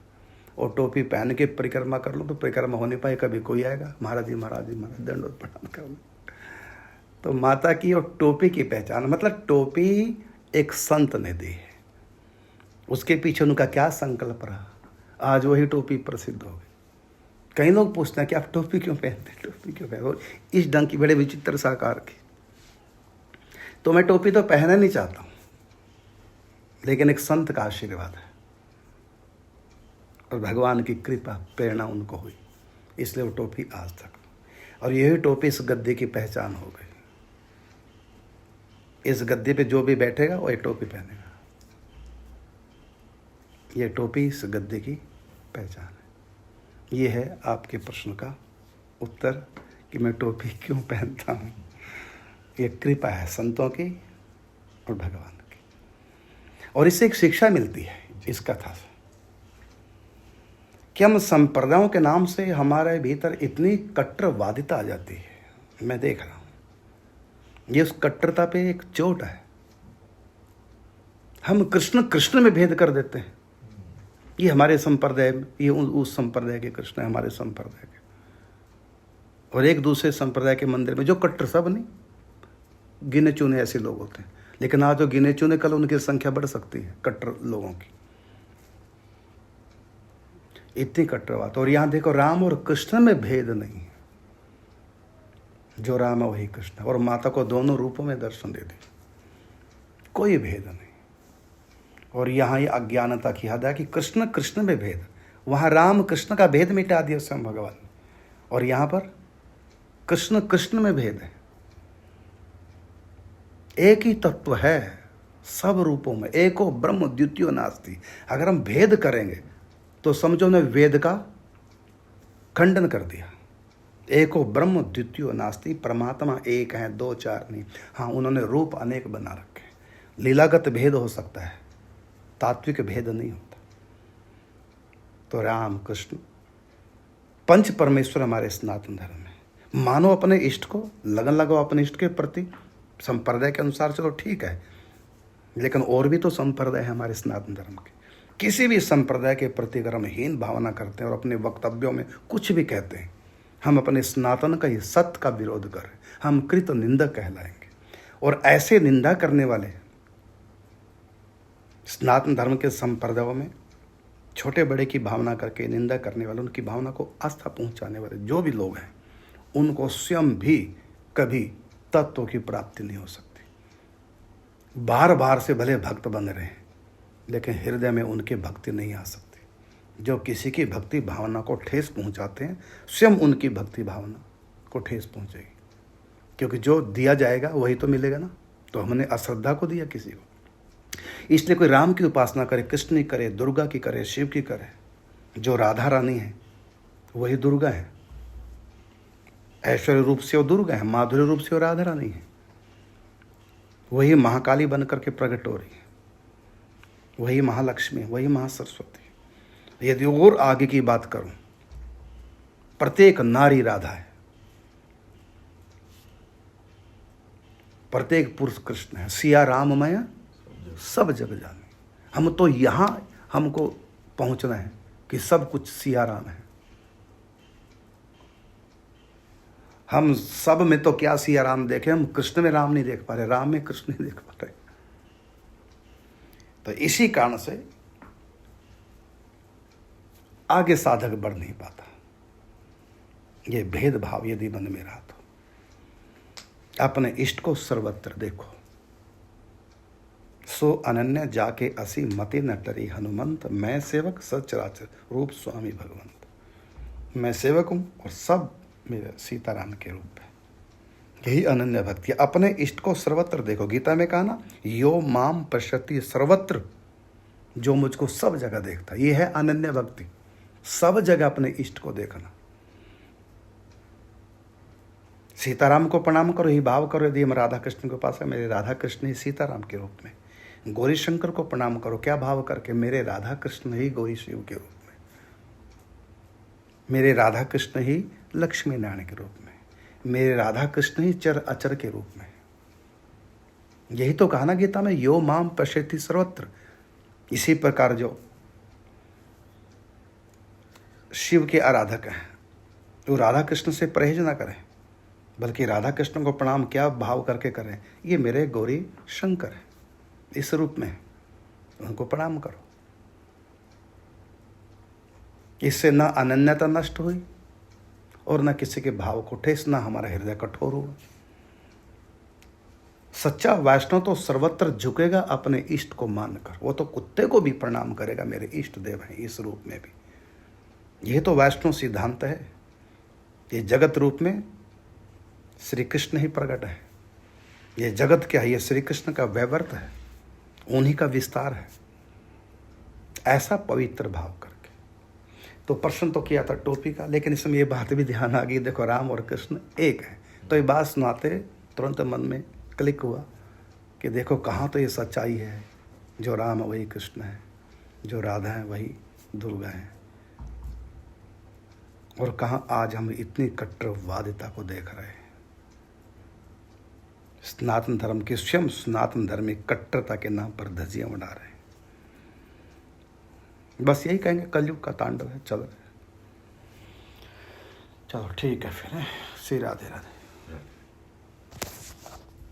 और टोपी पहन के परिक्रमा कर लूँ तो परिक्रमा हो नहीं पाए। कभी कोई आएगा, महाराज जी महाराज जी महाराज, दंडोत प्रणाम कर लूँ। तो माता की और टोपी की पहचान, मतलब टोपी एक संत ने दी है, उसके पीछे उनका क्या संकल्प रहा, आज वही टोपी प्रसिद्ध हो गई। कई लोग पूछते हैं कि आप टोपी क्यों पहनते, टोपी क्यों पहनते, और इस ढंग की बड़े विचित्र साकार की। तो मैं टोपी तो पहनना नहीं चाहता हूँ, लेकिन एक संत का आशीर्वाद है और भगवान की कृपा प्रेरणा उनको हुई, इसलिए वो टोपी आज तक। और यही टोपी इस गद्दे की पहचान हो गई। इस गद्दे पे जो भी बैठेगा वो ये टोपी पहनेगा। ये टोपी इस गद्दे की पहचान है। ये है आपके प्रश्न का उत्तर कि मैं टोपी क्यों पहनता हूँ। ये कृपा है संतों की और भगवान की, और इससे एक शिक्षा मिलती है इस कथा से कि हम संप्रदायों के नाम से हमारे भीतर इतनी कट्टरवादिता आ जाती है। मैं देख रहा हूँ ये उस कट्टरता पे एक चोट है। हम कृष्ण कृष्ण में भेद कर देते हैं। ये हमारे संप्रदाय में, ये उस संप्रदाय के कृष्ण है, हमारे संप्रदाय के, और एक दूसरे संप्रदाय के मंदिर में जो कट्टर, सब नहीं, गिने चुने ऐसे लोग होते हैं। लेकिन आज जो गिने चुने, कल उनकी संख्या बढ़ सकती है कट्टर लोगों की, इतनी कट्टरवाद। और यहां देखो राम और कृष्ण में भेद नहीं है। जो राम है वही कृष्ण, और माता को दोनों रूपों में दर्शन दे दिया, कोई भेद नहीं। और यहाँ ये अज्ञानता की हद है कि कृष्ण कृष्ण में भेद, वहाँ राम कृष्ण का भेद मिटा दिया स्वयं भगवान, और यहाँ पर कृष्ण कृष्ण में भेद है। एक ही तत्व है सब रूपों में, एको ब्रह्म द्वितीयो नास्ति। अगर हम भेद करेंगे तो समझो ने वेद का खंडन कर दिया। एको ब्रह्म द्वितीयो नास्ति, परमात्मा एक है, दो चार नहीं। हाँ, उन्होंने रूप अनेक बना रखे। लीलागत भेद हो सकता है, तात्विक भेद नहीं होता। तो राम कृष्ण पंच परमेश्वर हमारे सनातन धर्म में। मानो अपने इष्ट को, लगन लगाओ अपने इष्ट के प्रति, संप्रदाय के अनुसार चलो ठीक है, लेकिन और भी तो संप्रदाय है हमारे सनातन धर्म के। किसी भी संप्रदाय के प्रति अगर हम हीन भावना करते हैं और अपने वक्तव्यों में कुछ भी कहते हैं, हम अपने सनातन का ही सत्य का विरोध कर रहे हैं, हम कृत निंदक कहलाएंगे। और ऐसे निंदा करने वाले सनातन धर्म के संप्रदायों में छोटे बड़े की भावना करके निंदा करने वाले, उनकी भावना को आस्था पहुंचाने वाले जो भी लोग हैं, उनको स्वयं भी कभी तत्व की प्राप्ति नहीं हो सकती। बार बार से भले भक्त बन रहे हैं, लेकिन हृदय में उनकी भक्ति नहीं आ सकती। जो किसी की भक्ति भावना को ठेस पहुंचाते हैं, स्वयं उनकी भक्ति भावना को ठेस पहुंचेगी, क्योंकि जो दिया जाएगा वही तो मिलेगा ना। तो हमने अश्रद्धा को दिया किसी को, इसलिए कोई राम की उपासना करे, कृष्ण की करे, दुर्गा की करे, शिव की करे। जो राधा रानी है वही दुर्गा है, ऐश्वर्य रूप से वो दुर्गा है, माधुर्य रूप से वो राधा रानी है। वही महाकाली बन करके प्रकट हो रही है, वही महालक्ष्मी, वही महासरस्वती। यदि और आगे की बात करूं, प्रत्येक नारी राधा है, प्रत्येक पुरुष कृष्ण है। सिया राममय सब जग जाने। हम तो यहाँ हमको पहुँचना है कि सब कुछ सिया राम है। हम सब में तो क्या सिया राम देखे, हम कृष्ण में राम नहीं देख पा रहे, राम में कृष्ण नहीं देख पा रहे। तो इसी कारण से आगे साधक बढ़ नहीं पाता। ये भेदभाव यदि मन में रहा तो अपने इष्ट को सर्वत्र देखो। सो अनन्य जाके असी मति न टरी हनुमंत, मैं सेवक सचराचर रूप स्वामी भगवंत। मैं सेवक हूं और सब मेरे सीताराम के रूप है। यही अनन्य भक्ति। अपने इष्ट को सर्वत्र देखो। गीता में कहा ना, यो माम पश्यति सर्वत्र, जो मुझको सब जगह देखता। ये है अनन्य भक्ति, सब जगह अपने इष्ट को देखना। सीताराम को प्रणाम करो, ही भाव करो। यदि हम राधा कृष्ण के पास है, मेरे राधा कृष्ण ही सीताराम के रूप में। गौरी शंकर को प्रणाम करो, क्या भाव करके, मेरे राधा कृष्ण ही गौरी शिव के रूप में, मेरे राधा कृष्ण ही लक्ष्मी नारायण के रूप में, मेरे राधा कृष्ण ही चर अचर के रूप में। यही तो कहा ना गीता में, यो माम पश्यति सर्वत्र। इसी प्रकार जो शिव के आराधक हैं, वो राधा कृष्ण से परहेज ना करें, बल्कि राधा कृष्ण को प्रणाम क्या भाव करके करें, ये मेरे गौरी शंकर है, इस रूप में उनको प्रणाम करो। इससे न अनन्यता नष्ट हुई और न किसी के भाव को ठेस, न हमारा हृदय कठोर हुआ। सच्चा वैष्णव तो सर्वत्र झुकेगा अपने इष्ट को मानकर। वो तो कुत्ते को भी प्रणाम करेगा, मेरे इष्ट देव हैं इस रूप में भी। यह तो वैष्णव सिद्धांत है। ये जगत रूप में श्री कृष्ण ही प्रकट है। ये जगत क्या है, ये श्री कृष्ण का वैवर्त है, उन्हीं का विस्तार है। ऐसा पवित्र भाव करके। तो प्रश्न तो किया था टोपी का, लेकिन इसमें ये बात भी ध्यान आ गई, देखो राम और कृष्ण एक है। तो ये बात सुनाते तुरंत मन में क्लिक हुआ कि देखो कहाँ तो ये सच्चाई है, जो राम है वही कृष्ण है, जो राधा है वही दुर्गा है, और कहाँ आज हम इतनी कट्टरवादिता को देख रहे हैं। सनातन धर्म के स्वयं सनातन धर्म में कट्टरता के नाम पर धज्जियां उड़ा रहे हैं। बस यही कहेंगे, कलयुग का तांडव है, चल रहे। चलो ठीक है फिर, श्री राधे राधे।